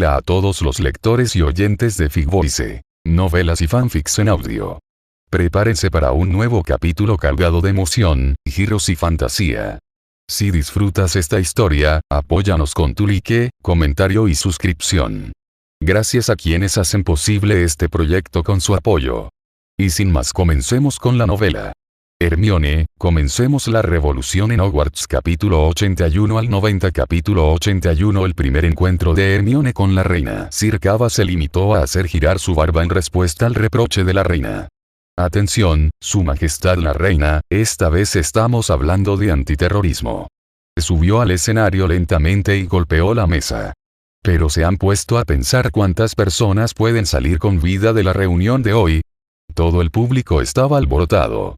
Hola a todos los lectores y oyentes de Figvoice, novelas y fanfics en audio. Prepárense para un nuevo capítulo cargado de emoción, giros y fantasía. Si disfrutas esta historia, apóyanos con tu like, comentario y suscripción. Gracias a quienes hacen posible este proyecto con su apoyo. Y sin más, comencemos con la novela. Hermione, comencemos la revolución en Hogwarts. Capítulo 81 al 90. Capítulo 81. El primer encuentro de Hermione con la reina. Sir Cava se limitó a hacer girar su barba en respuesta al reproche de la reina. Atención, Su Majestad la Reina, esta vez estamos hablando de antiterrorismo. Subió al escenario lentamente y golpeó la mesa. Pero ¿se han puesto a pensar cuántas personas pueden salir con vida de la reunión de hoy? Todo el público estaba alborotado.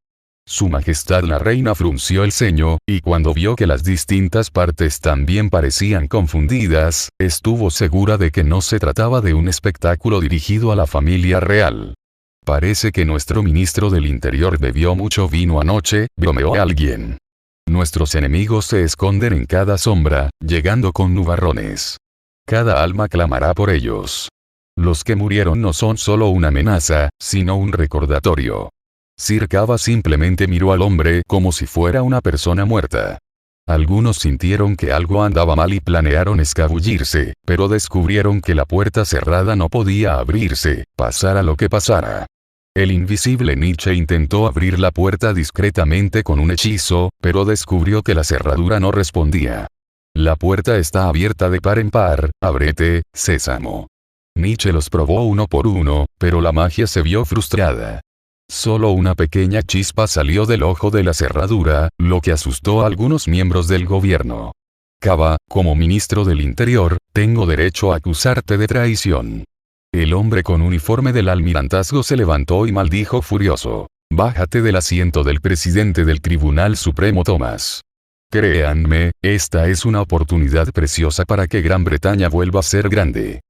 Su Majestad la Reina frunció el ceño, y cuando vio que las distintas partes también parecían confundidas, estuvo segura de que no se trataba de un espectáculo dirigido a la familia real. Parece que nuestro ministro del Interior bebió mucho vino anoche, bromeó alguien. Nuestros enemigos se esconden en cada sombra, llegando con nubarrones. Cada alma clamará por ellos. Los que murieron no son solo una amenaza, sino un recordatorio. Sir Cava simplemente miró al hombre como si fuera una persona muerta. Algunos sintieron que algo andaba mal y planearon escabullirse, pero descubrieron que la puerta cerrada no podía abrirse, pasara lo que pasara. El invisible Nietzsche intentó abrir la puerta discretamente con un hechizo, pero descubrió que la cerradura no respondía. La puerta está abierta de par en par, ábrete, sésamo. Nietzsche los probó uno por uno, pero la magia se vio frustrada. Solo una pequeña chispa salió del ojo de la cerradura, lo que asustó a algunos miembros del gobierno. Cava, como ministro del Interior, tengo derecho a acusarte de traición. El hombre con uniforme del almirantazgo se levantó y maldijo furioso. Bájate del asiento del presidente del Tribunal Supremo Thomas. Créanme, esta es una oportunidad preciosa para que Gran Bretaña vuelva a ser grande.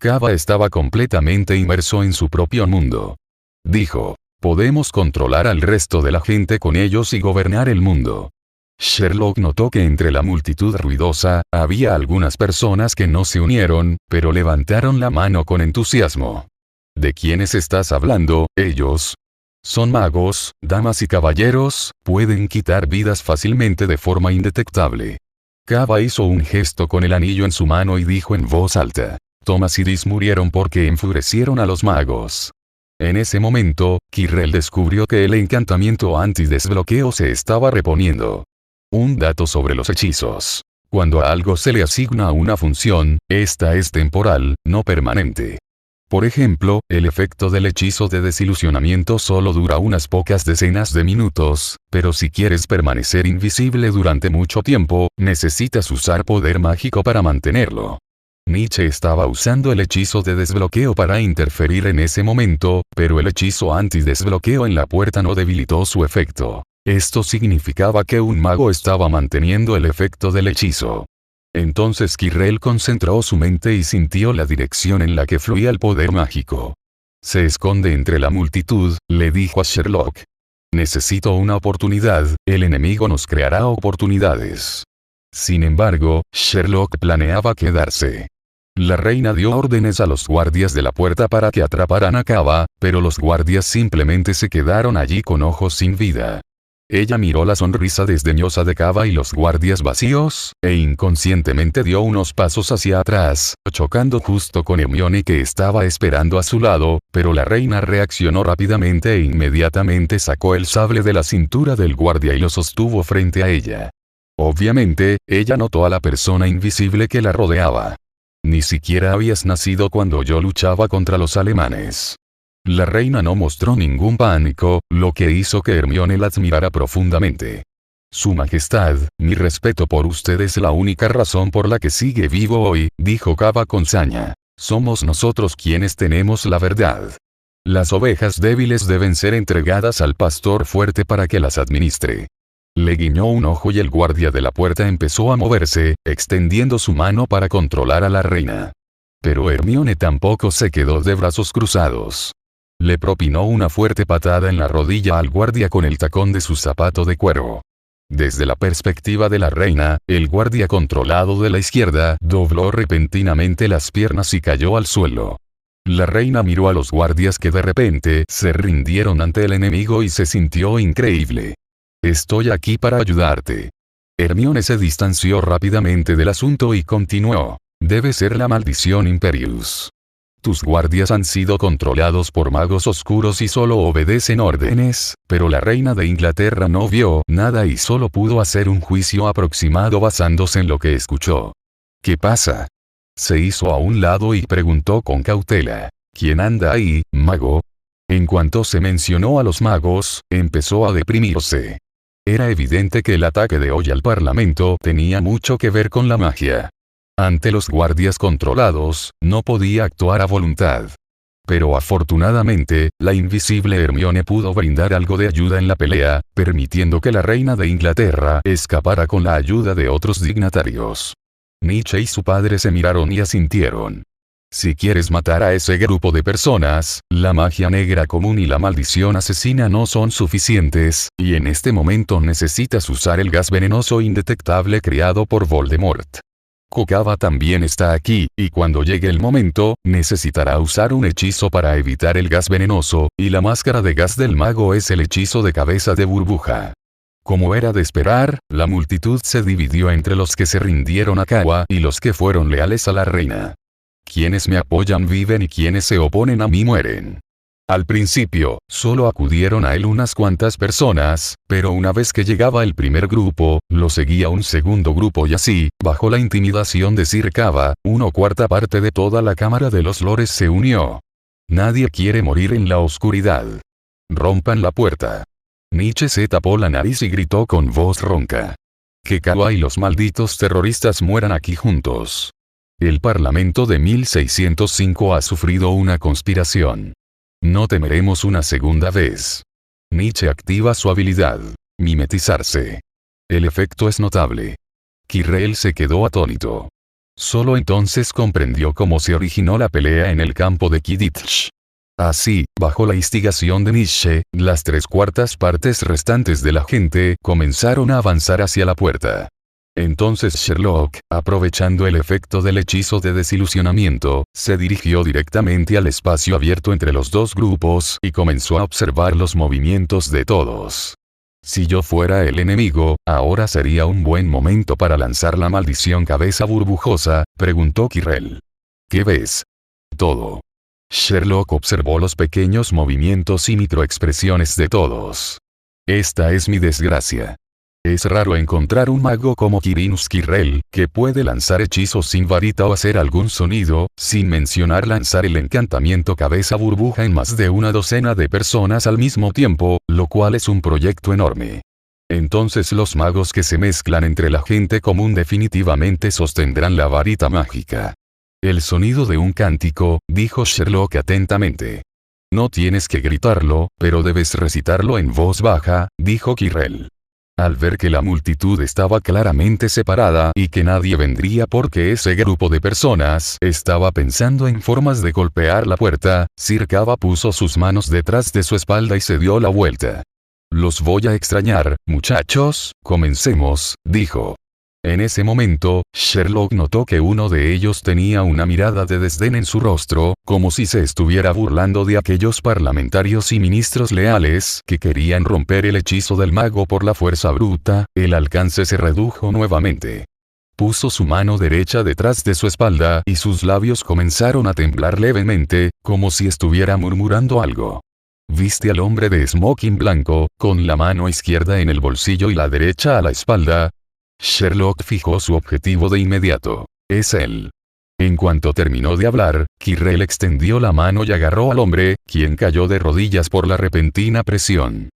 Cava estaba completamente inmerso en su propio mundo. Dijo. Podemos controlar al resto de la gente con ellos y gobernar el mundo. Sherlock notó que entre la multitud ruidosa, había algunas personas que no se unieron, pero levantaron la mano con entusiasmo. ¿De quiénes estás hablando, ellos? Son magos, damas y caballeros, pueden quitar vidas fácilmente de forma indetectable. Cava hizo un gesto con el anillo en su mano y dijo en voz alta. Thomas y Dis murieron porque enfurecieron a los magos. En ese momento, Quirrell descubrió que el encantamiento antidesbloqueo se estaba reponiendo. Un dato sobre los hechizos. Cuando a algo se le asigna una función, esta es temporal, no permanente. Por ejemplo, el efecto del hechizo de desilusionamiento solo dura unas pocas decenas de minutos, pero si quieres permanecer invisible durante mucho tiempo, necesitas usar poder mágico para mantenerlo. Nietzsche estaba usando el hechizo de desbloqueo para interferir en ese momento, pero el hechizo antidesbloqueo en la puerta no debilitó su efecto. Esto significaba que un mago estaba manteniendo el efecto del hechizo. Entonces Quirrell concentró su mente y sintió la dirección en la que fluía el poder mágico. Se esconde entre la multitud, le dijo a Sherlock. Necesito una oportunidad, el enemigo nos creará oportunidades. Sin embargo, Sherlock planeaba quedarse. La reina dio órdenes a los guardias de la puerta para que atraparan a Cava, pero los guardias simplemente se quedaron allí con ojos sin vida. Ella miró la sonrisa desdeñosa de Cava y los guardias vacíos, e inconscientemente dio unos pasos hacia atrás, chocando justo con Hermione que estaba esperando a su lado, pero la reina reaccionó rápidamente e inmediatamente sacó el sable de la cintura del guardia y lo sostuvo frente a ella. Obviamente, ella notó a la persona invisible que la rodeaba. Ni siquiera habías nacido cuando yo luchaba contra los alemanes. La reina no mostró ningún pánico, lo que hizo que Hermione la admirara profundamente. Su Majestad, mi respeto por usted es la única razón por la que sigue vivo hoy, dijo Cava con saña. Somos nosotros quienes tenemos la verdad. Las ovejas débiles deben ser entregadas al pastor fuerte para que las administre. Le guiñó un ojo y el guardia de la puerta empezó a moverse, extendiendo su mano para controlar a la reina. Pero Hermione tampoco se quedó de brazos cruzados. Le propinó una fuerte patada en la rodilla al guardia con el tacón de su zapato de cuero. Desde la perspectiva de la reina, el guardia controlado de la izquierda dobló repentinamente las piernas y cayó al suelo. La reina miró a los guardias que de repente se rindieron ante el enemigo y se sintió increíble. Estoy aquí para ayudarte. Hermione se distanció rápidamente del asunto y continuó. Debe ser la maldición Imperius. Tus guardias han sido controlados por magos oscuros y solo obedecen órdenes, pero la reina de Inglaterra no vio nada y solo pudo hacer un juicio aproximado basándose en lo que escuchó. ¿Qué pasa? Se hizo a un lado y preguntó con cautela. ¿Quién anda ahí, mago? En cuanto se mencionó a los magos, empezó a deprimirse. Era evidente que el ataque de hoy al Parlamento tenía mucho que ver con la magia. Ante los guardias controlados, no podía actuar a voluntad. Pero afortunadamente, la invisible Hermione pudo brindar algo de ayuda en la pelea, permitiendo que la reina de Inglaterra escapara con la ayuda de otros dignatarios. Nietzsche y su padre se miraron y asintieron. Si quieres matar a ese grupo de personas, la magia negra común y la maldición asesina no son suficientes, y en este momento necesitas usar el gas venenoso indetectable creado por Voldemort. Kokava también está aquí, y cuando llegue el momento, necesitará usar un hechizo para evitar el gas venenoso, y la máscara de gas del mago es el hechizo de cabeza de burbuja. Como era de esperar, la multitud se dividió entre los que se rindieron a Kawa y los que fueron leales a la reina. Quienes me apoyan viven y quienes se oponen a mí mueren. Al principio, solo acudieron a él unas cuantas personas, pero una vez que llegaba el primer grupo, lo seguía un segundo grupo y así, bajo la intimidación de Sir Kava, 1/4 parte de toda la Cámara de los Lores se unió. Nadie quiere morir en la oscuridad. Rompan la puerta. Nietzsche se tapó la nariz y gritó con voz ronca. Que Kava y los malditos terroristas mueran aquí juntos. El Parlamento de 1605 ha sufrido una conspiración. No temeremos una segunda vez. Nietzsche activa su habilidad. Mimetizarse. El efecto es notable. Quirrell se quedó atónito. Solo entonces comprendió cómo se originó la pelea en el campo de Quidditch. Así, bajo la instigación de Nietzsche, las 3/4 partes restantes de la gente comenzaron a avanzar hacia la puerta. Entonces Sherlock, aprovechando el efecto del hechizo de desilusionamiento, se dirigió directamente al espacio abierto entre los dos grupos y comenzó a observar los movimientos de todos. Si yo fuera el enemigo, ahora sería un buen momento para lanzar la maldición cabeza burbujosa, preguntó Quirrell. ¿Qué ves? Todo. Sherlock observó los pequeños movimientos y microexpresiones de todos. Esta es mi desgracia. Es raro encontrar un mago como Quirinus Quirrell, que puede lanzar hechizos sin varita o hacer algún sonido, sin mencionar lanzar el encantamiento cabeza burbuja en más de una docena de personas al mismo tiempo, lo cual es un proyecto enorme. Entonces los magos que se mezclan entre la gente común definitivamente sostendrán la varita mágica. El sonido de un cántico, dijo Sherlock atentamente. No tienes que gritarlo, pero debes recitarlo en voz baja, dijo Quirrell. Al ver que la multitud estaba claramente separada y que nadie vendría porque ese grupo de personas estaba pensando en formas de golpear la puerta, Sir Kava puso sus manos detrás de su espalda y se dio la vuelta. Los voy a extrañar, muchachos, comencemos, dijo. En ese momento, Sherlock notó que uno de ellos tenía una mirada de desdén en su rostro, como si se estuviera burlando de aquellos parlamentarios y ministros leales que querían romper el hechizo del mago por la fuerza bruta. El alcance se redujo nuevamente. Puso su mano derecha detrás de su espalda y sus labios comenzaron a temblar levemente, como si estuviera murmurando algo. Viste al hombre de smoking blanco, con la mano izquierda en el bolsillo y la derecha a la espalda. Sherlock fijó su objetivo de inmediato. Es él. En cuanto terminó de hablar, Quirrell extendió la mano y agarró al hombre, quien cayó de rodillas por la repentina presión.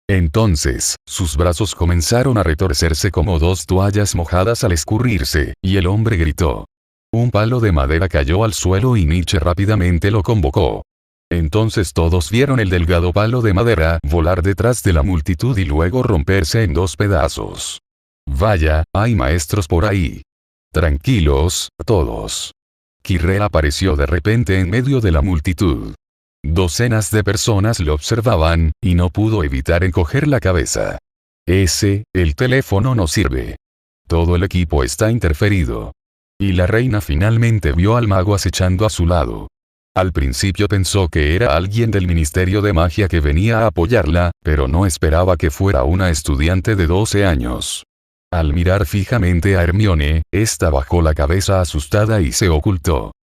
Entonces, sus brazos comenzaron a retorcerse como dos toallas mojadas al escurrirse, y el hombre gritó. Un palo de madera cayó al suelo y Nietzsche rápidamente lo convocó. Entonces todos vieron el delgado palo de madera volar detrás de la multitud y luego romperse en 2 pedazos. Vaya, hay maestros por ahí. Tranquilos, todos. Quirrell apareció de repente en medio de la multitud. Docenas de personas lo observaban, y no pudo evitar encoger la cabeza. El teléfono no sirve. Todo el equipo está interferido. Y la reina finalmente vio al mago acechando a su lado. Al principio pensó que era alguien del Ministerio de Magia que venía a apoyarla, pero no esperaba que fuera una estudiante de 12 años. Al mirar fijamente a Hermione, esta bajó la cabeza asustada y se ocultó.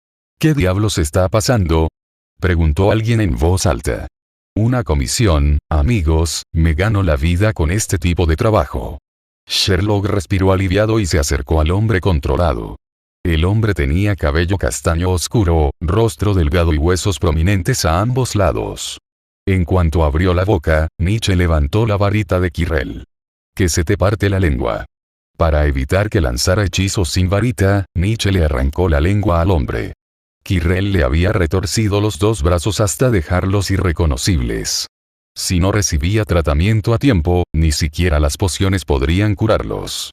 ¿Qué diablos está pasando?, preguntó alguien en voz alta. Una comisión, amigos, me gano la vida con este tipo de trabajo. Sherlock respiró aliviado y se acercó al hombre controlado. El hombre tenía cabello castaño oscuro, rostro delgado y huesos prominentes a ambos lados. En cuanto abrió la boca, Nietzsche levantó la varita de Quirrell. Que se te parte la lengua. Para evitar que lanzara hechizos sin varita, Nietzsche le arrancó la lengua al hombre. Quirrell le había retorcido los dos brazos hasta dejarlos irreconocibles. Si no recibía tratamiento a tiempo, ni siquiera las pociones podrían curarlos.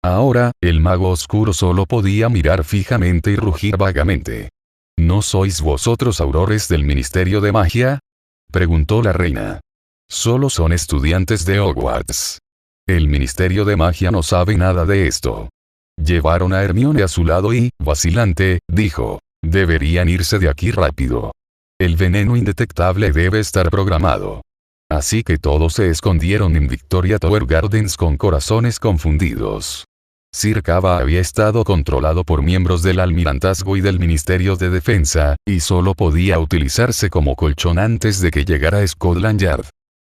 Ahora, el mago oscuro solo podía mirar fijamente y rugir vagamente. ¿No sois vosotros aurores del Ministerio de Magia?, preguntó la reina. Solo son estudiantes de Hogwarts. El Ministerio de Magia no sabe nada de esto. Llevaron a Hermione a su lado y, vacilante, dijo, deberían irse de aquí rápido. El veneno indetectable debe estar programado. Así que todos se escondieron en Victoria Tower Gardens con corazones confundidos. Sir Cava había estado controlado por miembros del Almirantazgo y del Ministerio de Defensa, y solo podía utilizarse como colchón antes de que llegara a Scotland Yard.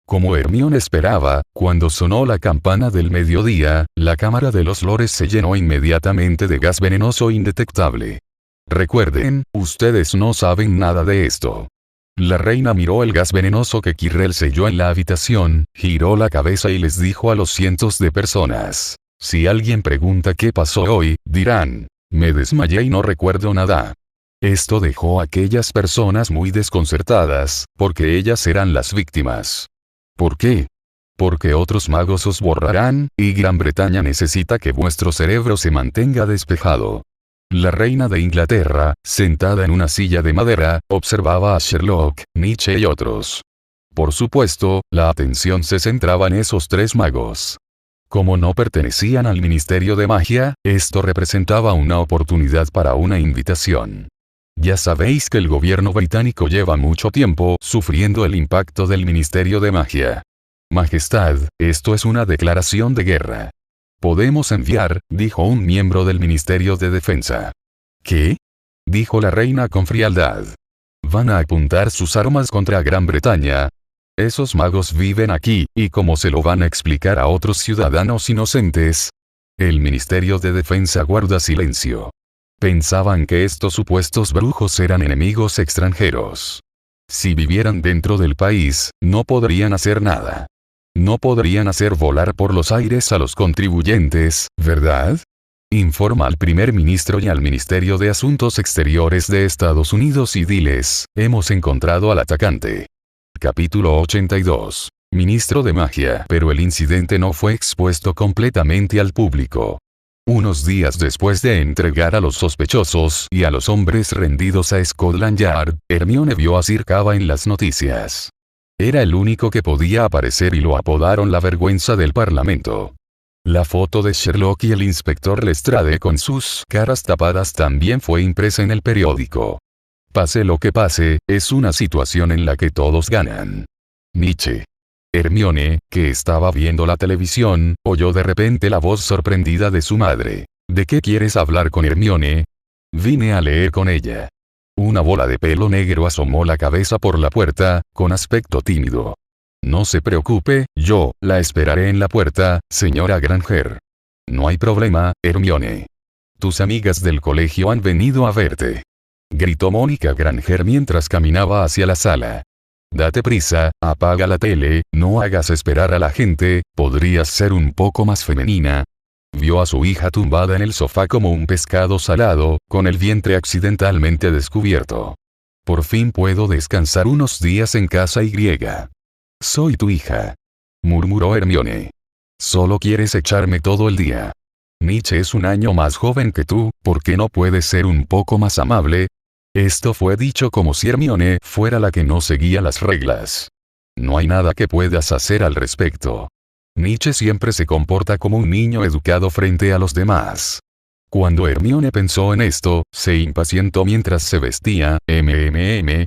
Como Hermione esperaba, cuando sonó la campana del mediodía, la cámara de los lores se llenó inmediatamente de gas venenoso indetectable. Recuerden, ustedes no saben nada de esto. La reina miró el gas venenoso que Quirrell selló en la habitación, giró la cabeza y les dijo a los cientos de personas. Si alguien pregunta qué pasó hoy, dirán, me desmayé y no recuerdo nada. Esto dejó a aquellas personas muy desconcertadas, porque ellas eran las víctimas. ¿Por qué? Porque otros magos os borrarán, y Gran Bretaña necesita que vuestro cerebro se mantenga despejado. La reina de Inglaterra, sentada en una silla de madera, observaba a Sherlock, Nietzsche y otros. Por supuesto, la atención se centraba en esos tres magos. Como no pertenecían al Ministerio de Magia, esto representaba una oportunidad para una invitación. Ya sabéis que el gobierno británico lleva mucho tiempo sufriendo el impacto del Ministerio de Magia. Majestad, esto es una declaración de guerra. Podemos enviar, dijo un miembro del Ministerio de Defensa. ¿Qué?, dijo la reina con frialdad. ¿Van a apuntar sus armas contra Gran Bretaña? Esos magos viven aquí, ¿y cómo se lo van a explicar a otros ciudadanos inocentes? El Ministerio de Defensa guarda silencio. Pensaban que estos supuestos brujos eran enemigos extranjeros. Si vivieran dentro del país, no podrían hacer nada. No podrían hacer volar por los aires a los contribuyentes, ¿verdad? Informa al primer ministro y al Ministerio de Asuntos Exteriores de Estados Unidos y diles, hemos encontrado al atacante. Capítulo 82. Ministro de Magia. Pero el incidente no fue expuesto completamente al público. Unos días después de entregar a los sospechosos y a los hombres rendidos a Scotland Yard, Hermione vio a Sir Cava en las noticias. Era el único que podía aparecer y lo apodaron la vergüenza del Parlamento. La foto de Sherlock y el inspector Lestrade con sus caras tapadas también fue impresa en el periódico. Pase lo que pase, es una situación en la que todos ganan. Nietzsche. Hermione, que estaba viendo la televisión, oyó de repente la voz sorprendida de su madre. ¿De qué quieres hablar con Hermione? Vine a leer con ella. Una bola de pelo negro asomó la cabeza por la puerta, con aspecto tímido. No se preocupe, yo la esperaré en la puerta, señora Granger. No hay problema, Hermione. Tus amigas del colegio han venido a verte. Gritó Mónica Granger mientras caminaba hacia la sala. Date prisa, apaga la tele, no hagas esperar a la gente, podrías ser un poco más femenina. Vio a su hija tumbada en el sofá como un pescado salado, con el vientre accidentalmente descubierto. Por fin puedo descansar unos días en casa y. Soy tu hija. Murmuró Hermione. Solo quieres echarme todo el día. Nietzsche es un año más joven que tú, ¿por qué no puedes ser un poco más amable? Esto fue dicho como si Hermione fuera la que no seguía las reglas. No hay nada que puedas hacer al respecto. Nietzsche siempre se comporta como un niño educado frente a los demás. Cuando Hermione pensó en esto, se impacientó mientras se vestía.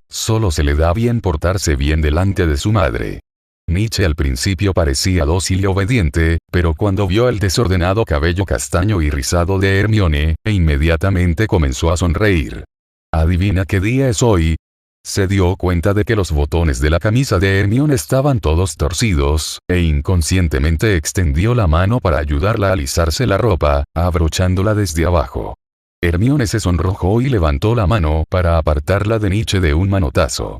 Solo se le da bien portarse bien delante de su madre. Nietzsche al principio parecía dócil y obediente, pero cuando vio el desordenado cabello castaño y rizado de Hermione, inmediatamente comenzó a sonreír. ¿Adivina qué día es hoy? Se dio cuenta de que los botones de la camisa de Hermione estaban todos torcidos, e inconscientemente extendió la mano para ayudarla a alisarse la ropa, abrochándola desde abajo. Hermione se sonrojó y levantó la mano para apartarla de Nietzsche de un manotazo.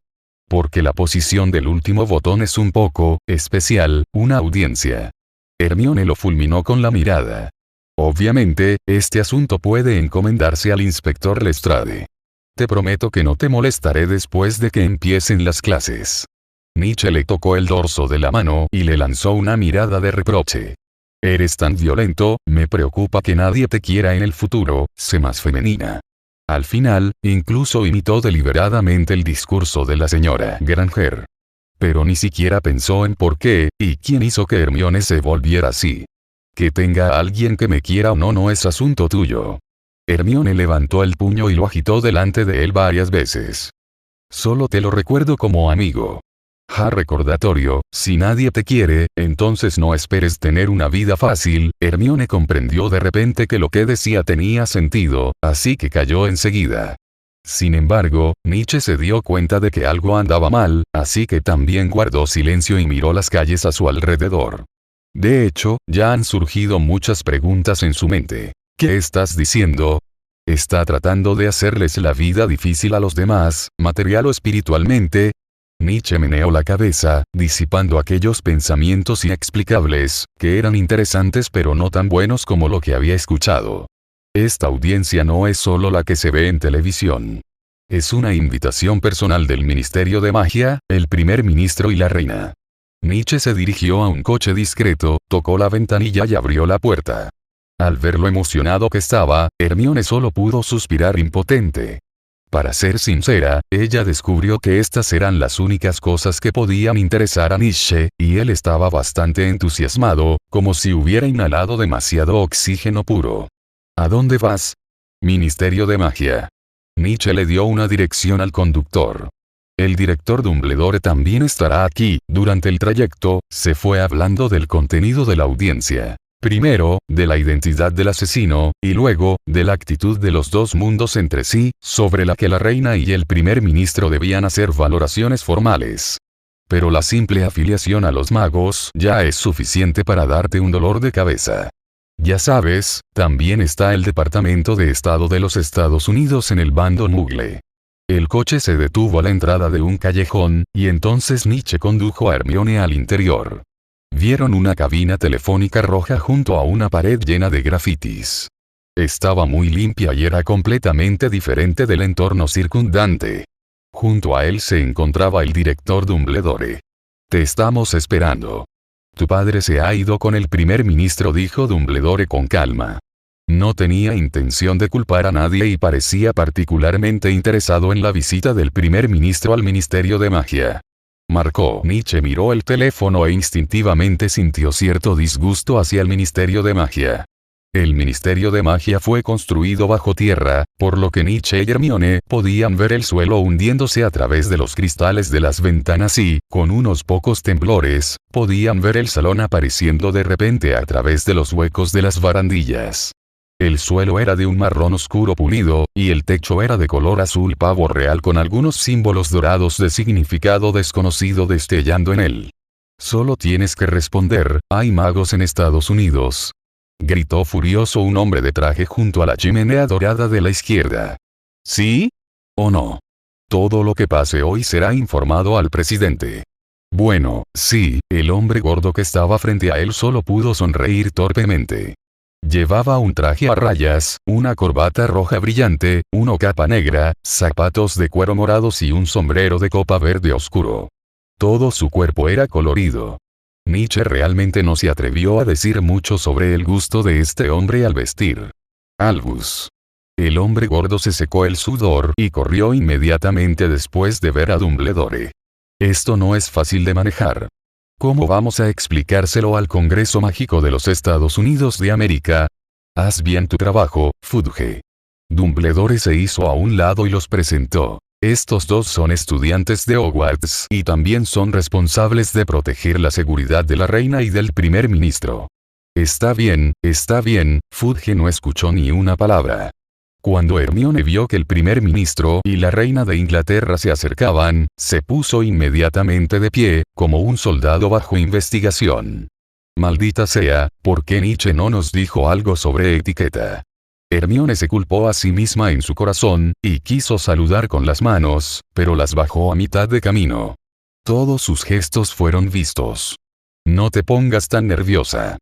Porque la posición del último botón es un poco especial, una audiencia. Hermione lo fulminó con la mirada. Obviamente, este asunto puede encomendarse al inspector Lestrade. Te prometo que no te molestaré después de que empiecen las clases. Nietzsche le tocó el dorso de la mano y le lanzó una mirada de reproche. Eres tan violento, me preocupa que nadie te quiera en el futuro, sé más femenina. Al final, incluso imitó deliberadamente el discurso de la señora Granger. Pero ni siquiera pensó en por qué, y quién hizo que Hermione se volviera así. Que tenga a alguien que me quiera o no no es asunto tuyo. Hermione levantó el puño y lo agitó delante de él varias veces. Solo te lo recuerdo como amigo. Recordatorio, si nadie te quiere, entonces no esperes tener una vida fácil. Hermione comprendió de repente que lo que decía tenía sentido, así que cayó enseguida. Sin embargo, Nietzsche se dio cuenta de que algo andaba mal, así que también guardó silencio y miró las calles a su alrededor. De hecho, ya han surgido muchas preguntas en su mente. ¿Qué estás diciendo? ¿Está tratando de hacerles la vida difícil a los demás, material o espiritualmente? Nietzsche meneó la cabeza, disipando aquellos pensamientos inexplicables, que eran interesantes pero no tan buenos como lo que había escuchado. Esta audiencia no es solo la que se ve en televisión. Es una invitación personal del Ministerio de Magia, el primer ministro y la reina. Nietzsche se dirigió a un coche discreto, tocó la ventanilla y abrió la puerta. Al ver lo emocionado que estaba, Hermione solo pudo suspirar impotente. Para ser sincera, ella descubrió que estas eran las únicas cosas que podían interesar a Nietzsche, y él estaba bastante entusiasmado, como si hubiera inhalado demasiado oxígeno puro. ¿A dónde vas? Ministerio de Magia. Nietzsche le dio una dirección al conductor. El director Dumbledore también estará aquí. Durante el trayecto, se fue hablando del contenido de la audiencia. Primero, de la identidad del asesino, y luego, de la actitud de los dos mundos entre sí, sobre la que la reina y el primer ministro debían hacer valoraciones formales. Pero la simple afiliación a los magos ya es suficiente para darte un dolor de cabeza. Ya sabes, también está el Departamento de Estado de los Estados Unidos en el bando Muggle. El coche se detuvo a la entrada de un callejón, y entonces Nietzsche condujo a Hermione al interior. Vieron una cabina telefónica roja junto a una pared llena de grafitis. Estaba muy limpia y era completamente diferente del entorno circundante. Junto a él se encontraba el director Dumbledore. Te estamos esperando. Tu padre se ha ido con el primer ministro, dijo Dumbledore con calma. No tenía intención de culpar a nadie y parecía particularmente interesado en la visita del primer ministro al Ministerio de Magia. Marcó. Nietzsche miró el teléfono e instintivamente sintió cierto disgusto hacia el Ministerio de Magia. El Ministerio de Magia fue construido bajo tierra, por lo que Nietzsche y Hermione podían ver el suelo hundiéndose a través de los cristales de las ventanas y, con unos pocos temblores, podían ver el salón apareciendo de repente a través de los huecos de las barandillas. El suelo era de un marrón oscuro pulido, y el techo era de color azul pavo real con algunos símbolos dorados de significado desconocido destellando en él. Solo tienes que responder, ¿hay magos en Estados Unidos? Gritó furioso un hombre de traje junto a la chimenea dorada de la izquierda. ¿Sí? ¿O no? Todo lo que pase hoy será informado al presidente. Bueno, sí, el hombre gordo que estaba frente a él solo pudo sonreír torpemente. Llevaba un traje a rayas, una corbata roja brillante, una capa negra, zapatos de cuero morados y un sombrero de copa verde oscuro. Todo su cuerpo era colorido. Nietzsche realmente no se atrevió a decir mucho sobre el gusto de este hombre al vestir. Albus. El hombre gordo se secó el sudor y corrió inmediatamente después de ver a Dumbledore. Esto no es fácil de manejar. ¿Cómo vamos a explicárselo al Congreso Mágico de los Estados Unidos de América? Haz bien tu trabajo, Fudge. Dumbledore se hizo a un lado y los presentó. Estos dos son estudiantes de Hogwarts y también son responsables de proteger la seguridad de la reina y del primer ministro. Está bien, Fudge no escuchó ni una palabra. Cuando Hermione vio que el primer ministro y la reina de Inglaterra se acercaban, se puso inmediatamente de pie, como un soldado bajo investigación. Maldita sea, ¿por qué Nietzsche no nos dijo algo sobre etiqueta? Hermione se culpó a sí misma en su corazón, y quiso saludar con las manos, pero las bajó a mitad de camino. Todos sus gestos fueron vistos. No te pongas tan nerviosa.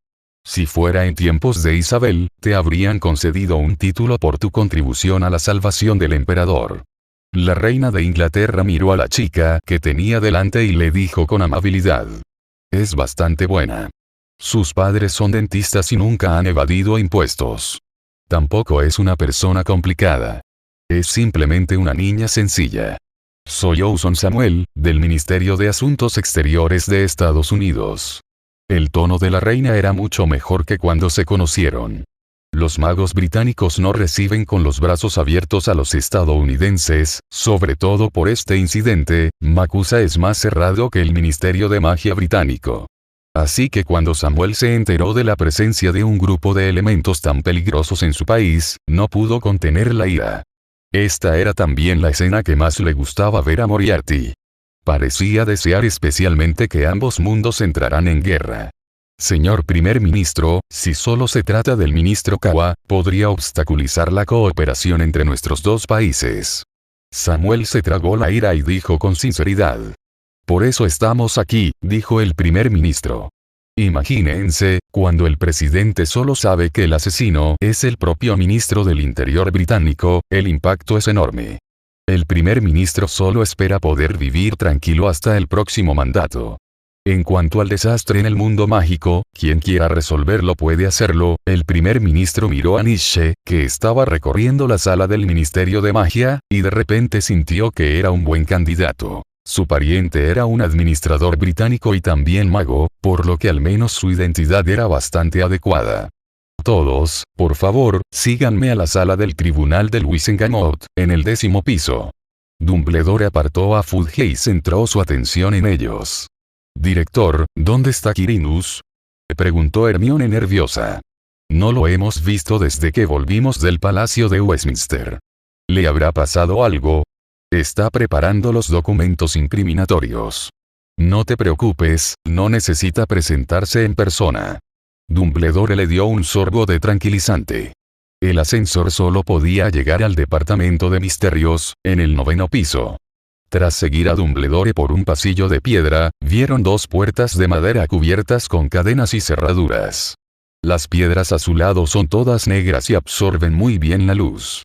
Si fuera en tiempos de Isabel, te habrían concedido un título por tu contribución a la salvación del emperador. La reina de Inglaterra miró a la chica que tenía delante y le dijo con amabilidad. Es bastante buena. Sus padres son dentistas y nunca han evadido impuestos. Tampoco es una persona complicada. Es simplemente una niña sencilla. Soy Orson Samuel, del Ministerio de Asuntos Exteriores de Estados Unidos. El tono de la reina era mucho mejor que cuando se conocieron. Los magos británicos no reciben con los brazos abiertos a los estadounidenses, sobre todo por este incidente. Macusa es más cerrado que el Ministerio de Magia británico. Así que cuando Samuel se enteró de la presencia de un grupo de elementos tan peligrosos en su país, no pudo contener la ira. Esta era también la escena que más le gustaba ver a Moriarty. Parecía desear especialmente que ambos mundos entraran en guerra. Señor primer ministro, si solo se trata del ministro Kawa, podría obstaculizar la cooperación entre nuestros dos países. Samuel se tragó la ira y dijo con sinceridad. Por eso estamos aquí, dijo el primer ministro. Imagínense, cuando el presidente solo sabe que el asesino es el propio ministro del Interior británico, el impacto es enorme. El primer ministro solo espera poder vivir tranquilo hasta el próximo mandato. En cuanto al desastre en el mundo mágico, quien quiera resolverlo puede hacerlo. El primer ministro miró a Nietzsche, que estaba recorriendo la sala del Ministerio de Magia, y de repente sintió que era un buen candidato. Su pariente era un administrador británico y también mago, por lo que al menos su identidad era bastante adecuada. Todos, por favor, síganme a la sala del tribunal de Wisengamot, en el 10º piso. Dumbledore apartó a Fudge y centró su atención en ellos. Director, ¿dónde está Quirinus? Preguntó Hermione nerviosa. No lo hemos visto desde que volvimos del Palacio de Westminster. ¿Le habrá pasado algo? Está preparando los documentos incriminatorios. No te preocupes, no necesita presentarse en persona. Dumbledore le dio un sorbo de tranquilizante. El ascensor solo podía llegar al departamento de misterios, en el 9º piso. Tras seguir a Dumbledore por un pasillo de piedra, vieron dos puertas de madera cubiertas con cadenas y cerraduras. Las piedras a su lado son todas negras y absorben muy bien la luz.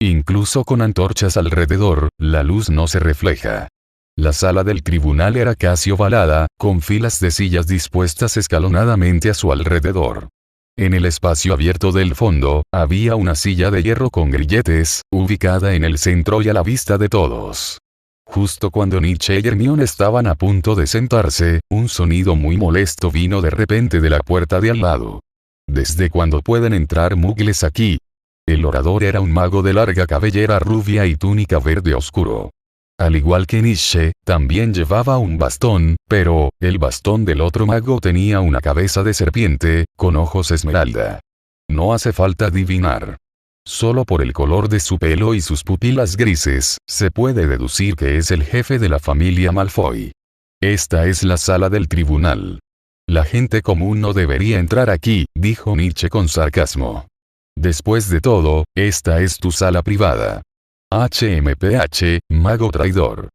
Incluso con antorchas alrededor, la luz no se refleja. La sala del tribunal era casi ovalada, con filas de sillas dispuestas escalonadamente a su alrededor. En el espacio abierto del fondo, había una silla de hierro con grilletes, ubicada en el centro y a la vista de todos. Justo cuando Nietzsche y Hermione estaban a punto de sentarse, un sonido muy molesto vino de repente de la puerta de al lado. ¿Desde cuándo pueden entrar mugles aquí? El orador era un mago de larga cabellera rubia y túnica verde oscuro. Al igual que Nietzsche, también llevaba un bastón, pero, el bastón del otro mago tenía una cabeza de serpiente, con ojos esmeralda. No hace falta adivinar. Solo por el color de su pelo y sus pupilas grises, se puede deducir que es el jefe de la familia Malfoy. Esta es la sala del tribunal. La gente común no debería entrar aquí, dijo Nietzsche con sarcasmo. Después de todo, esta es tu sala privada. HMPH, mago traidor.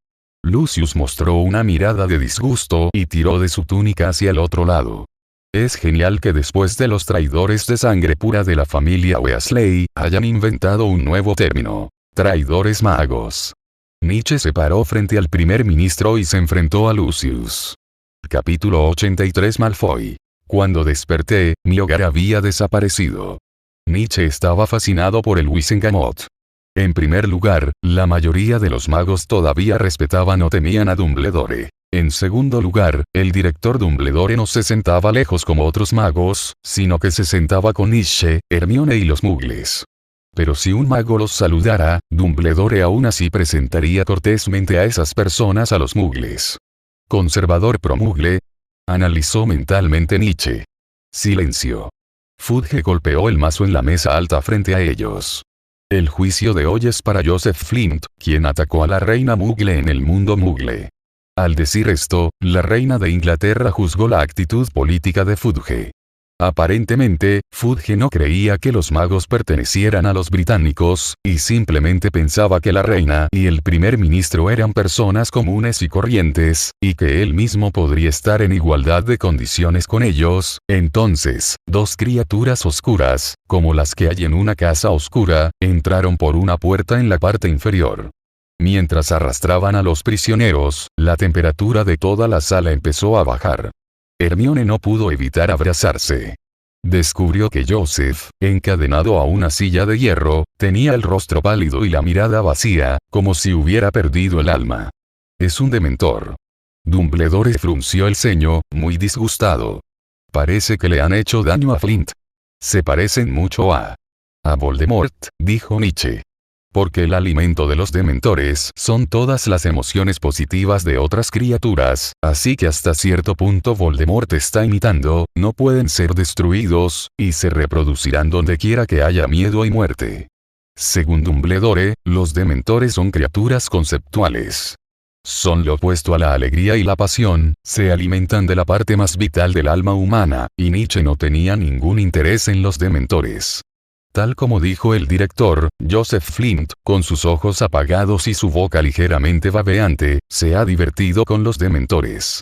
Lucius mostró una mirada de disgusto y tiró de su túnica hacia el otro lado. Es genial que después de los traidores de sangre pura de la familia Weasley, hayan inventado un nuevo término. Traidores magos. Nietzsche se paró frente al primer ministro y se enfrentó a Lucius. Capítulo 83 Malfoy. Cuando desperté, mi hogar había desaparecido. Nietzsche estaba fascinado por el Wisengamot. En primer lugar, la mayoría de los magos todavía respetaban o temían a Dumbledore. En segundo lugar, el director Dumbledore no se sentaba lejos como otros magos, sino que se sentaba con Nietzsche, Hermione y los muggles. Pero si un mago los saludara, Dumbledore aún así presentaría cortésmente a esas personas a los muggles. Conservador pro-muggle, analizó mentalmente Nietzsche. Silencio. Fudge golpeó el mazo en la mesa alta frente a ellos. El juicio de hoy es para Joseph Flint, quien atacó a la reina muggle en el mundo muggle. Al decir esto, la reina de Inglaterra juzgó la actitud política de Fudge. Aparentemente, Fudge no creía que los magos pertenecieran a los británicos, y simplemente pensaba que la reina y el primer ministro eran personas comunes y corrientes, y que él mismo podría estar en igualdad de condiciones con ellos. Entonces, dos criaturas oscuras, como las que hay en una casa oscura, entraron por una puerta en la parte inferior. Mientras arrastraban a los prisioneros, la temperatura de toda la sala empezó a bajar. Hermione no pudo evitar abrazarse. Descubrió que Joseph, encadenado a una silla de hierro, tenía el rostro pálido y la mirada vacía, como si hubiera perdido el alma. Es un dementor. Dumbledore frunció el ceño, muy disgustado. Parece que le han hecho daño a Flint. Se parecen mucho a Voldemort, dijo Nietzsche. Porque el alimento de los dementores son todas las emociones positivas de otras criaturas, así que hasta cierto punto Voldemort está imitando, no pueden ser destruidos, y se reproducirán donde quiera que haya miedo y muerte. Según Dumbledore, los dementores son criaturas conceptuales. Son lo opuesto a la alegría y la pasión, se alimentan de la parte más vital del alma humana, y Nietzsche no tenía ningún interés en los dementores. Tal como dijo el director, Joseph Flint, con sus ojos apagados y su boca ligeramente babeante, se ha divertido con los dementores.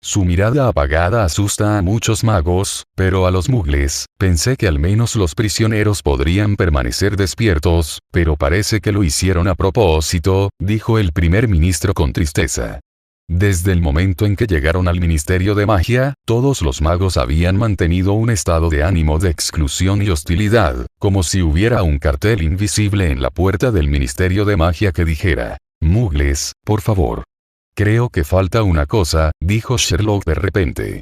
Su mirada apagada asusta a muchos magos, pero a los muggles, pensé que al menos los prisioneros podrían permanecer despiertos, pero parece que lo hicieron a propósito, dijo el primer ministro con tristeza. Desde el momento en que llegaron al Ministerio de Magia, todos los magos habían mantenido un estado de ánimo de exclusión y hostilidad, como si hubiera un cartel invisible en la puerta del Ministerio de Magia que dijera: «Muggles, por favor». «Creo que falta una cosa», dijo Sherlock de repente.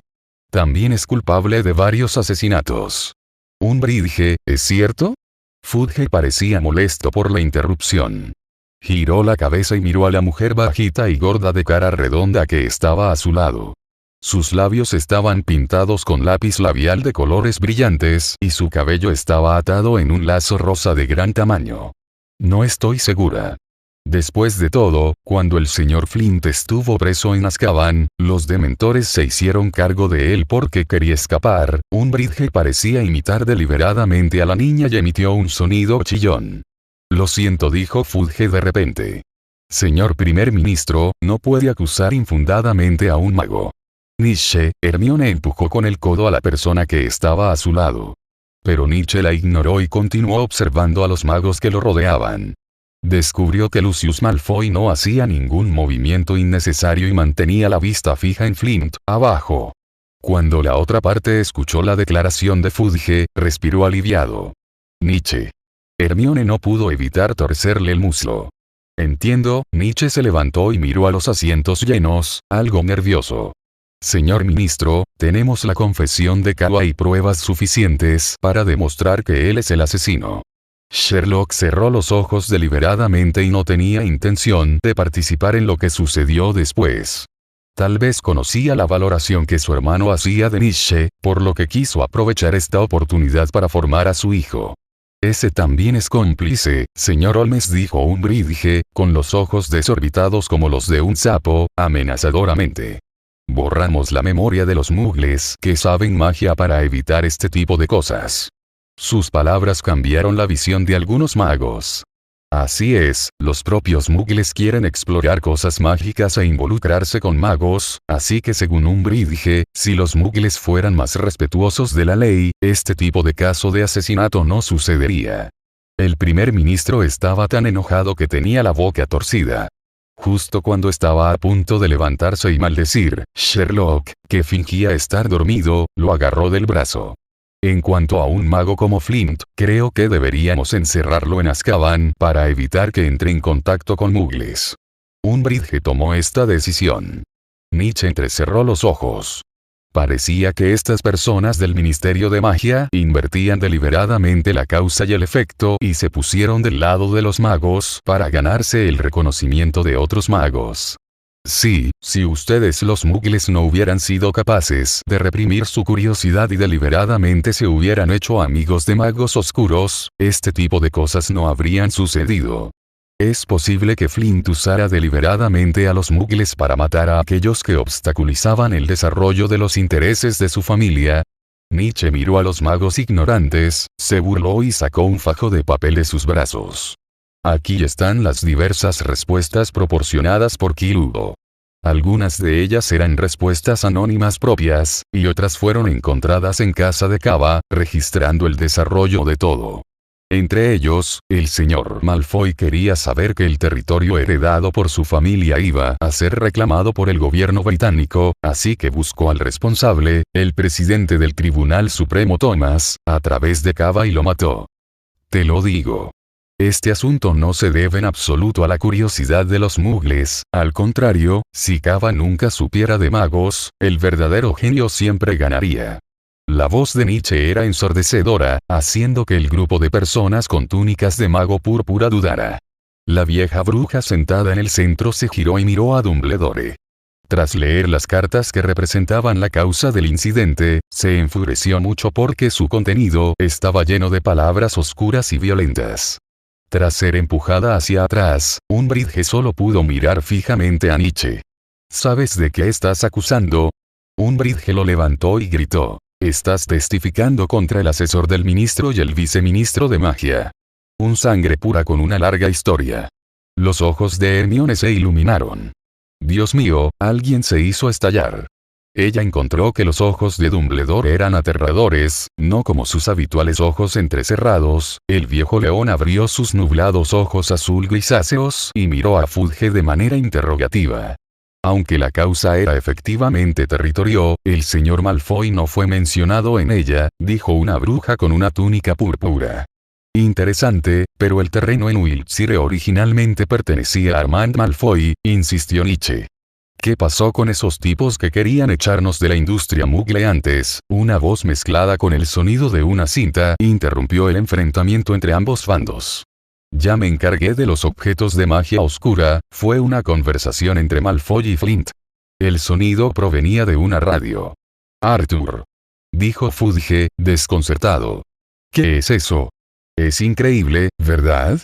«También es culpable de varios asesinatos». «Umbridge, ¿es cierto?» Fudge parecía molesto por la interrupción. Giró la cabeza y miró a la mujer bajita y gorda de cara redonda que estaba a su lado. Sus labios estaban pintados con lápiz labial de colores brillantes y su cabello estaba atado en un lazo rosa de gran tamaño. «No estoy segura». Después de todo, cuando el señor Flint estuvo preso en Azkaban, los dementores se hicieron cargo de él porque quería escapar. Umbridge parecía imitar deliberadamente a la niña y emitió un sonido chillón. «Lo siento», dijo Fudge de repente. «Señor primer ministro, no puede acusar infundadamente a un mago». Nietzsche, Hermione empujó con el codo a la persona que estaba a su lado. Pero Nietzsche la ignoró y continuó observando a los magos que lo rodeaban. Descubrió que Lucius Malfoy no hacía ningún movimiento innecesario y mantenía la vista fija en Flint, abajo. Cuando la otra parte escuchó la declaración de Fudge, respiró aliviado. «Nietzsche». Hermione no pudo evitar torcerle el muslo. «Entiendo», Nietzsche se levantó y miró a los asientos llenos, algo nervioso. «Señor ministro, tenemos la confesión de Kawa y pruebas suficientes para demostrar que él es el asesino». Sherlock cerró los ojos deliberadamente y no tenía intención de participar en lo que sucedió después. Tal vez conocía la valoración que su hermano hacía de Nietzsche, por lo que quiso aprovechar esta oportunidad para formar a su hijo. «Ese también es cómplice, señor Holmes», dijo Umbridge, con los ojos desorbitados como los de un sapo, amenazadoramente. «Borramos la memoria de los muggles que saben magia para evitar este tipo de cosas». Sus palabras cambiaron la visión de algunos magos. Así es, los propios muggles quieren explorar cosas mágicas e involucrarse con magos, así que según Umbridge, si los muggles fueran más respetuosos de la ley, este tipo de caso de asesinato no sucedería. El primer ministro estaba tan enojado que tenía la boca torcida. Justo cuando estaba a punto de levantarse y maldecir, Sherlock, que fingía estar dormido, lo agarró del brazo. «En cuanto a un mago como Flint, creo que deberíamos encerrarlo en Azkaban para evitar que entre en contacto con muggles». Umbridge tomó esta decisión. Nietzsche entrecerró los ojos. Parecía que estas personas del Ministerio de Magia invertían deliberadamente la causa y el efecto y se pusieron del lado de los magos para ganarse el reconocimiento de otros magos. Sí, si ustedes los muggles no hubieran sido capaces de reprimir su curiosidad y deliberadamente se hubieran hecho amigos de magos oscuros, este tipo de cosas no habrían sucedido. Es posible que Flint usara deliberadamente a los muggles para matar a aquellos que obstaculizaban el desarrollo de los intereses de su familia. Nietzsche miró a los magos ignorantes, se burló y sacó un fajo de papel de sus brazos. Aquí están las diversas respuestas proporcionadas por Kirubo. Algunas de ellas eran respuestas anónimas propias, y otras fueron encontradas en casa de Kaba, registrando el desarrollo de todo. Entre ellos, el señor Malfoy quería saber que el territorio heredado por su familia iba a ser reclamado por el gobierno británico, así que buscó al responsable, el presidente del Tribunal Supremo Thomas, a través de Kaba y lo mató. Te lo digo. Este asunto no se debe en absoluto a la curiosidad de los muggles, al contrario, si Kaba nunca supiera de magos, el verdadero genio siempre ganaría. La voz de Nietzsche era ensordecedora, haciendo que el grupo de personas con túnicas de mago púrpura dudara. La vieja bruja sentada en el centro se giró y miró a Dumbledore. Tras leer las cartas que representaban la causa del incidente, se enfureció mucho porque su contenido estaba lleno de palabras oscuras y violentas. Tras ser empujada hacia atrás, Umbridge solo pudo mirar fijamente a Nietzsche. ¿Sabes de qué estás acusando? Umbridge lo levantó y gritó. Estás testificando contra el asesor del ministro y el viceministro de magia. Un sangre pura con una larga historia. Los ojos de Hermione se iluminaron. Dios mío, alguien se hizo estallar. Ella encontró que los ojos de Dumbledore eran aterradores, no como sus habituales ojos entrecerrados. El viejo león abrió sus nublados ojos azul grisáceos y miró a Fudge de manera interrogativa. Aunque la causa era efectivamente territorio, el señor Malfoy no fue mencionado en ella, dijo una bruja con una túnica púrpura. Interesante, pero el terreno en Wiltshire originalmente pertenecía a Armand Malfoy, insistió Nietzsche. ¿Qué pasó con esos tipos que querían echarnos de la industria muggle antes? Una voz mezclada con el sonido de una cinta interrumpió el enfrentamiento entre ambos bandos. Ya me encargué de los objetos de magia oscura, fue una conversación entre Malfoy y Flint. El sonido provenía de una radio. Arthur. Dijo Fudge, desconcertado. ¿Qué es eso? Es increíble, ¿verdad?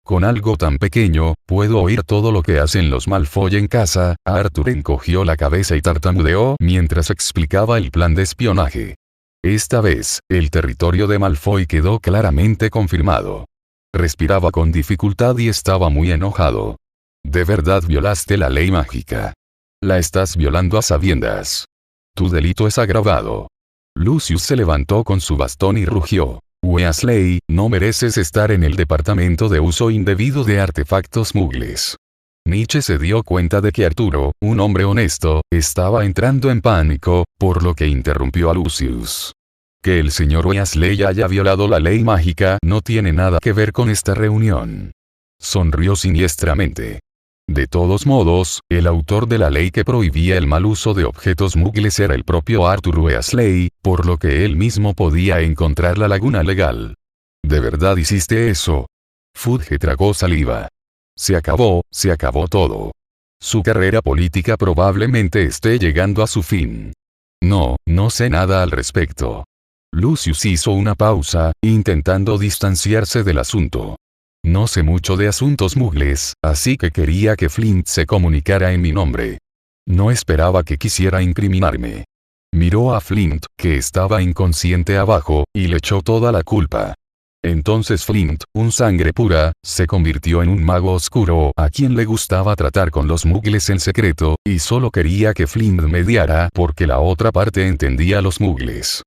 Con algo tan pequeño, puedo oír todo lo que hacen los Malfoy en casa. Arthur encogió la cabeza y tartamudeó mientras explicaba el plan de espionaje. Esta vez, el territorio de Malfoy quedó claramente confirmado. Respiraba con dificultad y estaba muy enojado. De verdad violaste la ley mágica. La estás violando a sabiendas. Tu delito es agravado. Lucius se levantó con su bastón y rugió. Weasley, no mereces estar en el departamento de uso indebido de artefactos muggles. Nietzsche se dio cuenta de que Arturo, un hombre honesto, estaba entrando en pánico, por lo que interrumpió a Lucius. Que el señor Weasley haya violado la ley mágica no tiene nada que ver con esta reunión. Sonrió siniestramente. De todos modos, el autor de la ley que prohibía el mal uso de objetos muggles era el propio Arthur Weasley, por lo que él mismo podía encontrar la laguna legal. ¿De verdad hiciste eso? Fudge tragó saliva. Se acabó todo. Su carrera política probablemente esté llegando a su fin. No sé nada al respecto. Lucius hizo una pausa, intentando distanciarse del asunto. No sé mucho de asuntos muggles, así que quería que Flint se comunicara en mi nombre. No esperaba que quisiera incriminarme. Miró a Flint, que estaba inconsciente abajo, y le echó toda la culpa. Entonces Flint, un sangre pura, se convirtió en un mago oscuro a quien le gustaba tratar con los muggles en secreto, y solo quería que Flint mediara porque la otra parte entendía a los muggles.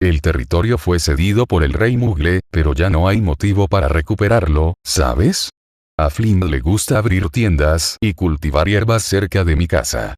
El territorio fue cedido por el rey Muggle, pero ya no hay motivo para recuperarlo, ¿sabes? A Flint le gusta abrir tiendas y cultivar hierbas cerca de mi casa.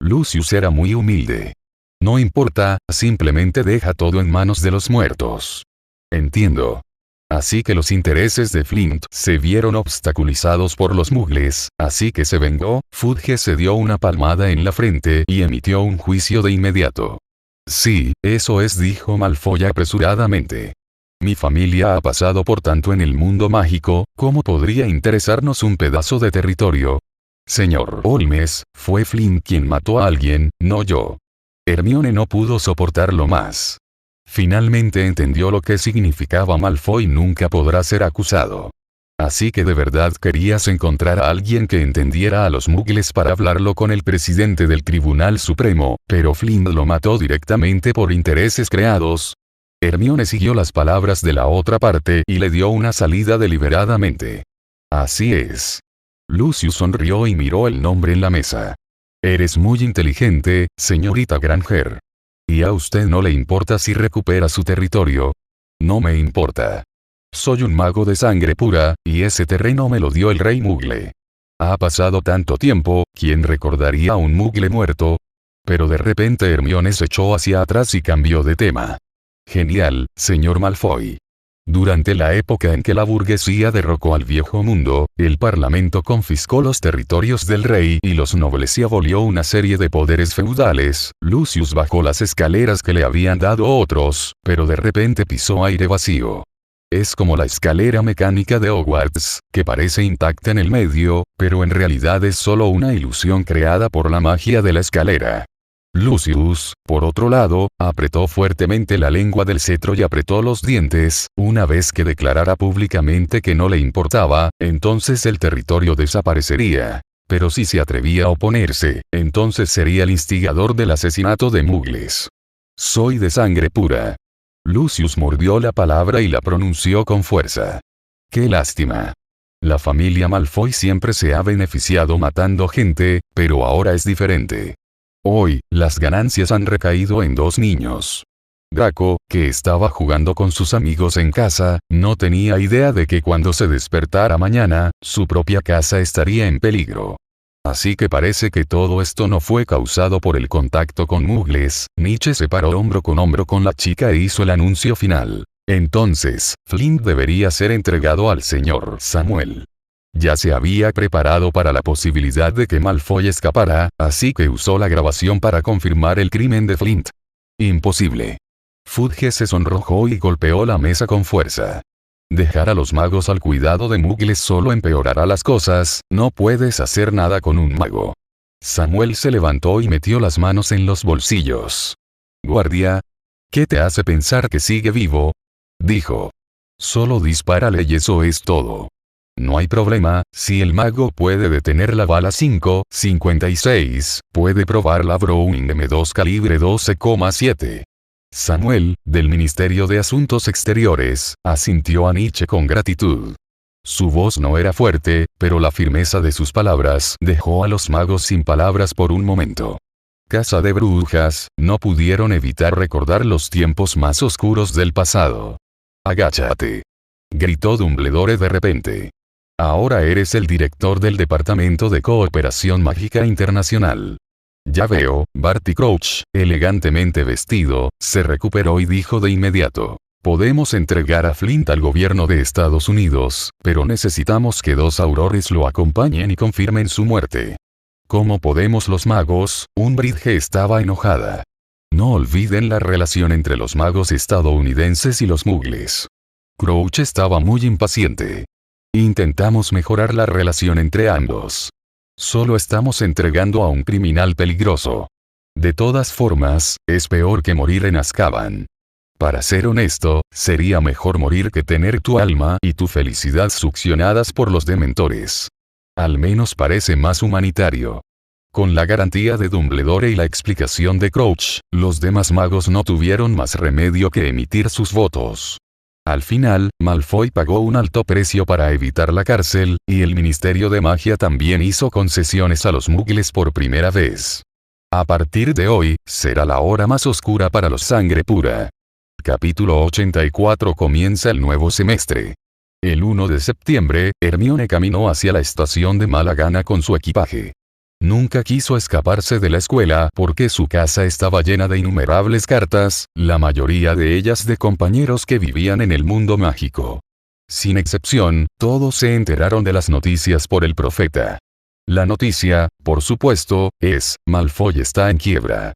Lucius era muy humilde. No importa, simplemente deja todo en manos de los muertos. Entiendo. Así que los intereses de Flint se vieron obstaculizados por los muggles, así que se vengó. Fudge se dio una palmada en la frente y emitió un juicio de inmediato. Sí, eso es, dijo Malfoy apresuradamente. Mi familia ha pasado por tanto en el mundo mágico, ¿cómo podría interesarnos un pedazo de territorio? Señor Holmes, fue Flint quien mató a alguien, no yo. Hermione no pudo soportarlo más. Finalmente entendió lo que significaba Malfoy nunca podrá ser acusado. Así que de verdad querías encontrar a alguien que entendiera a los muggles para hablarlo con el presidente del Tribunal Supremo, pero Flint lo mató directamente por intereses creados. Hermione siguió las palabras de la otra parte y le dio una salida deliberadamente. Así es. Lucius sonrió y miró el nombre en la mesa. Eres muy inteligente, señorita Granger. ¿Y a usted no le importa si recupera su territorio? No me importa. Soy un mago de sangre pura, y ese terreno me lo dio el rey Muggle. Ha pasado tanto tiempo, ¿quién recordaría a un Muggle muerto? Pero de repente Hermione se echó hacia atrás y cambió de tema. Genial, señor Malfoy. Durante la época en que la burguesía derrocó al viejo mundo, el parlamento confiscó los territorios del rey y los nobles y abolió una serie de poderes feudales. Lucius bajó las escaleras que le habían dado otros, pero de repente pisó aire vacío. Es como la escalera mecánica de Hogwarts, que parece intacta en el medio, pero en realidad es solo una ilusión creada por la magia de la escalera. Lucius, por otro lado, apretó fuertemente la lengua del cetro y apretó los dientes. Una vez que declarara públicamente que no le importaba, entonces el territorio desaparecería. Pero si se atrevía a oponerse, entonces sería el instigador del asesinato de muggles. Soy de sangre pura. Lucius mordió la palabra y la pronunció con fuerza. ¡Qué lástima! La familia Malfoy siempre se ha beneficiado matando gente, pero ahora es diferente. Hoy, las ganancias han recaído en dos niños. Draco, que estaba jugando con sus amigos en casa, no tenía idea de que cuando se despertara mañana, su propia casa estaría en peligro. Así que parece que todo esto no fue causado por el contacto con muggles. Nietzsche se paró hombro con hombro con la chica e hizo el anuncio final. Entonces, Flint debería ser entregado al señor Samuel. Ya se había preparado para la posibilidad de que Malfoy escapara, así que usó la grabación para confirmar el crimen de Flint. Imposible. Fudge se sonrojó y golpeó la mesa con fuerza. Dejar a los magos al cuidado de muggles solo empeorará las cosas, no puedes hacer nada con un mago. Samuel se levantó y metió las manos en los bolsillos. Guardia. ¿Qué te hace pensar que sigue vivo? Dijo. Solo dispárale y eso es todo. No hay problema, si el mago puede detener la bala 5.56, puede probar la Browning M2 calibre 12,7. Samuel, del Ministerio de Asuntos Exteriores, asintió a Nietzsche con gratitud. Su voz no era fuerte, pero la firmeza de sus palabras dejó a los magos sin palabras por un momento. Casa de brujas, no pudieron evitar recordar los tiempos más oscuros del pasado. Agáchate. Gritó Dumbledore de repente. Ahora eres el director del Departamento de Cooperación Mágica Internacional. Ya veo, Barty Crouch, elegantemente vestido, se recuperó y dijo de inmediato. Podemos entregar a Flint al gobierno de Estados Unidos, pero necesitamos que dos aurores lo acompañen y confirmen su muerte. ¿Cómo podemos los magos? Umbridge estaba enojada. No olviden la relación entre los magos estadounidenses y los muggles. Crouch estaba muy impaciente. Intentamos mejorar la relación entre ambos. Solo estamos entregando a un criminal peligroso. De todas formas, es peor que morir en Azkaban. Para ser honesto, sería mejor morir que tener tu alma y tu felicidad succionadas por los dementores. Al menos parece más humanitario. Con la garantía de Dumbledore y la explicación de Crouch, los demás magos no tuvieron más remedio que emitir sus votos. Al final, Malfoy pagó un alto precio para evitar la cárcel, y el Ministerio de Magia también hizo concesiones a los muggles por primera vez. A partir de hoy, será la hora más oscura para los sangre pura. Capítulo 84 comienza el nuevo semestre. El 1 de septiembre, Hermione caminó hacia la estación de mala gana con su equipaje. Nunca quiso escaparse de la escuela porque su casa estaba llena de innumerables cartas, la mayoría de ellas de compañeros que vivían en el mundo mágico. Sin excepción, todos se enteraron de las noticias por el profeta. La noticia, por supuesto, es, Malfoy está en quiebra.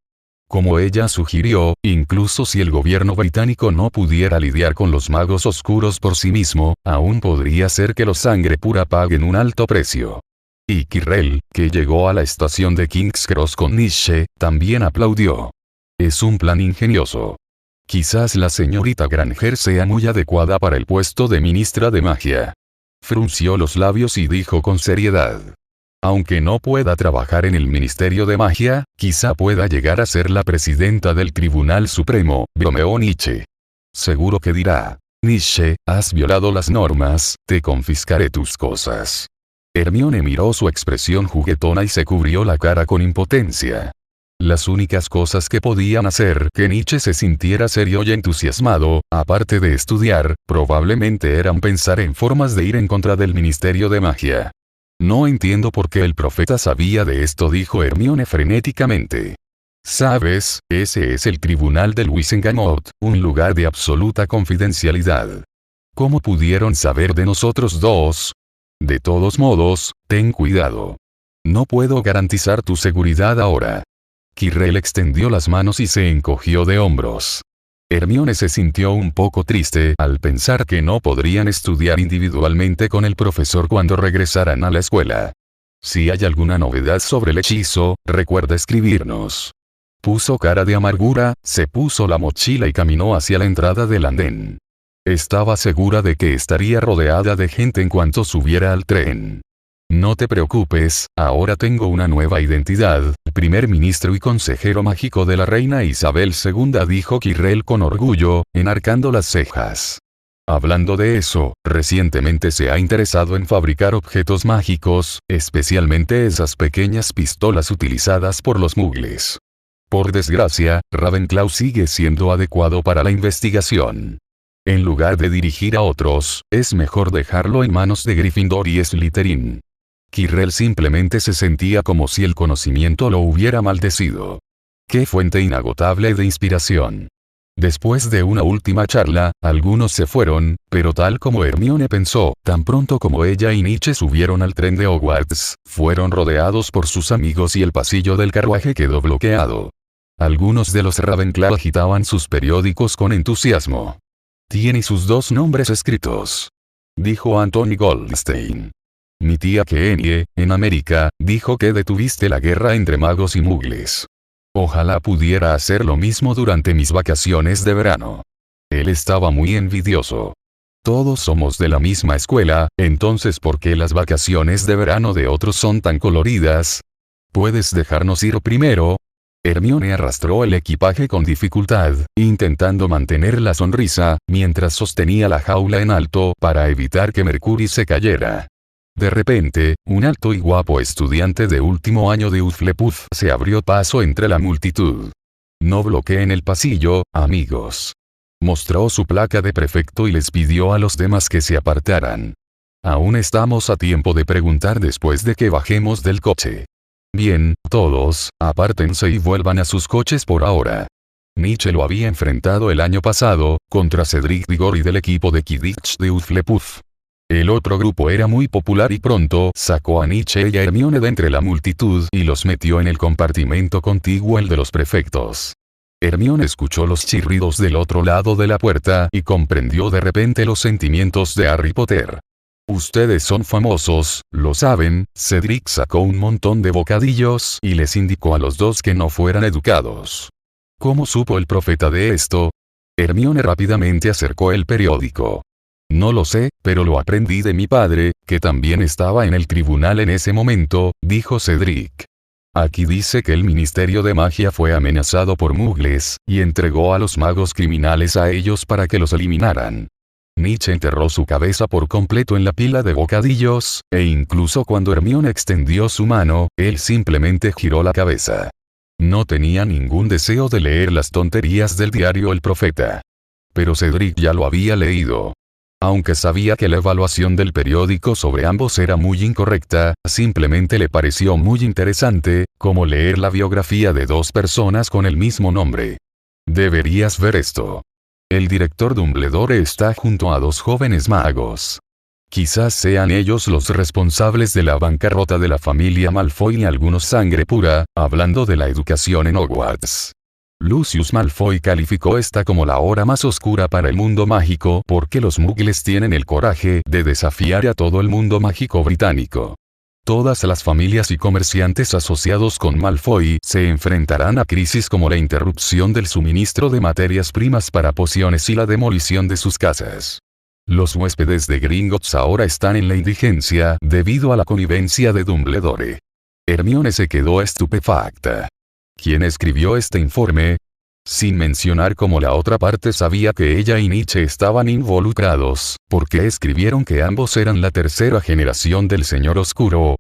Como ella sugirió, incluso si el gobierno británico no pudiera lidiar con los magos oscuros por sí mismo, aún podría ser que los sangre pura paguen un alto precio. Y Quirrell, que llegó a la estación de King's Cross con Nietzsche, también aplaudió. Es un plan ingenioso. Quizás la señorita Granger sea muy adecuada para el puesto de ministra de magia. Frunció los labios y dijo con seriedad. Aunque no pueda trabajar en el Ministerio de Magia, quizá pueda llegar a ser la presidenta del Tribunal Supremo, bromeó Nietzsche. Seguro que dirá. Nietzsche, has violado las normas, te confiscaré tus cosas. Hermione miró su expresión juguetona y se cubrió la cara con impotencia. Las únicas cosas que podían hacer que Nietzsche se sintiera serio y entusiasmado, aparte de estudiar, probablemente eran pensar en formas de ir en contra del Ministerio de Magia. No entiendo por qué el profeta sabía de esto, dijo Hermione frenéticamente. Sabes, ese es el tribunal de Wisengamot, un lugar de absoluta confidencialidad. ¿Cómo pudieron saber de nosotros dos? De todos modos, ten cuidado. No puedo garantizar tu seguridad ahora. Quirrell extendió las manos y se encogió de hombros. Hermione se sintió un poco triste al pensar que no podrían estudiar individualmente con el profesor cuando regresaran a la escuela. Si hay alguna novedad sobre el hechizo, recuerda escribirnos. Puso cara de amargura, se puso la mochila y caminó hacia la entrada del andén. Estaba segura de que estaría rodeada de gente en cuanto subiera al tren. No te preocupes, ahora tengo una nueva identidad, primer ministro y consejero mágico de la reina Isabel II, dijo Quirrell con orgullo, enarcando las cejas. Hablando de eso, recientemente se ha interesado en fabricar objetos mágicos, especialmente esas pequeñas pistolas utilizadas por los muggles. Por desgracia, Ravenclaw sigue siendo adecuado para la investigación. En lugar de dirigir a otros, es mejor dejarlo en manos de Gryffindor y Slytherin. Quirrell simplemente se sentía como si el conocimiento lo hubiera maldecido. ¡Qué fuente inagotable de inspiración! Después de una última charla, algunos se fueron, pero tal como Hermione pensó, tan pronto como ella y Nietzsche subieron al tren de Hogwarts, fueron rodeados por sus amigos y el pasillo del carruaje quedó bloqueado. Algunos de los Ravenclaw agitaban sus periódicos con entusiasmo. Tiene sus dos nombres escritos, dijo Anthony Goldstein. Mi tía Kenie, en América, dijo que detuviste la guerra entre magos y muggles. Ojalá pudiera hacer lo mismo durante mis vacaciones de verano. Él estaba muy envidioso. Todos somos de la misma escuela, entonces ¿por qué las vacaciones de verano de otros son tan coloridas? ¿Puedes dejarnos ir primero? Hermione arrastró el equipaje con dificultad, intentando mantener la sonrisa, mientras sostenía la jaula en alto para evitar que Mercury se cayera. De repente, un alto y guapo estudiante de último año de Hufflepuff se abrió paso entre la multitud. No bloqueen el pasillo, amigos. Mostró su placa de prefecto y les pidió a los demás que se apartaran. Aún estamos a tiempo de preguntar después de que bajemos del coche. Bien, todos, apártense y vuelvan a sus coches por ahora. Nietzsche lo había enfrentado el año pasado, contra Cedric Diggory del equipo de Quidditch de Hufflepuff. El otro grupo era muy popular y pronto sacó a Nietzsche y a Hermione de entre la multitud y los metió en el compartimento contiguo al de los prefectos. Hermione escuchó los chirridos del otro lado de la puerta y comprendió de repente los sentimientos de Harry Potter. Ustedes son famosos, lo saben. Cedric sacó un montón de bocadillos y les indicó a los dos que no fueran educados. ¿Cómo supo el profeta de esto? Hermione rápidamente acercó el periódico. No lo sé, pero lo aprendí de mi padre, que también estaba en el tribunal en ese momento, dijo Cedric. Aquí dice que el Ministerio de Magia fue amenazado por muggles, y entregó a los magos criminales a ellos para que los eliminaran. Nietzsche enterró su cabeza por completo en la pila de bocadillos, e incluso cuando Hermione extendió su mano, él simplemente giró la cabeza. No tenía ningún deseo de leer las tonterías del diario El Profeta. Pero Cedric ya lo había leído. Aunque sabía que la evaluación del periódico sobre ambos era muy incorrecta, simplemente le pareció muy interesante, como leer la biografía de dos personas con el mismo nombre. Deberías ver esto. El director Dumbledore está junto a dos jóvenes magos. Quizás sean ellos los responsables de la bancarrota de la familia Malfoy y algunos sangre pura, hablando de la educación en Hogwarts. Lucius Malfoy calificó esta como la hora más oscura para el mundo mágico porque los muggles tienen el coraje de desafiar a todo el mundo mágico británico. Todas las familias y comerciantes asociados con Malfoy se enfrentarán a crisis como la interrupción del suministro de materias primas para pociones y la demolición de sus casas. Los huéspedes de Gringotts ahora están en la indigencia debido a la connivencia de Dumbledore. Hermione se quedó estupefacta. ¿Quién escribió este informe? Sin mencionar cómo la otra parte sabía que ella y Nietzsche estaban involucrados, porque escribieron que ambos eran la tercera generación del Señor Oscuro.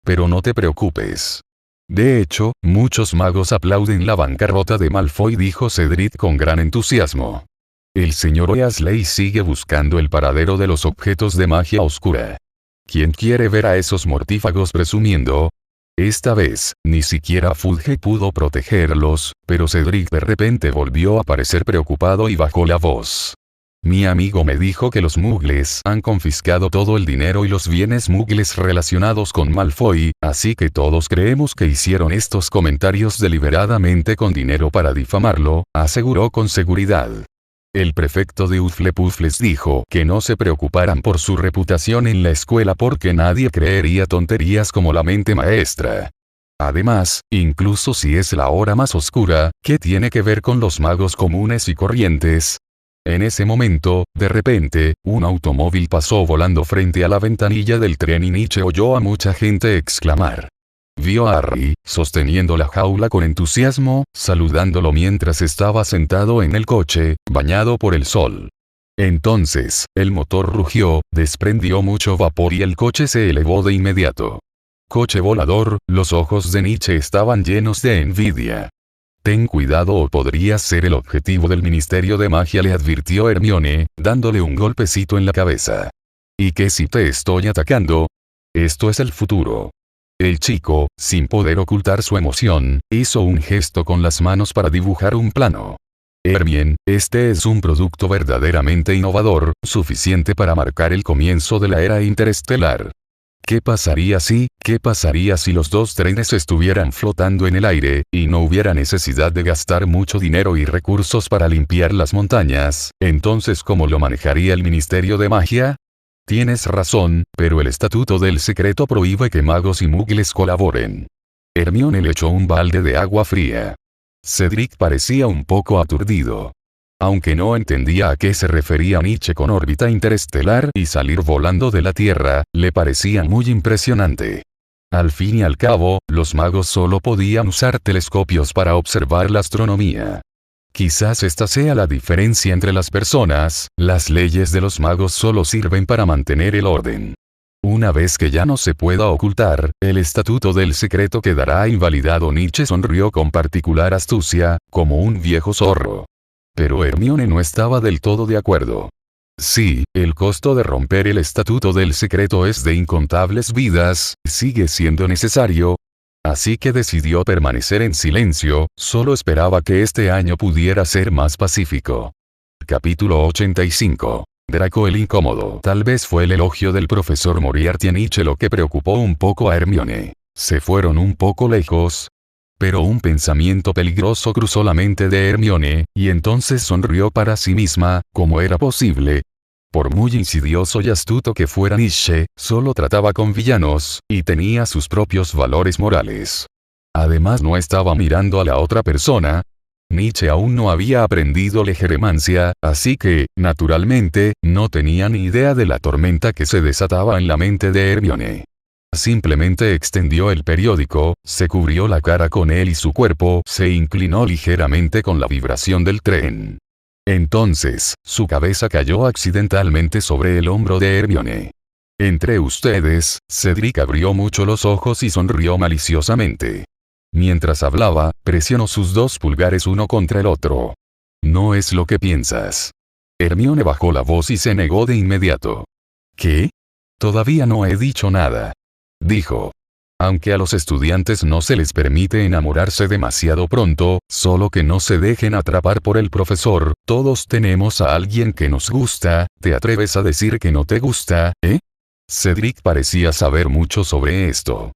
Pero no te preocupes. De hecho, muchos magos aplauden la bancarrota de Malfoy, dijo Cedric con gran entusiasmo. El señor Weasley sigue buscando el paradero de los objetos de magia oscura. ¿Quién quiere ver a esos mortífagos presumiendo? Esta vez, ni siquiera Fudge pudo protegerlos, pero Cedric de repente volvió a parecer preocupado y bajó la voz. Mi amigo me dijo que los muggles han confiscado todo el dinero y los bienes muggles relacionados con Malfoy, así que todos creemos que hicieron estos comentarios deliberadamente con dinero para difamarlo, aseguró con seguridad. El prefecto de Hufflepuff les dijo que no se preocuparan por su reputación en la escuela porque nadie creería tonterías como la mente maestra. Además, incluso si es la hora más oscura, ¿qué tiene que ver con los magos comunes y corrientes? En ese momento, de repente, un automóvil pasó volando frente a la ventanilla del tren y Nietzsche oyó a mucha gente exclamar. Vio a Harry, sosteniendo la jaula con entusiasmo, saludándolo mientras estaba sentado en el coche, bañado por el sol. Entonces, el motor rugió, desprendió mucho vapor y el coche se elevó de inmediato. Coche volador, los ojos de Nietzsche estaban llenos de envidia. Ten cuidado o podrías ser el objetivo del Ministerio de Magia, le advirtió Hermione, dándole un golpecito en la cabeza. ¿Y qué si te estoy atacando? Esto es el futuro. El chico, sin poder ocultar su emoción, hizo un gesto con las manos para dibujar un plano. Hermione, este es un producto verdaderamente innovador, suficiente para marcar el comienzo de la era interestelar. ¿Qué pasaría si los dos trenes estuvieran flotando en el aire, y no hubiera necesidad de gastar mucho dinero y recursos para limpiar las montañas? Entonces, ¿cómo lo manejaría el Ministerio de Magia? Tienes razón, pero el Estatuto del Secreto prohíbe que magos y muggles colaboren. Hermione le echó un balde de agua fría. Cedric parecía un poco aturdido. Aunque no entendía a qué se refería Nietzsche con órbita interestelar y salir volando de la Tierra, le parecía muy impresionante. Al fin y al cabo, los magos solo podían usar telescopios para observar la astronomía. Quizás esta sea la diferencia entre las personas, las leyes de los magos solo sirven para mantener el orden. Una vez que ya no se pueda ocultar, el Estatuto del Secreto quedará invalidado. Nietzsche sonrió con particular astucia, como un viejo zorro. Pero Hermione no estaba del todo de acuerdo. Sí, el costo de romper el Estatuto del Secreto es de incontables vidas, sigue siendo necesario. Así que decidió permanecer en silencio, solo esperaba que este año pudiera ser más pacífico. Capítulo 85. Draco el incómodo. Tal vez fue el elogio del profesor Moriarty a Nietzsche lo que preocupó un poco a Hermione. Se fueron un poco lejos. Pero un pensamiento peligroso cruzó la mente de Hermione, y entonces sonrió para sí misma, como era posible. Por muy insidioso y astuto que fuera Nietzsche, solo trataba con villanos, y tenía sus propios valores morales. Además no estaba mirando a la otra persona. Nietzsche aún no había aprendido legeremancia, así que, naturalmente, no tenía ni idea de la tormenta que se desataba en la mente de Hermione. Simplemente extendió el periódico, se cubrió la cara con él y su cuerpo se inclinó ligeramente con la vibración del tren. Entonces, su cabeza cayó accidentalmente sobre el hombro de Hermione. Entre ustedes, Cedric abrió mucho los ojos y sonrió maliciosamente. Mientras hablaba, presionó sus dos pulgares uno contra el otro. No es lo que piensas. Hermione bajó la voz y se negó de inmediato. ¿Qué? Todavía no he dicho nada. Dijo. Aunque a los estudiantes no se les permite enamorarse demasiado pronto, solo que no se dejen atrapar por el profesor, todos tenemos a alguien que nos gusta, ¿te atreves a decir que no te gusta, eh? Cedric parecía saber mucho sobre esto.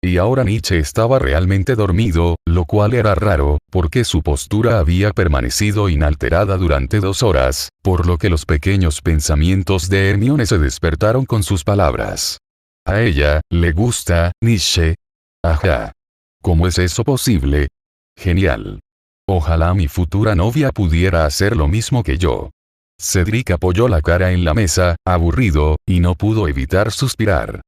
Y ahora Nietzsche estaba realmente dormido, lo cual era raro, porque su postura había permanecido inalterada durante 2 horas, por lo que los pequeños pensamientos de Hermione se despertaron con sus palabras. A ella, le gusta, Nietzsche. Ajá. ¿Cómo es eso posible? Genial. Ojalá mi futura novia pudiera hacer lo mismo que yo. Cedric apoyó la cara en la mesa, aburrido, y no pudo evitar suspirar.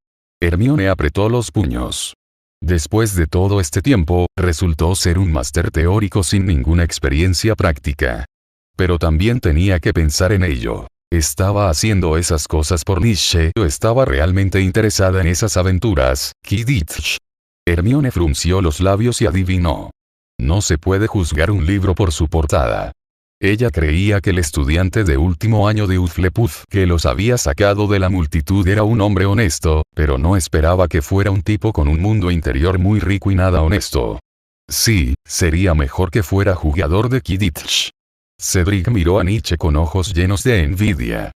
Hermione apretó los puños. Después de todo este tiempo, resultó ser un máster teórico sin ninguna experiencia práctica. Pero también tenía que pensar en ello. ¿Estaba haciendo esas cosas por Nietzsche o estaba realmente interesada en esas aventuras, Quidditch? Hermione frunció los labios y adivinó. No se puede juzgar un libro por su portada. Ella creía que el estudiante de último año de Hufflepuff que los había sacado de la multitud era un hombre honesto, pero no esperaba que fuera un tipo con un mundo interior muy rico y nada honesto. Sí, sería mejor que fuera jugador de Quidditch. Cedric miró a Nietzsche con ojos llenos de envidia.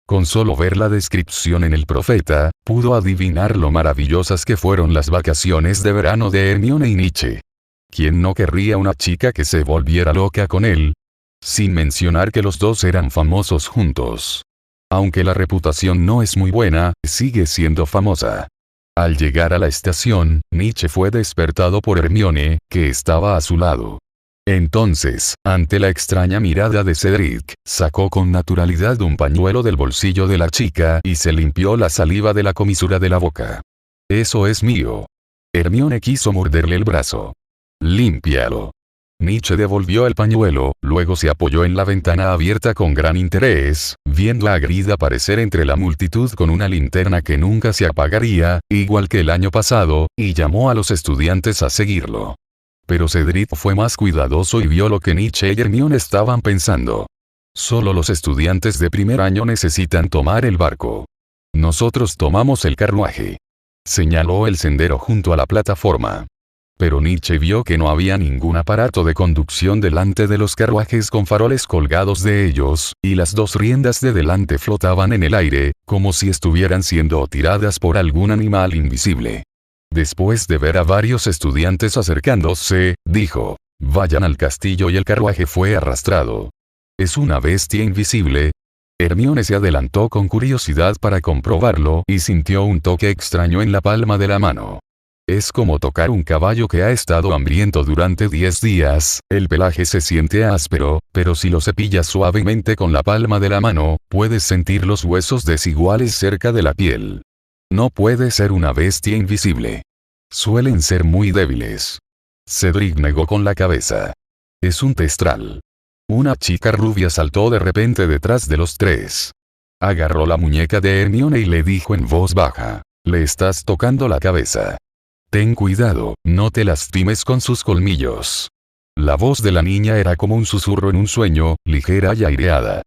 Con solo ver la descripción en el profeta, pudo adivinar lo maravillosas que fueron las vacaciones de verano de Hermione y Nietzsche. ¿Quién no querría una chica que se volviera loca con él? Sin mencionar que los dos eran famosos juntos. Aunque la reputación no es muy buena, sigue siendo famosa. Al llegar a la estación, Nietzsche fue despertado por Hermione, que estaba a su lado. Entonces, ante la extraña mirada de Cedric, sacó con naturalidad un pañuelo del bolsillo de la chica y se limpió la saliva de la comisura de la boca. «Eso es mío». Hermione quiso morderle el brazo. «Límpialo». Nietzsche devolvió el pañuelo, luego se apoyó en la ventana abierta con gran interés, viendo a Hagrid aparecer entre la multitud con una linterna que nunca se apagaría, igual que el año pasado, y llamó a los estudiantes a seguirlo. Pero Cedric fue más cuidadoso y vio lo que Nietzsche y Hermione estaban pensando. Solo los estudiantes de primer año necesitan tomar el barco. Nosotros tomamos el carruaje. Señaló el sendero junto a la plataforma. Pero Nietzsche vio que no había ningún aparato de conducción delante de los carruajes con faroles colgados de ellos, y las 2 riendas de delante flotaban en el aire, como si estuvieran siendo tiradas por algún animal invisible. Después de ver a varios estudiantes acercándose, dijo, «Vayan al castillo», y el carruaje fue arrastrado. ¿Es una bestia invisible? Hermione se adelantó con curiosidad para comprobarlo y sintió un toque extraño en la palma de la mano. Es como tocar un caballo que ha estado hambriento durante 10 días, el pelaje se siente áspero, pero si lo cepillas suavemente con la palma de la mano, puedes sentir los huesos desiguales cerca de la piel. No puede ser una bestia invisible. Suelen ser muy débiles. Cedric negó con la cabeza. Es un testral. Una chica rubia saltó de repente detrás de los 3. Agarró la muñeca de Hermione y le dijo en voz baja, «Le estás tocando la cabeza. Ten cuidado, no te lastimes con sus colmillos». La voz de la niña era como un susurro en un sueño, ligera y aireada.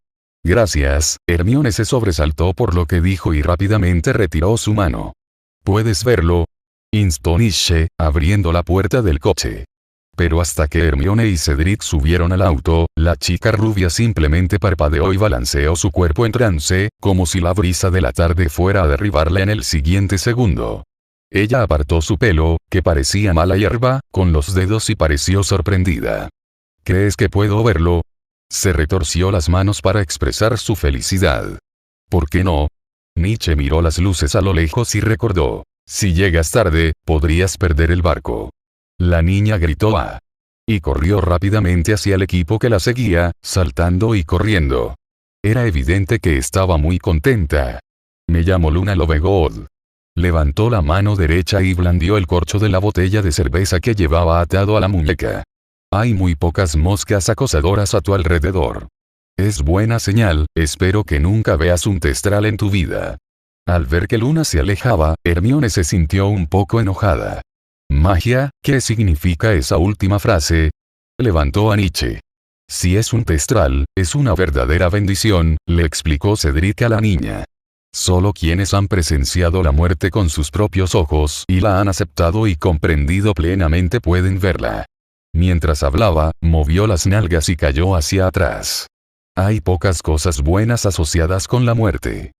«Gracias», Hermione se sobresaltó por lo que dijo y rápidamente retiró su mano. «¿Puedes verlo?», instó Nietzsche, abriendo la puerta del coche. Pero hasta que Hermione y Cedric subieron al auto, la chica rubia simplemente parpadeó y balanceó su cuerpo en trance, como si la brisa de la tarde fuera a derribarla en el siguiente segundo. Ella apartó su pelo, que parecía mala hierba, con los dedos y pareció sorprendida. «¿Crees que puedo verlo?». Se retorció las manos para expresar su felicidad. «¿Por qué no?». Nietzsche miró las luces a lo lejos y recordó. «Si llegas tarde, podrías perder el barco». La niña gritó «¡Ah!» y corrió rápidamente hacia el equipo que la seguía, saltando y corriendo. Era evidente que estaba muy contenta. «Me llamo Luna Lovegood». Levantó la mano derecha y blandió el corcho de la botella de cerveza que llevaba atado a la muñeca. «Hay muy pocas moscas acosadoras a tu alrededor. Es buena señal, espero que nunca veas un testral en tu vida». Al ver que Luna se alejaba, Hermione se sintió un poco enojada. «¿Magia? ¿Qué significa esa última frase?». Levantó a Nietzsche. «Si es un testral, es una verdadera bendición», le explicó Cedric a la niña. Solo quienes han presenciado la muerte con sus propios ojos y la han aceptado y comprendido plenamente pueden verla. Mientras hablaba, movió las nalgas y cayó hacia atrás. Hay pocas cosas buenas asociadas con la muerte.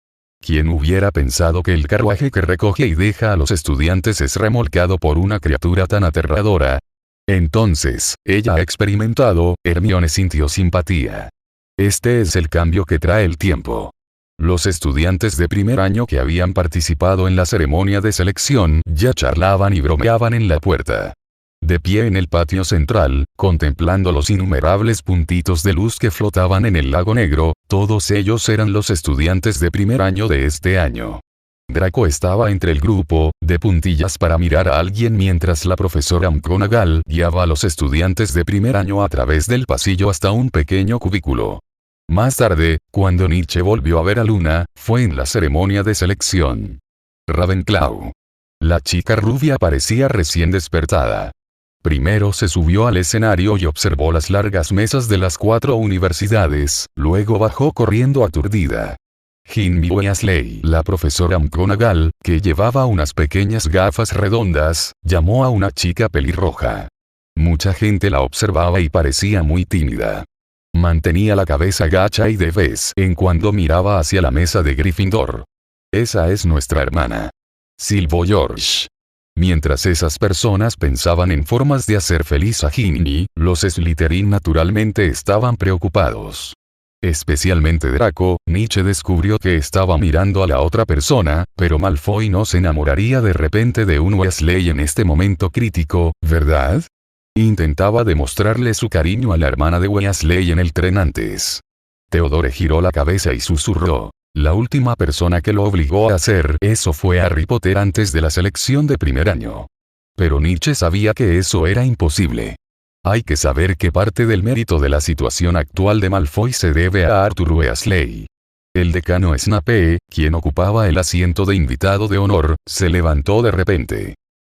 ¿Quién hubiera pensado que el carruaje que recoge y deja a los estudiantes es remolcado por una criatura tan aterradora? Entonces, ella ha experimentado, Hermione sintió simpatía. Este es el cambio que trae el tiempo. Los estudiantes de primer año que habían participado en la ceremonia de selección ya charlaban y bromeaban en la puerta. De pie en el patio central, contemplando los innumerables puntitos de luz que flotaban en el lago negro, todos ellos eran los estudiantes de primer año de este año. Draco estaba entre el grupo, de puntillas para mirar a alguien mientras la profesora McGonagall guiaba a los estudiantes de primer año a través del pasillo hasta un pequeño cubículo. Más tarde, cuando Nietzsche volvió a ver a Luna, fue en la ceremonia de selección. Ravenclaw. La chica rubia parecía recién despertada. Primero se subió al escenario y observó las largas mesas de las 4 universidades, luego bajó corriendo aturdida. Ginny Weasley, la profesora McGonagall, que llevaba unas pequeñas gafas redondas, llamó a una chica pelirroja. Mucha gente la observaba y parecía muy tímida. Mantenía la cabeza gacha y de vez en cuando miraba hacia la mesa de Gryffindor. Esa es nuestra hermana. Silvó George. Mientras esas personas pensaban en formas de hacer feliz a Ginny, los Slytherin naturalmente estaban preocupados. Especialmente Draco. Nietzsche descubrió que estaba mirando a la otra persona, pero Malfoy no se enamoraría de repente de un Weasley en este momento crítico, ¿verdad? Intentaba demostrarle su cariño a la hermana de Weasley en el tren antes. Theodore giró la cabeza y susurró. La última persona que lo obligó a hacer eso fue Harry Potter antes de la selección de primer año. Pero Nietzsche sabía que eso era imposible. Hay que saber que parte del mérito de la situación actual de Malfoy se debe a Arthur Weasley. El decano Snape, quien ocupaba el asiento de invitado de honor, se levantó de repente.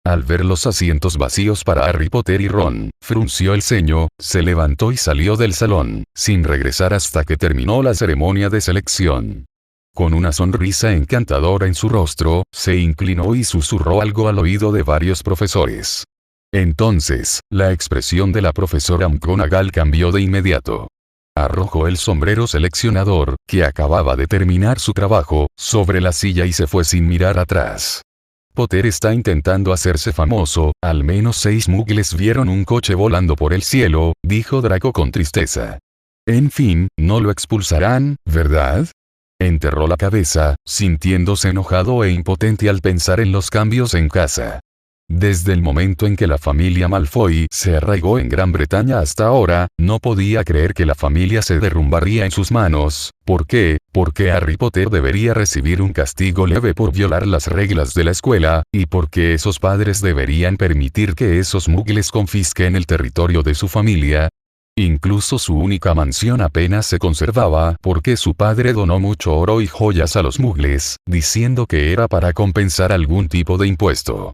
Al ver los asientos vacíos para Harry Potter y Ron, frunció el ceño, se levantó y salió del salón, sin regresar hasta que terminó la ceremonia de selección. Con una sonrisa encantadora en su rostro, se inclinó y susurró algo al oído de varios profesores. Entonces, la expresión de la profesora McGonagall cambió de inmediato. Arrojó el sombrero seleccionador, que acababa de terminar su trabajo, sobre la silla y se fue sin mirar atrás. Potter está intentando hacerse famoso, al menos 6 muggles vieron un coche volando por el cielo, dijo Draco con tristeza. En fin, no lo expulsarán, ¿verdad? Enterró la cabeza, sintiéndose enojado e impotente al pensar en los cambios en casa. Desde el momento en que la familia Malfoy se arraigó en Gran Bretaña hasta ahora, no podía creer que la familia se derrumbaría en sus manos. ¿Por qué? Porque Harry Potter debería recibir un castigo leve por violar las reglas de la escuela, y porque esos padres deberían permitir que esos muggles confisquen el territorio de su familia. Incluso su única mansión apenas se conservaba porque su padre donó mucho oro y joyas a los muggles, diciendo que era para compensar algún tipo de impuesto.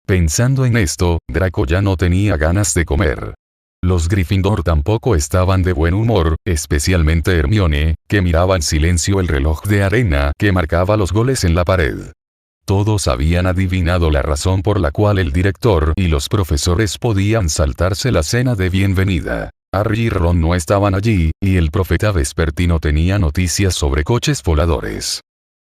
Pensando en esto, Draco ya no tenía ganas de comer. Los Gryffindor tampoco estaban de buen humor, especialmente Hermione, que miraba en silencio el reloj de arena que marcaba los goles en la pared. Todos habían adivinado la razón por la cual el director y los profesores podían saltarse la cena de bienvenida. Harry y Ron no estaban allí, y el profeta vespertino tenía noticias sobre coches voladores.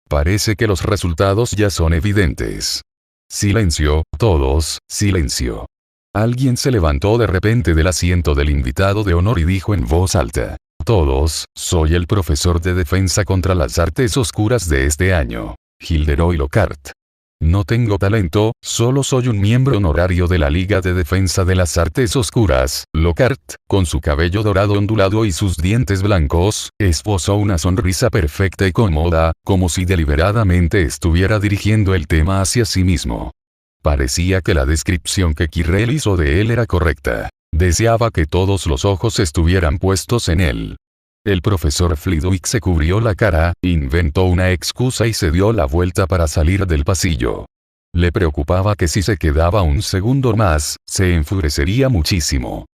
Parece que los resultados ya son evidentes. Silencio, todos, silencio. Alguien se levantó de repente del asiento del invitado de honor y dijo en voz alta. Todos, soy el profesor de defensa contra las artes oscuras de este año. Gilderoy Lockhart. No tengo talento, solo soy un miembro honorario de la Liga de Defensa de las Artes Oscuras. Lockhart, con su cabello dorado ondulado y sus dientes blancos, esbozó una sonrisa perfecta y cómoda, como si deliberadamente estuviera dirigiendo el tema hacia sí mismo. Parecía que la descripción que Quirrell hizo de él era correcta. Deseaba que todos los ojos estuvieran puestos en él. El profesor Flitwick se cubrió la cara, inventó una excusa y se dio la vuelta para salir del pasillo. Le preocupaba que si se quedaba un segundo más, se enfurecería muchísimo.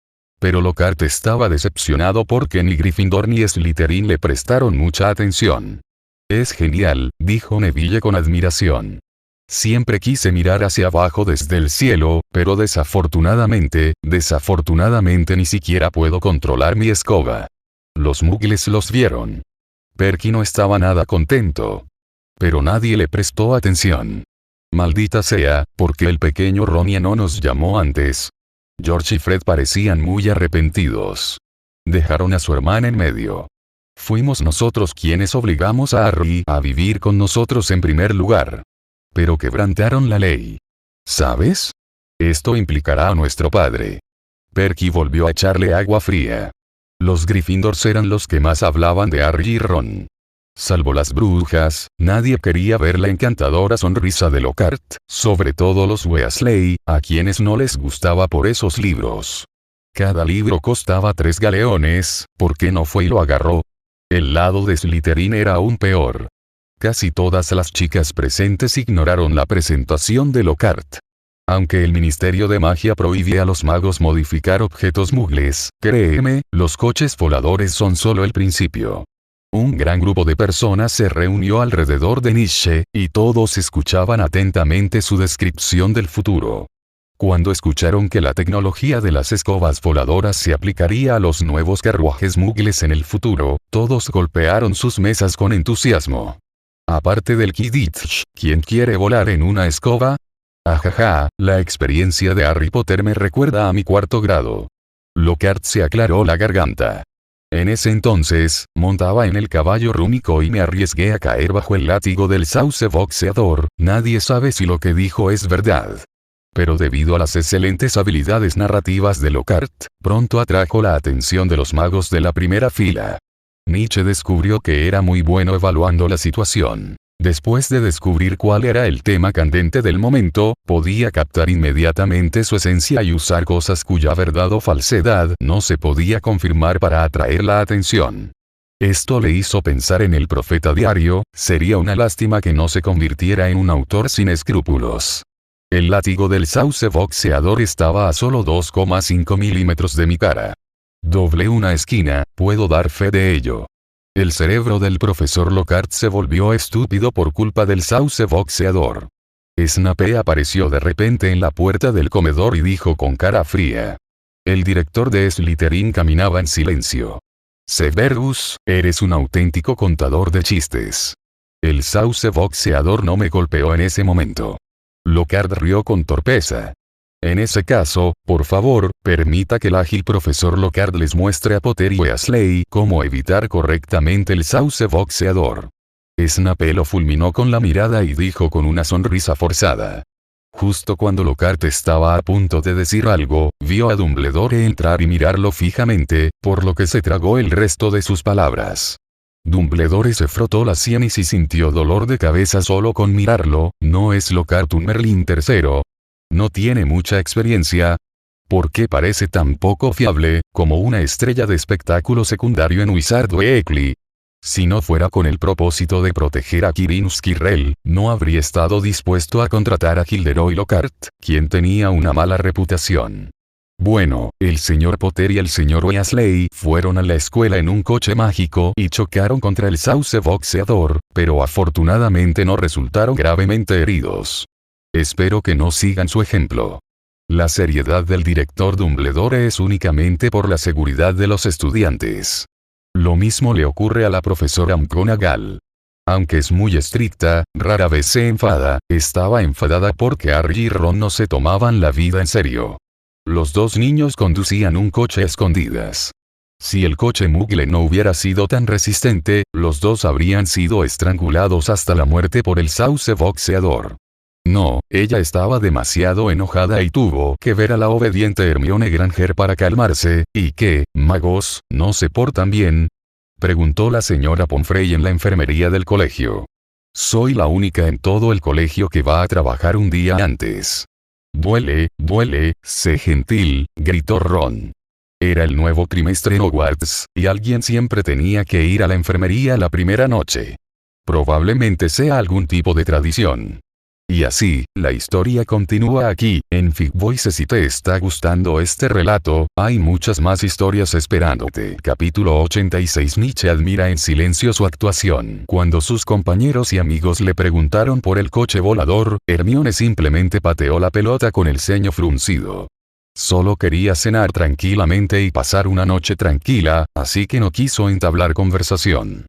Pero Lockhart estaba decepcionado porque ni Gryffindor ni Slytherin le prestaron mucha atención. Es genial, dijo Neville con admiración. Siempre quise mirar hacia abajo desde el cielo, pero desafortunadamente ni siquiera puedo controlar mi escoba. Los muggles los vieron. Perky no estaba nada contento. Pero nadie le prestó atención. Maldita sea, porque el pequeño Ronnie no nos llamó antes. George y Fred parecían muy arrepentidos. Dejaron a su hermana en medio. Fuimos nosotros quienes obligamos a Harry a vivir con nosotros en primer lugar. Pero quebrantaron la ley. ¿Sabes? Esto implicará a nuestro padre. Perky volvió a echarle agua fría. Los Gryffindors eran los que más hablaban de Harry y Ron. Salvo las brujas, nadie quería ver la encantadora sonrisa de Lockhart, sobre todo los Weasley, a quienes no les gustaba por esos libros. Cada libro costaba 3 galeones, ¿por qué no fue y lo agarró? El lado de Slytherin era aún peor. Casi todas las chicas presentes ignoraron la presentación de Lockhart. Aunque el Ministerio de Magia prohíbe a los magos modificar objetos muggles, créeme, los coches voladores son solo el principio. Un gran grupo de personas se reunió alrededor de Nietzsche, y todos escuchaban atentamente su descripción del futuro. Cuando escucharon que la tecnología de las escobas voladoras se aplicaría a los nuevos carruajes muggles en el futuro, todos golpearon sus mesas con entusiasmo. Aparte del Quidditch, ¿quién quiere volar en una escoba? Ajaja, la experiencia de Harry Potter me recuerda a mi 4º grado. Lockhart se aclaró la garganta. En ese entonces, montaba en el caballo rúnico y me arriesgué a caer bajo el látigo del sauce boxeador, nadie sabe si lo que dijo es verdad. Pero debido a las excelentes habilidades narrativas de Lockhart, pronto atrajo la atención de los magos de la primera fila. Nietzsche descubrió que era muy bueno evaluando la situación. Después de descubrir cuál era el tema candente del momento, podía captar inmediatamente su esencia y usar cosas cuya verdad o falsedad no se podía confirmar para atraer la atención. Esto le hizo pensar en el profeta diario, sería una lástima que no se convirtiera en un autor sin escrúpulos. El látigo del sauce boxeador estaba a solo 2,5 milímetros de mi cara. Doblé una esquina, puedo dar fe de ello. El cerebro del profesor Lockhart se volvió estúpido por culpa del sauce boxeador. Snape apareció de repente en la puerta del comedor y dijo con cara fría. El director de Slytherin caminaba en silencio. Severus, eres un auténtico contador de chistes. El sauce boxeador no me golpeó en ese momento. Lockhart rió con torpeza. En ese caso, por favor, permita que el ágil profesor Lockhart les muestre a Potter y Weasley cómo evitar correctamente el sauce boxeador. Snape lo fulminó con la mirada y dijo con una sonrisa forzada. Justo cuando Lockhart estaba a punto de decir algo, vio a Dumbledore entrar y mirarlo fijamente, por lo que se tragó el resto de sus palabras. Dumbledore se frotó las sienes y sintió dolor de cabeza solo con mirarlo. ¿No es Lockhart un Merlín III? ¿No tiene mucha experiencia? ¿Por qué parece tan poco fiable, como una estrella de espectáculo secundario en Wizard Weekly? Si no fuera con el propósito de proteger a Quirinus Quirrell, no habría estado dispuesto a contratar a Gilderoy Lockhart, quien tenía una mala reputación. Bueno, el señor Potter y el señor Weasley fueron a la escuela en un coche mágico y chocaron contra el sauce boxeador, pero afortunadamente no resultaron gravemente heridos. Espero que no sigan su ejemplo. La seriedad del director Dumbledore es únicamente por la seguridad de los estudiantes. Lo mismo le ocurre a la profesora McGonagall. Aunque es muy estricta, rara vez se enfada, estaba enfadada porque Harry y Ron no se tomaban la vida en serio. Los dos niños conducían un coche a escondidas. Si el coche Muggle no hubiera sido tan resistente, los dos habrían sido estrangulados hasta la muerte por el sauce boxeador. No, ella estaba demasiado enojada y tuvo que ver a la obediente Hermione Granger para calmarse. ¿Y qué, magos, no se portan bien?, preguntó la señora Pomfrey en la enfermería del colegio. Soy la única en todo el colegio que va a trabajar un día antes. Duele, sé gentil, gritó Ron. Era el nuevo trimestre en Hogwarts, y alguien siempre tenía que ir a la enfermería la primera noche. Probablemente sea algún tipo de tradición. Y así, la historia continúa aquí, en Fig Voices. Si te está gustando este relato, hay muchas más historias esperándote. Capítulo 86. Nietzsche admira en silencio su actuación. Cuando sus compañeros y amigos le preguntaron por el coche volador, Hermione simplemente pateó la pelota con el ceño fruncido. Solo quería cenar tranquilamente y pasar una noche tranquila, así que no quiso entablar conversación.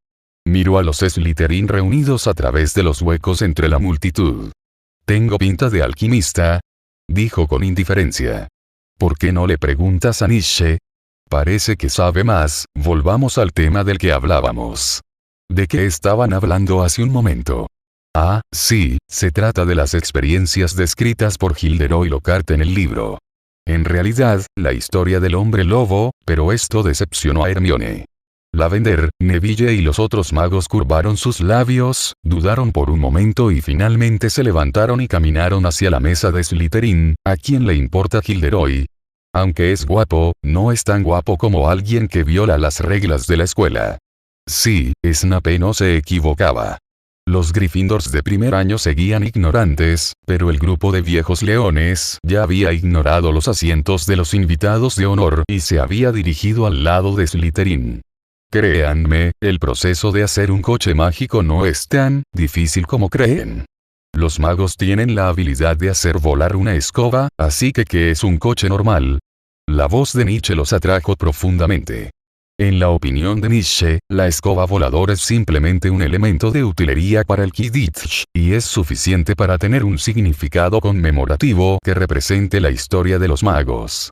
Miró a los Slytherin reunidos a través de los huecos entre la multitud. «¿Tengo pinta de alquimista?», dijo con indiferencia. «¿Por qué no le preguntas a Nietzsche? Parece que sabe más». Volvamos al tema del que hablábamos. ¿De qué estaban hablando hace un momento? Ah, sí, se trata de las experiencias descritas por Gilderoy Lockhart en el libro. En realidad, la historia del hombre lobo, pero esto decepcionó a Hermione. Lavender, Neville y los otros magos curvaron sus labios, dudaron por un momento y finalmente se levantaron y caminaron hacia la mesa de Slytherin. ¿A quién le importa Gilderoy? Aunque es guapo, no es tan guapo como alguien que viola las reglas de la escuela. Sí, Snape no se equivocaba. Los Gryffindors de primer año seguían ignorantes, pero el grupo de viejos leones ya había ignorado los asientos de los invitados de honor y se había dirigido al lado de Slytherin. Créanme, el proceso de hacer un coche mágico no es tan difícil como creen. Los magos tienen la habilidad de hacer volar una escoba, así que ¿qué es un coche normal? La voz de Nietzsche los atrajo profundamente. En la opinión de Nietzsche, la escoba voladora es simplemente un elemento de utilería para el Quidditch, y es suficiente para tener un significado conmemorativo que represente la historia de los magos.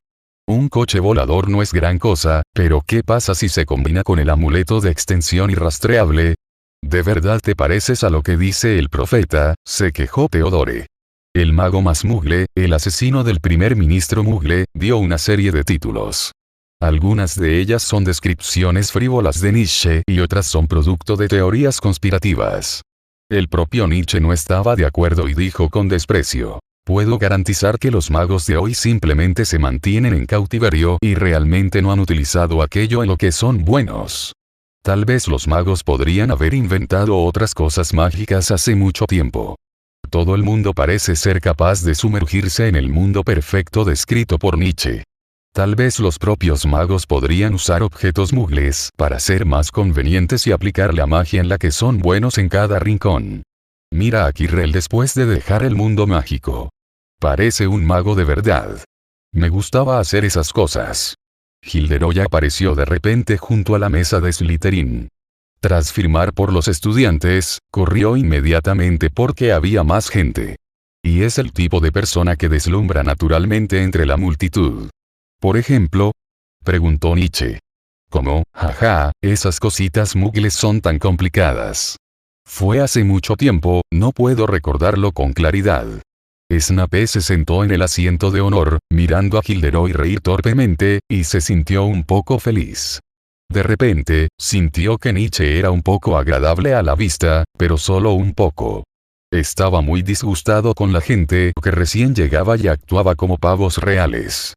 Un coche volador no es gran cosa, pero ¿qué pasa si se combina con el amuleto de extensión irrastreable? ¿De verdad te pareces a lo que dice el profeta?, se quejó Theodore. El mago más mugle, el asesino del primer ministro mugle, dio una serie de títulos. Algunas de ellas son descripciones frívolas de Nietzsche y otras son producto de teorías conspirativas. El propio Nietzsche no estaba de acuerdo y dijo con desprecio: «Puedo garantizar que los magos de hoy simplemente se mantienen en cautiverio y realmente no han utilizado aquello en lo que son buenos. Tal vez los magos podrían haber inventado otras cosas mágicas hace mucho tiempo». Todo el mundo parece ser capaz de sumergirse en el mundo perfecto descrito por Nietzsche. Tal vez los propios magos podrían usar objetos mugles para ser más convenientes y aplicar la magia en la que son buenos en cada rincón. Mira a Quirrell después de dejar el mundo mágico. Parece un mago de verdad. Me gustaba hacer esas cosas. Gilderoy apareció de repente junto a la mesa de Slytherin. Tras firmar por los estudiantes, corrió inmediatamente porque había más gente. Y es el tipo de persona que deslumbra naturalmente entre la multitud. «Por ejemplo», preguntó Nietzsche. «¿Cómo? Jaja, esas cositas mugles son tan complicadas. Fue hace mucho tiempo, no puedo recordarlo con claridad». Snape se sentó en el asiento de honor, mirando a Gilderoy reír torpemente, y se sintió un poco feliz. De repente, sintió que Nietzsche era un poco agradable a la vista, pero solo un poco. Estaba muy disgustado con la gente que recién llegaba y actuaba como pavos reales.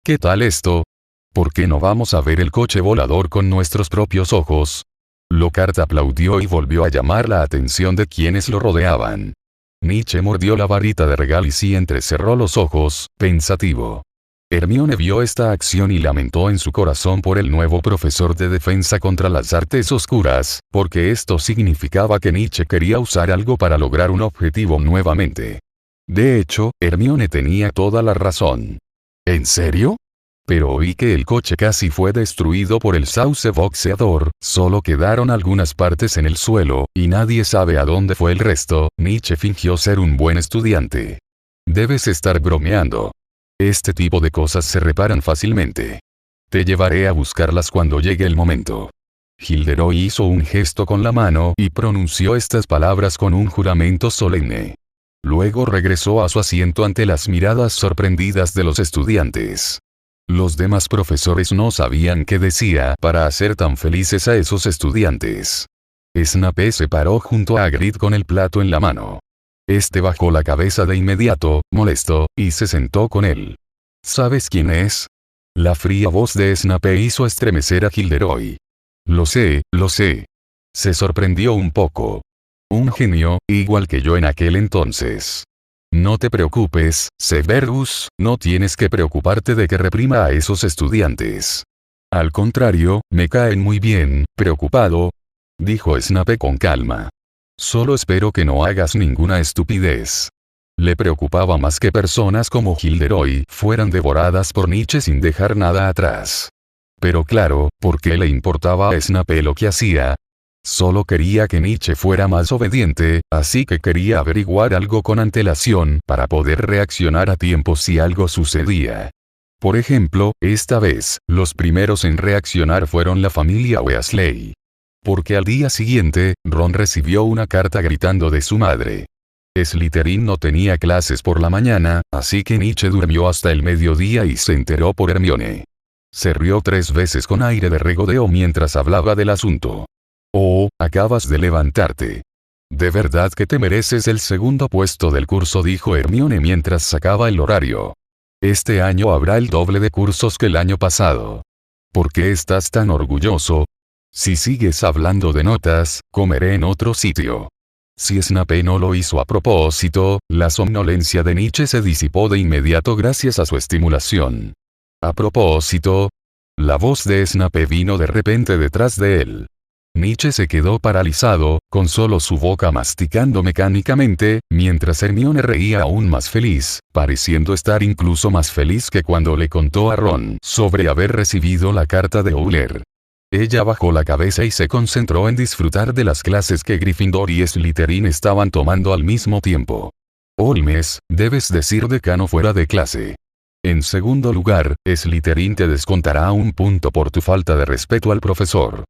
¿Qué tal esto? ¿Por qué no vamos a ver el coche volador con nuestros propios ojos? Lockhart aplaudió y volvió a llamar la atención de quienes lo rodeaban. Nietzsche mordió la varita de regaliz y entrecerró los ojos, pensativo. Hermione vio esta acción y lamentó en su corazón por el nuevo profesor de defensa contra las artes oscuras, porque esto significaba que Nietzsche quería usar algo para lograr un objetivo nuevamente. De hecho, Hermione tenía toda la razón. ¿En serio? Pero oí que el coche casi fue destruido por el sauce boxeador, solo quedaron algunas partes en el suelo, y nadie sabe a dónde fue el resto. Nietzsche fingió ser un buen estudiante. Debes estar bromeando. Este tipo de cosas se reparan fácilmente. Te llevaré a buscarlas cuando llegue el momento. Gilderoy hizo un gesto con la mano y pronunció estas palabras con un juramento solemne. Luego regresó a su asiento ante las miradas sorprendidas de los estudiantes. Los demás profesores no sabían qué decía para hacer tan felices a esos estudiantes. Snape se paró junto a Hagrid con el plato en la mano. Este bajó la cabeza de inmediato, molesto, y se sentó con él. ¿Sabes quién es? La fría voz de Snape hizo estremecer a Gilderoy. Lo sé, lo sé. Se sorprendió un poco. Un genio, igual que yo en aquel entonces. No te preocupes, Severus, no tienes que preocuparte de que reprima a esos estudiantes. Al contrario, me caen muy bien, preocupado, dijo Snape con calma. Solo espero que no hagas ninguna estupidez. Le preocupaba más que personas como Gilderoy fueran devoradas por Nietzsche sin dejar nada atrás. Pero claro, ¿por qué le importaba a Snape lo que hacía? Solo quería que Nietzsche fuera más obediente, así que quería averiguar algo con antelación para poder reaccionar a tiempo si algo sucedía. Por ejemplo, esta vez, los primeros en reaccionar fueron la familia Weasley. Porque al día siguiente, Ron recibió una carta gritando de su madre. Slytherin no tenía clases por la mañana, así que Nietzsche durmió hasta el mediodía y se enteró por Hermione. Se rió 3 veces con aire de regodeo mientras hablaba del asunto. Oh, acabas de levantarte. De verdad que te mereces el segundo puesto del curso, dijo Hermione mientras sacaba el horario. Este año habrá el doble de cursos que el año pasado. ¿Por qué estás tan orgulloso? Si sigues hablando de notas, comeré en otro sitio. Si Snape no lo hizo a propósito, la somnolencia de Nietzsche se disipó de inmediato gracias a su estimulación. A propósito. La voz de Snape vino de repente detrás de él. Nietzsche se quedó paralizado, con solo su boca masticando mecánicamente, mientras Hermione reía aún más feliz, pareciendo estar incluso más feliz que cuando le contó a Ron sobre haber recibido la carta de Owler. Ella bajó la cabeza y se concentró en disfrutar de las clases que Gryffindor y Slytherin estaban tomando al mismo tiempo. Holmes, debes decir decano fuera de clase. En segundo lugar, Slytherin te descontará 1 punto por tu falta de respeto al profesor.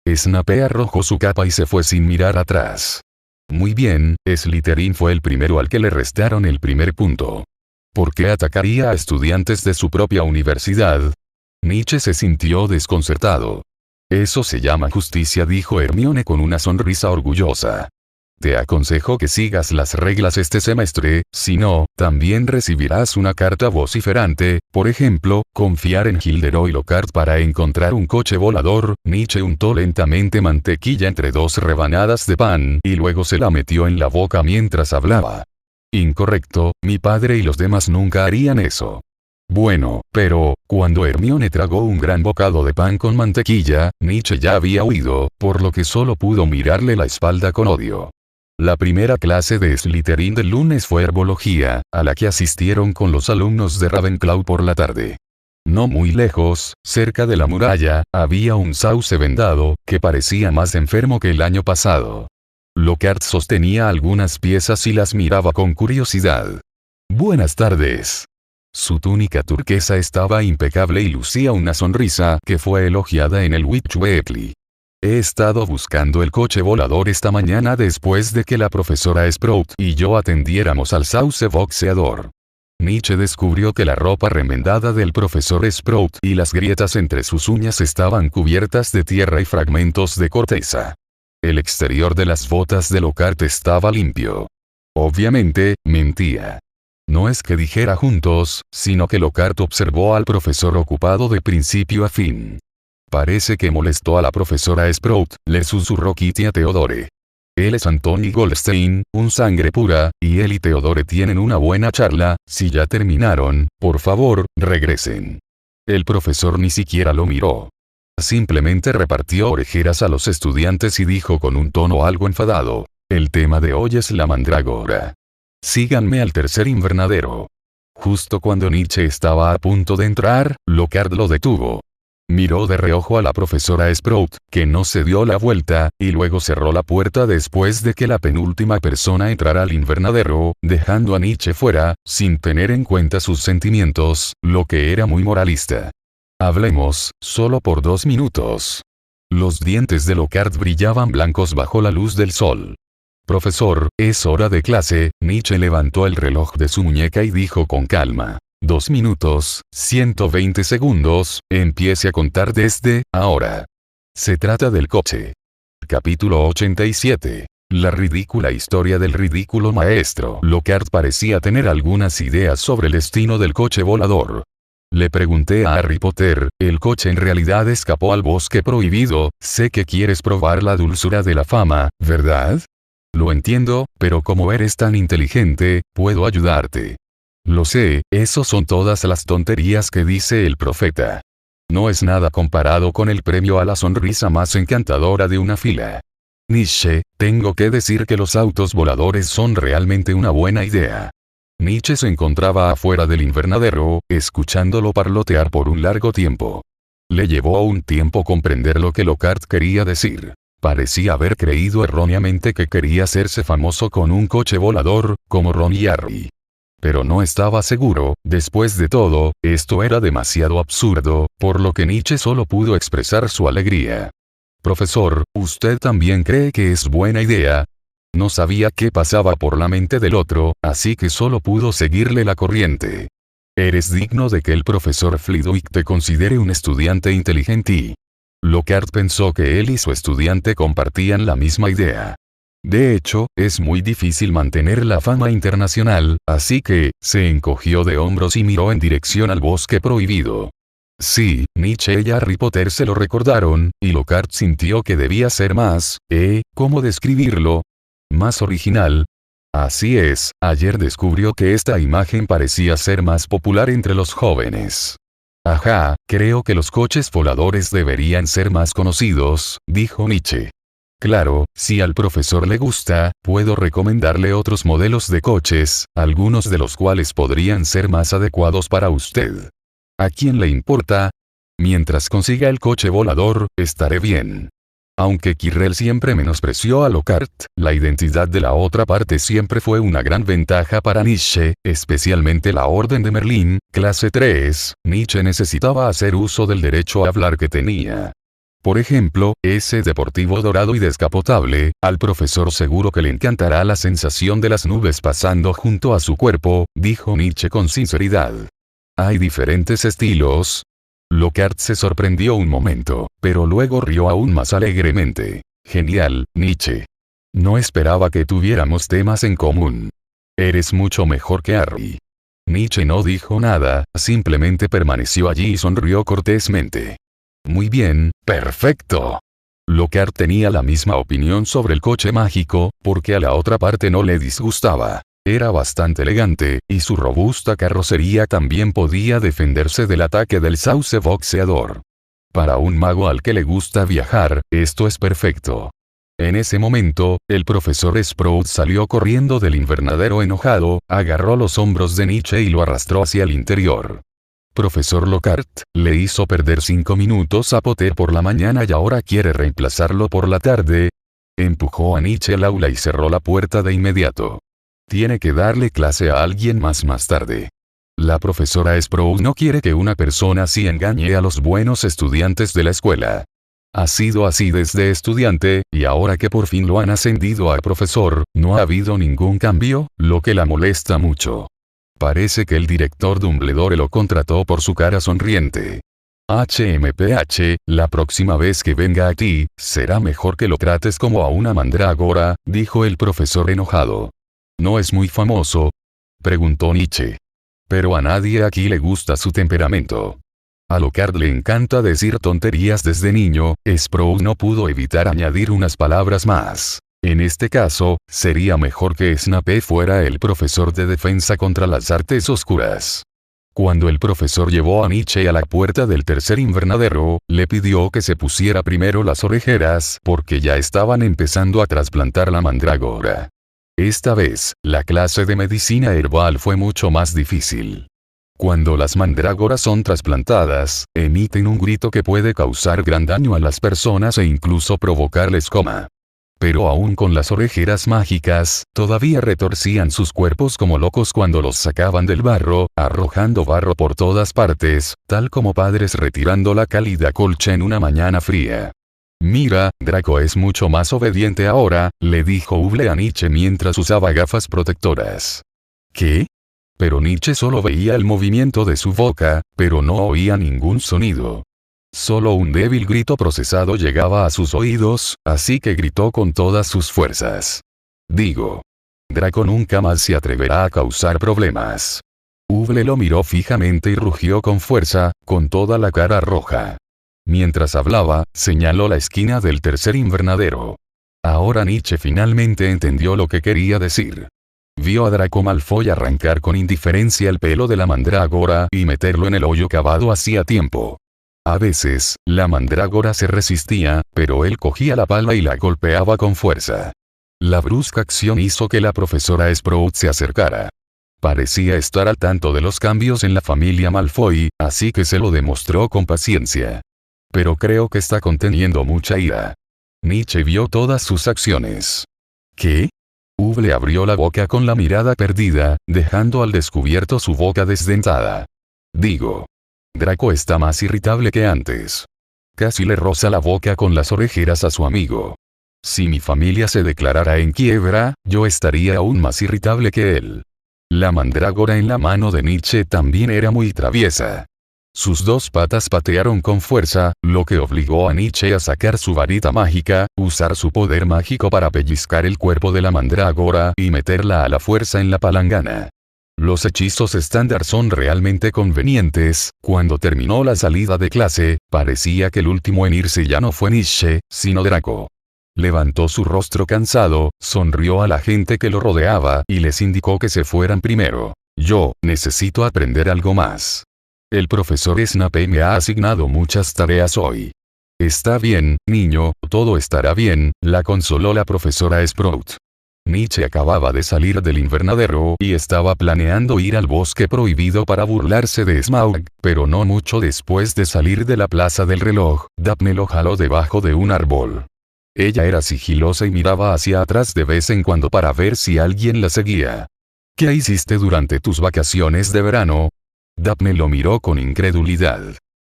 Snape arrojó su capa y se fue sin mirar atrás. Muy bien, Slytherin fue el primero al que le restaron el primer punto. ¿Por qué atacaría a estudiantes de su propia universidad? Nietzsche se sintió desconcertado. Eso se llama justicia, dijo Hermione con una sonrisa orgullosa. Te aconsejo que sigas las reglas este semestre, si no, también recibirás una carta vociferante, por ejemplo, confiar en Gilderoy Lockhart para encontrar un coche volador. Nietzsche untó lentamente mantequilla entre 2 rebanadas de pan y luego se la metió en la boca mientras hablaba. Incorrecto, mi padre y los demás nunca harían eso. Bueno, pero, cuando Hermione tragó un gran bocado de pan con mantequilla, Nietzsche ya había huido, por lo que solo pudo mirarle la espalda con odio. La primera clase de Slytherin del lunes fue herbología, a la que asistieron con los alumnos de Ravenclaw por la tarde. No muy lejos, cerca de la muralla, había un sauce vendado, que parecía más enfermo que el año pasado. Lockhart sostenía algunas piezas y las miraba con curiosidad. Buenas tardes. Su túnica turquesa estaba impecable y lucía una sonrisa que fue elogiada en el Witch Weekly. He estado buscando el coche volador esta mañana después de que la profesora Sprout y yo atendiéramos al sauce boxeador. Nietzsche descubrió que la ropa remendada del profesor Sprout y las grietas entre sus uñas estaban cubiertas de tierra y fragmentos de corteza. El exterior de las botas de Lockhart estaba limpio. Obviamente, mentía. No es que dijera juntos, sino que Lockhart observó al profesor ocupado de principio a fin. Parece que molestó a la profesora Sprout, le susurró Kitty a Theodore. Él es Anthony Goldstein, un sangre pura, y él y Theodore tienen una buena charla. Si ya terminaron, por favor, regresen. El profesor ni siquiera lo miró. Simplemente repartió orejeras a los estudiantes y dijo con un tono algo enfadado: el tema de hoy es la mandrágora. Síganme al tercer invernadero. Justo cuando Nietzsche estaba a punto de entrar, Lockhart lo detuvo. Miró de reojo a la profesora Sprout, que no se dio la vuelta, y luego cerró la puerta después de que la penúltima persona entrara al invernadero, dejando a Nietzsche fuera, sin tener en cuenta sus sentimientos, lo que era muy moralista. Hablemos, solo por 2 minutos. Los dientes de Lockhart brillaban blancos bajo la luz del sol. Profesor, es hora de clase. Nietzsche levantó el reloj de su muñeca y dijo con calma. 2 minutos, 120 segundos, empiece a contar desde ahora. Se trata del coche. Capítulo 87. La ridícula historia del ridículo maestro. Lockhart parecía tener algunas ideas sobre el destino del coche volador. Le pregunté a Harry Potter, el coche en realidad escapó al bosque prohibido. Sé que quieres probar la dulzura de la fama, ¿verdad? Lo entiendo, pero como eres tan inteligente, puedo ayudarte. Lo sé, eso son todas las tonterías que dice el profeta. No es nada comparado con el premio a la sonrisa más encantadora de una fila. Nietzsche, tengo que decir que los autos voladores son realmente una buena idea. Nietzsche se encontraba afuera del invernadero, escuchándolo parlotear por un largo tiempo. Le llevó un tiempo comprender lo que Lockhart quería decir. Parecía haber creído erróneamente que quería hacerse famoso con un coche volador, como Ron y Harry. Pero no estaba seguro, después de todo, esto era demasiado absurdo, por lo que Nietzsche solo pudo expresar su alegría. Profesor, ¿usted también cree que es buena idea? No sabía qué pasaba por la mente del otro, así que solo pudo seguirle la corriente. Eres digno de que el profesor Flitwick te considere un estudiante inteligente. Lockhart pensó que él y su estudiante compartían la misma idea. De hecho, es muy difícil mantener la fama internacional, así que, se encogió de hombros y miró en dirección al bosque prohibido. Sí, Nietzsche y Harry Potter se lo recordaron, y Lockhart sintió que debía ser más, ¿cómo describirlo? Más original. Así es, ayer descubrió que esta imagen parecía ser más popular entre los jóvenes. Ajá, creo que los coches voladores deberían ser más conocidos, dijo Nietzsche. Claro, si al profesor le gusta, puedo recomendarle otros modelos de coches, algunos de los cuales podrían ser más adecuados para usted. ¿A quién le importa? Mientras consiga el coche volador, estaré bien. Aunque Quirrell siempre menospreció a Lockhart, la identidad de la otra parte siempre fue una gran ventaja para Nietzsche, especialmente la Orden de Merlín, clase 3, Nietzsche necesitaba hacer uso del derecho a hablar que tenía. Por ejemplo, ese deportivo dorado y descapotable, al profesor seguro que le encantará la sensación de las nubes pasando junto a su cuerpo, dijo Nietzsche con sinceridad. Hay diferentes estilos. Lockhart se sorprendió un momento, pero luego rió aún más alegremente. Genial, Nietzsche. No esperaba que tuviéramos temas en común. Eres mucho mejor que Harry. Nietzsche no dijo nada, simplemente permaneció allí y sonrió cortésmente. Muy bien, perfecto. Lockhart tenía la misma opinión sobre el coche mágico, porque a la otra parte no le disgustaba. Era bastante elegante, y su robusta carrocería también podía defenderse del ataque del sauce boxeador. Para un mago al que le gusta viajar, esto es perfecto. En ese momento, el profesor Sprout salió corriendo del invernadero enojado, agarró los hombros de Nietzsche y lo arrastró hacia el interior. Profesor Lockhart, le hizo perder 5 minutos a Potter por la mañana y ahora quiere reemplazarlo por la tarde. Empujó a Nietzsche al aula y cerró la puerta de inmediato. Tiene que darle clase a alguien más tarde. La profesora Sprout no quiere que una persona así engañe a los buenos estudiantes de la escuela. Ha sido así desde estudiante, y ahora que por fin lo han ascendido a profesor, no ha habido ningún cambio, lo que la molesta mucho. Parece que el director Dumbledore lo contrató por su cara sonriente. HMPH, la próxima vez que venga aquí, será mejor que lo trates como a una mandrágora, dijo el profesor enojado. ¿No es muy famoso?, preguntó Nietzsche. Pero a nadie aquí le gusta su temperamento. A Lockhart le encanta decir tonterías desde niño, Sprout no pudo evitar añadir unas palabras más. En este caso, sería mejor que Snape fuera el profesor de defensa contra las artes oscuras. Cuando el profesor llevó a Nietzsche a la puerta del tercer invernadero, le pidió que se pusiera primero las orejeras porque ya estaban empezando a trasplantar la mandrágora. Esta vez, la clase de medicina herbal fue mucho más difícil. Cuando las mandrágoras son trasplantadas, emiten un grito que puede causar gran daño a las personas e incluso provocarles coma. Pero aún con las orejeras mágicas, todavía retorcían sus cuerpos como locos cuando los sacaban del barro, arrojando barro por todas partes, tal como padres retirando la cálida colcha en una mañana fría. Mira, Draco es mucho más obediente ahora, le dijo Hubble a Nietzsche mientras usaba gafas protectoras. ¿Qué? Pero Nietzsche solo veía el movimiento de su boca, pero no oía ningún sonido. Solo un débil grito procesado llegaba a sus oídos, así que gritó con todas sus fuerzas. Digo. Draco nunca más se atreverá a causar problemas. Hubble lo miró fijamente y rugió con fuerza, con toda la cara roja. Mientras hablaba, señaló la esquina del tercer invernadero. Ahora Nietzsche finalmente entendió lo que quería decir. Vio a Draco Malfoy arrancar con indiferencia el pelo de la mandrágora y meterlo en el hoyo cavado hacía tiempo. A veces, la mandrágora se resistía, pero él cogía la pala y la golpeaba con fuerza. La brusca acción hizo que la profesora Sprout se acercara. Parecía estar al tanto de los cambios en la familia Malfoy, así que se lo demostró con paciencia. Pero creo que está conteniendo mucha ira. Nietzsche vio todas sus acciones. ¿Qué? Uble abrió la boca con la mirada perdida, dejando al descubierto su boca desdentada. Digo. Draco está más irritable que antes. Casi le roza la boca con las orejeras a su amigo. Si mi familia se declarara en quiebra, yo estaría aún más irritable que él. La mandrágora en la mano de Nietzsche también era muy traviesa. Sus dos patas patearon con fuerza, lo que obligó a Nietzsche a sacar su varita mágica, usar su poder mágico para pellizcar el cuerpo de la mandrágora y meterla a la fuerza en la palangana. Los hechizos estándar son realmente convenientes. Cuando terminó la salida de clase, parecía que el último en irse ya no fue Nietzsche, sino Draco. Levantó su rostro cansado, sonrió a la gente que lo rodeaba y les indicó que se fueran primero. Yo necesito aprender algo más. El profesor Snape me ha asignado muchas tareas hoy. Está bien, niño, todo estará bien, la consoló la profesora Sprout. Nietzsche acababa de salir del invernadero y estaba planeando ir al bosque prohibido para burlarse de Smaug, pero no mucho después de salir de la plaza del reloj, Daphne lo jaló debajo de un árbol. Ella era sigilosa y miraba hacia atrás de vez en cuando para ver si alguien la seguía. ¿Qué hiciste durante tus vacaciones de verano? Daphne lo miró con incredulidad.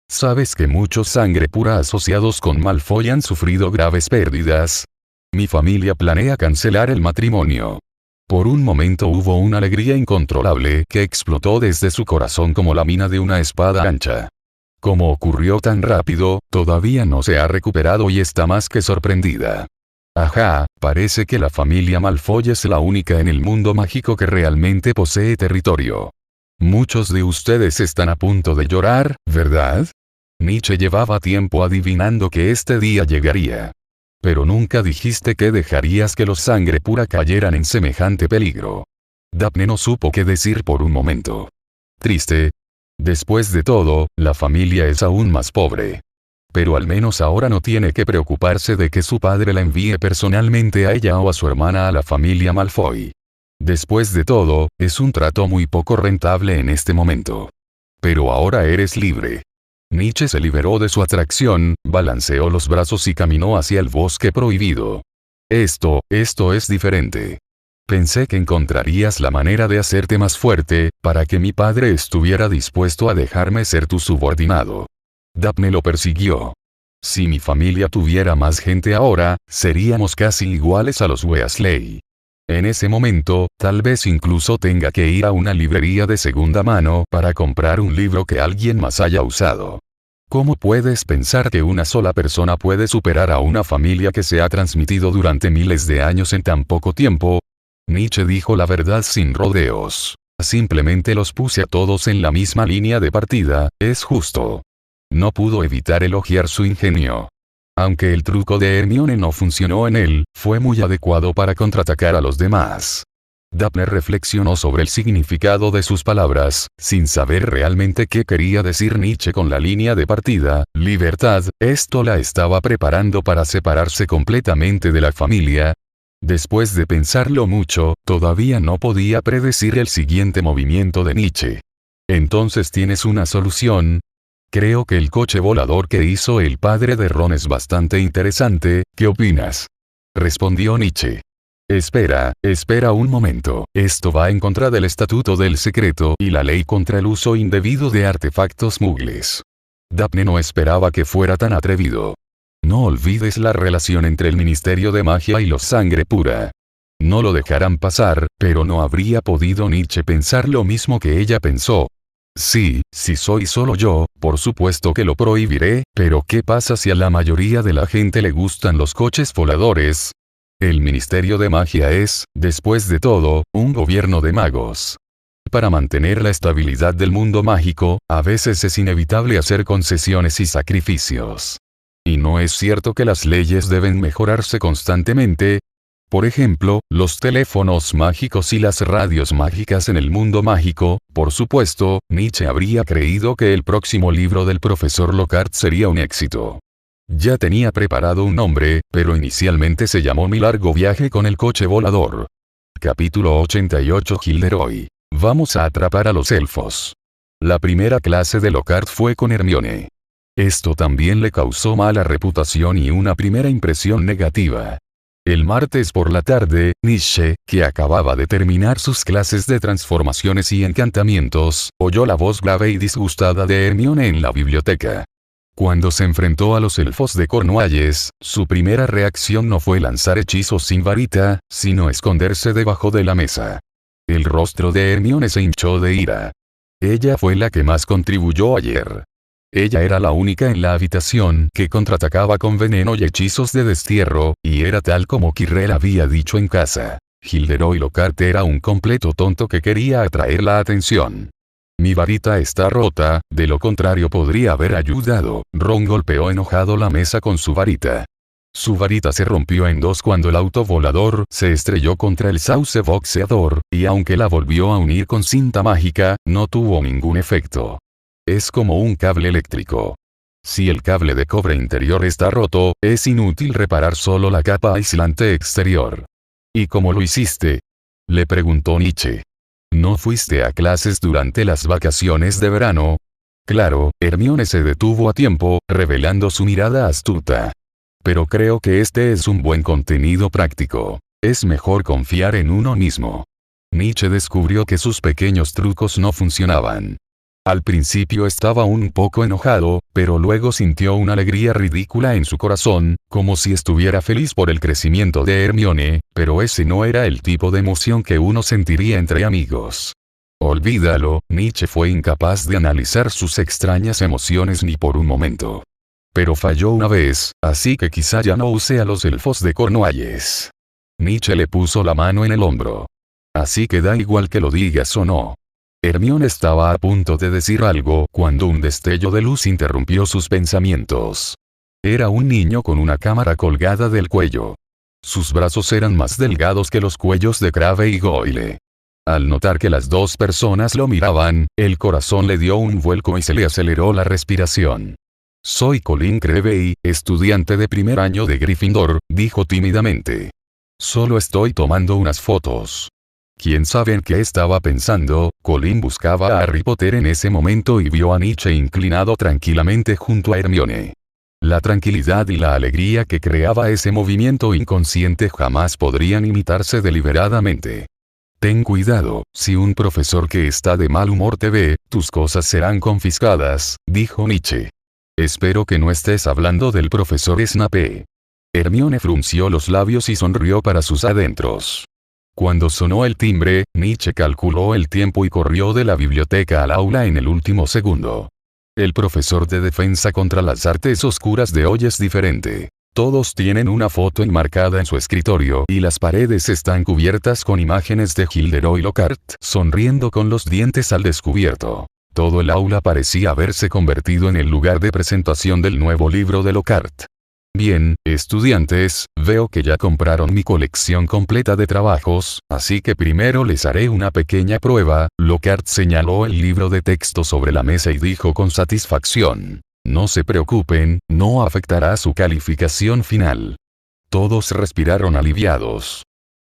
¿Sabes que muchos sangre pura asociados con Malfoy han sufrido graves pérdidas? Mi familia planea cancelar el matrimonio. Por un momento hubo una alegría incontrolable que explotó desde su corazón como la mina de una espada ancha. Como ocurrió tan rápido, todavía no se ha recuperado y está más que sorprendida. Ajá, parece que la familia Malfoy es la única en el mundo mágico que realmente posee territorio. Muchos de ustedes están a punto de llorar, ¿verdad? Nietzsche llevaba tiempo adivinando que este día llegaría. Pero nunca dijiste que dejarías que los sangre pura cayeran en semejante peligro. Daphne no supo qué decir por un momento. Triste. Después de todo, la familia es aún más pobre. Pero al menos ahora no tiene que preocuparse de que su padre la envíe personalmente a ella o a su hermana a la familia Malfoy. Después de todo, es un trato muy poco rentable en este momento. Pero ahora eres libre. Nietzsche se liberó de su atracción, balanceó los brazos y caminó hacia el bosque prohibido. Esto es diferente. Pensé que encontrarías la manera de hacerte más fuerte, para que mi padre estuviera dispuesto a dejarme ser tu subordinado. Daphne lo persiguió. Si mi familia tuviera más gente ahora, seríamos casi iguales a los Weasley. En ese momento, tal vez incluso tenga que ir a una librería de segunda mano para comprar un libro que alguien más haya usado. ¿Cómo puedes pensar que una sola persona puede superar a una familia que se ha transmitido durante miles de años en tan poco tiempo? Nietzsche dijo la verdad sin rodeos. Simplemente los puse a todos en la misma línea de partida, es justo. No pudo evitar elogiar su ingenio. Aunque el truco de Hermione no funcionó en él, fue muy adecuado para contraatacar a los demás. Daphne reflexionó sobre el significado de sus palabras, sin saber realmente qué quería decir Nietzsche con la línea de partida, libertad. Esto la estaba preparando para separarse completamente de la familia. Después de pensarlo mucho, todavía no podía predecir el siguiente movimiento de Nietzsche. ¿Entonces tienes una solución? Creo que el coche volador que hizo el padre de Ron es bastante interesante, ¿qué opinas? Respondió Nietzsche. Espera un momento, esto va en contra del Estatuto del Secreto y la ley contra el uso indebido de artefactos muggles. Daphne no esperaba que fuera tan atrevido. No olvides la relación entre el Ministerio de Magia y los Sangre Pura. No lo dejarán pasar, pero no habría podido Nietzsche pensar lo mismo que ella pensó. Sí, si soy solo yo, por supuesto que lo prohibiré, pero ¿qué pasa si a la mayoría de la gente le gustan los coches voladores? El Ministerio de Magia es, después de todo, un gobierno de magos. Para mantener la estabilidad del mundo mágico, a veces es inevitable hacer concesiones y sacrificios. Y no es cierto que las leyes deben mejorarse constantemente. Por ejemplo, los teléfonos mágicos y las radios mágicas en el mundo mágico. Por supuesto, Nietzsche habría creído que el próximo libro del profesor Lockhart sería un éxito. Ya tenía preparado un nombre, pero inicialmente se llamó Mi largo viaje con el coche volador. Capítulo 88. Gilderoy. Vamos a atrapar a los elfos. La primera clase de Lockhart fue con Hermione. Esto también le causó mala reputación y una primera impresión negativa. El martes por la tarde, Nietzsche, que acababa de terminar sus clases de transformaciones y encantamientos, oyó la voz grave y disgustada de Hermione en la biblioteca. Cuando se enfrentó a los elfos de Cornualles, su primera reacción no fue lanzar hechizos sin varita, sino esconderse debajo de la mesa. El rostro de Hermione se hinchó de ira. Ella fue la que más contribuyó ayer. Ella era la única en la habitación que contraatacaba con veneno y hechizos de destierro, y era tal como Quirrell había dicho en casa. Gilderoy Lockhart era un completo tonto que quería atraer la atención. Mi varita está rota, de lo contrario podría haber ayudado. Ron golpeó enojado la mesa con su varita. Su varita se rompió en dos cuando el auto volador se estrelló contra el sauce boxeador, y aunque la volvió a unir con cinta mágica, no tuvo ningún efecto. Es como un cable eléctrico. Si el cable de cobre interior está roto, es inútil reparar solo la capa aislante exterior. ¿Y cómo lo hiciste?, le preguntó Nietzsche. ¿No fuiste a clases durante las vacaciones de verano? Claro, Hermione se detuvo a tiempo, revelando su mirada astuta. Pero creo que este es un buen contenido práctico. Es mejor confiar en uno mismo. Nietzsche descubrió que sus pequeños trucos no funcionaban. Al principio estaba un poco enojado, pero luego sintió una alegría ridícula en su corazón, como si estuviera feliz por el crecimiento de Hermione, pero ese no era el tipo de emoción que uno sentiría entre amigos. Olvídalo, Nietzsche fue incapaz de analizar sus extrañas emociones ni por un momento. Pero falló una vez, así que quizá ya no use a los elfos de Cornualles. Nietzsche le puso la mano en el hombro. Así que da igual que lo digas o no. Hermione estaba a punto de decir algo cuando un destello de luz interrumpió sus pensamientos. Era un niño con una cámara colgada del cuello. Sus brazos eran más delgados que los cuellos de Crabbe y Goyle. Al notar que las dos personas lo miraban, el corazón le dio un vuelco y se le aceleró la respiración. Soy Colin Creevey, estudiante de primer año de Gryffindor, dijo tímidamente. Solo estoy tomando unas fotos. ¿Quién sabe en qué estaba pensando? Colin buscaba a Harry Potter en ese momento y vio a Nietzsche inclinado tranquilamente junto a Hermione. La tranquilidad y la alegría que creaba ese movimiento inconsciente jamás podrían imitarse deliberadamente. Ten cuidado, si un profesor que está de mal humor te ve, tus cosas serán confiscadas, dijo Nietzsche. Espero que no estés hablando del profesor Snape. Hermione frunció los labios y sonrió para sus adentros. Cuando sonó el timbre, Nietzsche calculó el tiempo y corrió de la biblioteca al aula en el último segundo. El profesor de defensa contra las artes oscuras de hoy es diferente. Todos tienen una foto enmarcada en su escritorio y las paredes están cubiertas con imágenes de Gilderoy Lockhart sonriendo con los dientes al descubierto. Todo el aula parecía haberse convertido en el lugar de presentación del nuevo libro de Lockhart. Bien, estudiantes, veo que ya compraron mi colección completa de trabajos, así que primero les haré una pequeña prueba. Lockhart señaló el libro de texto sobre la mesa y dijo con satisfacción. No se preocupen, no afectará su calificación final. Todos respiraron aliviados.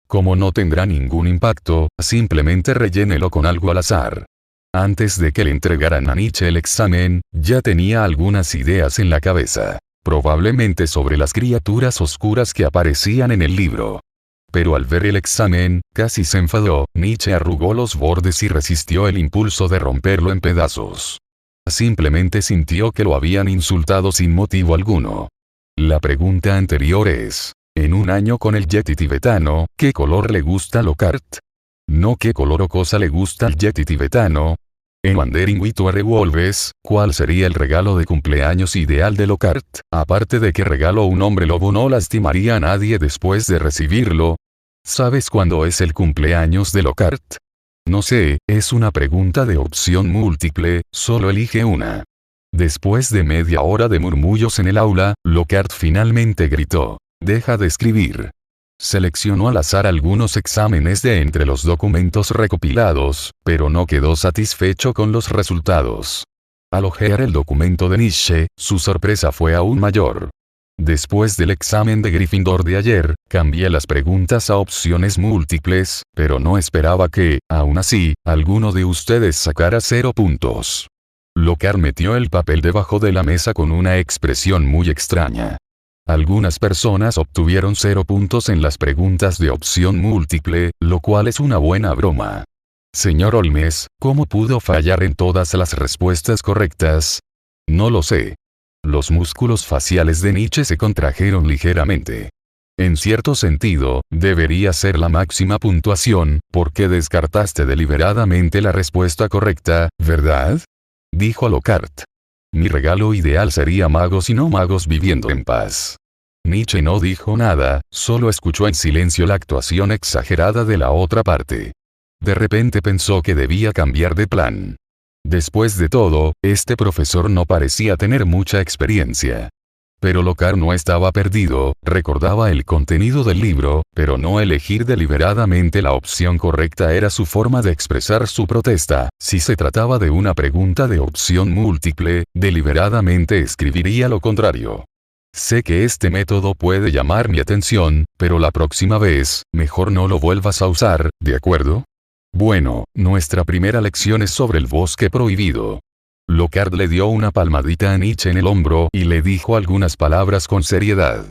Como no tendrá ningún impacto, simplemente rellénelo con algo al azar. Antes de que le entregaran a Nietzsche el examen, ya tenía algunas ideas en la cabeza. Probablemente sobre las criaturas oscuras que aparecían en el libro. Pero al ver el examen, casi se enfadó. Nietzsche arrugó los bordes y resistió el impulso de romperlo en pedazos. Simplemente sintió que lo habían insultado sin motivo alguno. La pregunta anterior es, en un año con el Yeti tibetano, ¿qué color le gusta a Lockhart? No qué color o cosa le gusta al Yeti tibetano. En Wandering with Werewolves, ¿cuál sería el regalo de cumpleaños ideal de Lockhart? Aparte de que regalo un hombre lobo no lastimaría a nadie después de recibirlo. ¿Sabes cuándo es el cumpleaños de Lockhart? No sé, es una pregunta de opción múltiple, solo elige una. Después de media hora de murmullos en el aula, Lockhart finalmente gritó: «Deja de escribir». Seleccionó al azar algunos exámenes de entre los documentos recopilados, pero no quedó satisfecho con los resultados. Al hojear el documento de Nietzsche, su sorpresa fue aún mayor. Después del examen de Gryffindor de ayer, cambié las preguntas a opciones múltiples, pero no esperaba que, aún así, alguno de ustedes sacara 0 puntos. Lockhart metió el papel debajo de la mesa con una expresión muy extraña. Algunas personas obtuvieron 0 puntos en las preguntas de opción múltiple, lo cual es una buena broma. Señor Holmes, ¿cómo pudo fallar en todas las respuestas correctas? No lo sé. Los músculos faciales de Nietzsche se contrajeron ligeramente. En cierto sentido, debería ser la máxima puntuación, porque descartaste deliberadamente la respuesta correcta, ¿verdad?, dijo Lockhart. Mi regalo ideal sería magos y no magos viviendo en paz. Nietzsche no dijo nada, solo escuchó en silencio la actuación exagerada de la otra parte. De repente pensó que debía cambiar de plan. Después de todo, este profesor no parecía tener mucha experiencia. Pero Lockhart no estaba perdido, recordaba el contenido del libro, pero no elegir deliberadamente la opción correcta era su forma de expresar su protesta. Si se trataba de una pregunta de opción múltiple, deliberadamente escribiría lo contrario. Sé que este método puede llamar mi atención, pero la próxima vez, mejor no lo vuelvas a usar, ¿de acuerdo? Bueno, nuestra primera lección es sobre el bosque prohibido. Lockhart le dio una palmadita a Nietzsche en el hombro y le dijo algunas palabras con seriedad.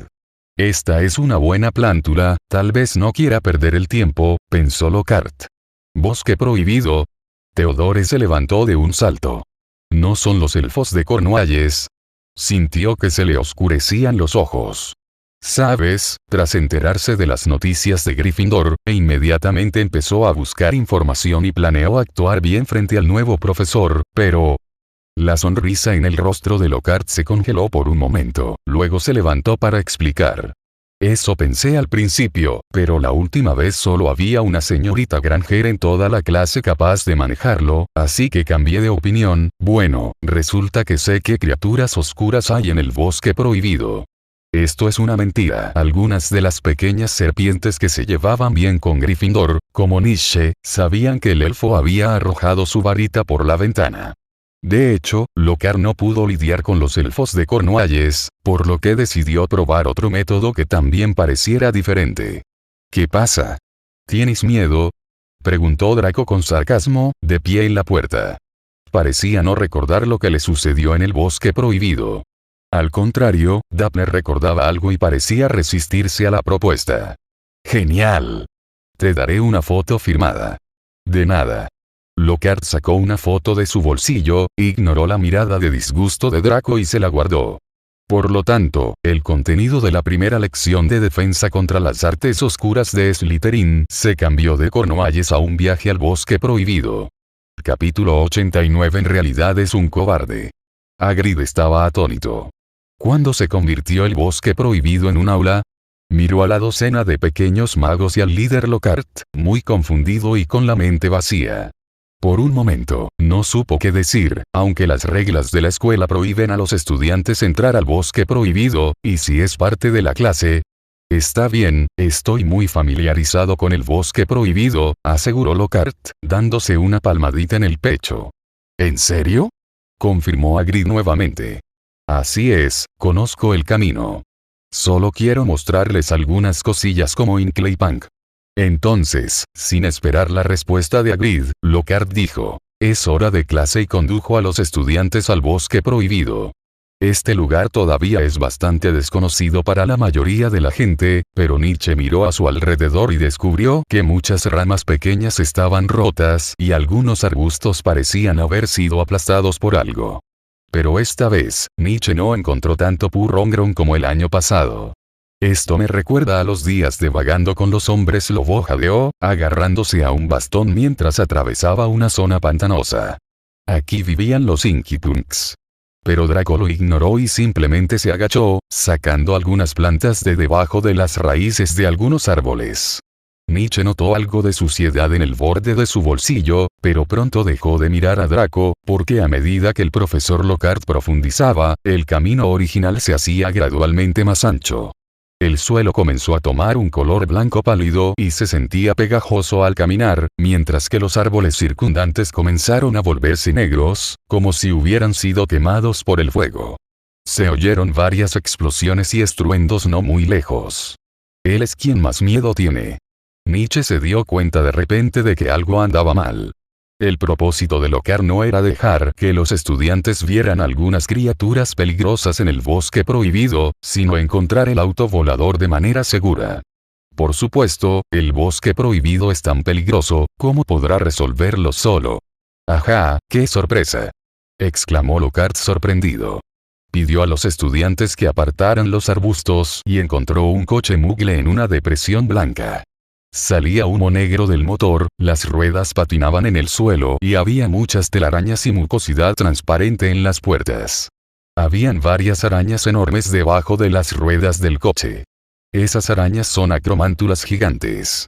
Esta es una buena plántula, tal vez no quiera perder el tiempo, pensó Lockhart. ¿Bosque prohibido? Theodore se levantó de un salto. ¿No son los elfos de Cornualles? Sintió que se le oscurecían los ojos. ¿Sabes? Tras enterarse de las noticias de Gryffindor, inmediatamente empezó a buscar información y planeó actuar bien frente al nuevo profesor, pero... La sonrisa en el rostro de Lockhart se congeló por un momento, luego se levantó para explicar. Eso pensé al principio, pero la última vez solo había una señorita Granger en toda la clase capaz de manejarlo, así que cambié de opinión. Bueno, resulta que sé qué criaturas oscuras hay en el bosque prohibido. Esto es una mentira. Algunas de las pequeñas serpientes que se llevaban bien con Gryffindor, como Nietzsche, sabían que el elfo había arrojado su varita por la ventana. De hecho, Lockhart no pudo lidiar con los elfos de Cornualles, por lo que decidió probar otro método que también pareciera diferente. ¿Qué pasa? ¿Tienes miedo?, preguntó Draco con sarcasmo, de pie en la puerta. Parecía no recordar lo que le sucedió en el bosque prohibido. Al contrario, Daphne recordaba algo y parecía resistirse a la propuesta. ¡Genial! Te daré una foto firmada. De nada. Lockhart sacó una foto de su bolsillo, ignoró la mirada de disgusto de Draco y se la guardó. Por lo tanto, el contenido de la primera lección de defensa contra las artes oscuras de Slytherin se cambió de Cornualles a un viaje al bosque prohibido. Capítulo 89. En realidad es un cobarde. Hagrid estaba atónito. ¿Cuándo se convirtió el bosque prohibido en un aula? Miró a la docena de pequeños magos y al líder Lockhart, muy confundido y con la mente vacía. Por un momento, no supo qué decir, aunque las reglas de la escuela prohíben a los estudiantes entrar al bosque prohibido, y si es parte de la clase. Está bien, estoy muy familiarizado con el bosque prohibido, aseguró Lockhart, dándose una palmadita en el pecho. ¿En serio?, confirmó Hagrid nuevamente. Así es, conozco el camino. Solo quiero mostrarles algunas cosillas como Inklepunk. Entonces, sin esperar la respuesta de Hagrid, Lockhart dijo: es hora de clase y condujo a los estudiantes al bosque prohibido. Este lugar todavía es bastante desconocido para la mayoría de la gente, pero Nietzsche miró a su alrededor y descubrió que muchas ramas pequeñas estaban rotas y algunos arbustos parecían haber sido aplastados por algo. Pero esta vez, Nietzsche no encontró tanto purrongron como el año pasado. Esto me recuerda a los días de vagando con los hombres lobo, jadeó, agarrándose a un bastón mientras atravesaba una zona pantanosa. Aquí vivían los Inkypunks. Pero Draco lo ignoró y simplemente se agachó, sacando algunas plantas de debajo de las raíces de algunos árboles. Nietzsche notó algo de suciedad en el borde de su bolsillo, pero pronto dejó de mirar a Draco, porque a medida que el profesor Lockhart profundizaba, el camino original se hacía gradualmente más ancho. El suelo comenzó a tomar un color blanco pálido y se sentía pegajoso al caminar, mientras que los árboles circundantes comenzaron a volverse negros, como si hubieran sido quemados por el fuego. Se oyeron varias explosiones y estruendos no muy lejos. Él es quien más miedo tiene. Nietzsche se dio cuenta de repente de que algo andaba mal. El propósito de Lockhart no era dejar que los estudiantes vieran algunas criaturas peligrosas en el bosque prohibido, sino encontrar el auto volador de manera segura. Por supuesto, el bosque prohibido es tan peligroso, ¿cómo podrá resolverlo solo? ¡Ajá, qué sorpresa!, exclamó Lockhart sorprendido. Pidió a los estudiantes que apartaran los arbustos y encontró un coche Muggle en una depresión blanca. Salía humo negro del motor, las ruedas patinaban en el suelo y había muchas telarañas y mucosidad transparente en las puertas. Habían varias arañas enormes debajo de las ruedas del coche. Esas arañas son acromántulas gigantes.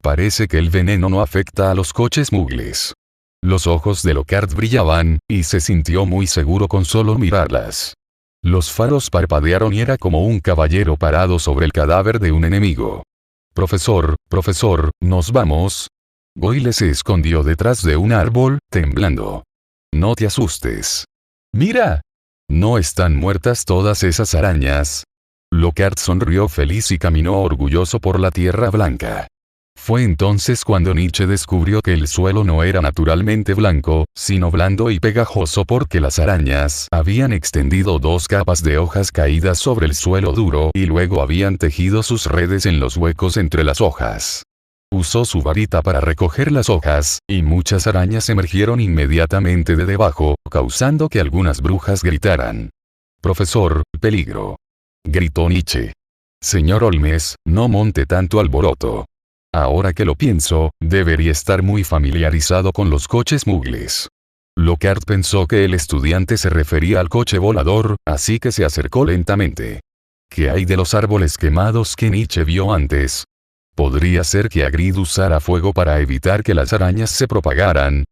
Parece que el veneno no afecta a los coches muggles. Los ojos de Lockhart brillaban, y se sintió muy seguro con solo mirarlas. Los faros parpadearon y era como un caballero parado sobre el cadáver de un enemigo. Profesor, ¿nos vamos? Goyle se escondió detrás de un árbol, temblando. No te asustes. ¡Mira! ¿No están muertas todas esas arañas? Lockhart sonrió feliz y caminó orgulloso por la tierra blanca. Fue entonces cuando Nietzsche descubrió que el suelo no era naturalmente blanco, sino blando y pegajoso porque las arañas habían extendido 2 capas de hojas caídas sobre el suelo duro y luego habían tejido sus redes en los huecos entre las hojas. Usó su varita para recoger las hojas, y muchas arañas emergieron inmediatamente de debajo, causando que algunas brujas gritaran. «Profesor, peligro», gritó Nietzsche. «Señor Holmes, no monte tanto alboroto. Ahora que lo pienso, debería estar muy familiarizado con los coches muggles». Lockhart pensó que el estudiante se refería al coche volador, así que se acercó lentamente. ¿Qué hay de los árboles quemados que Nietzsche vio antes? ¿Podría ser que Hagrid usara fuego para evitar que las arañas se propagaran?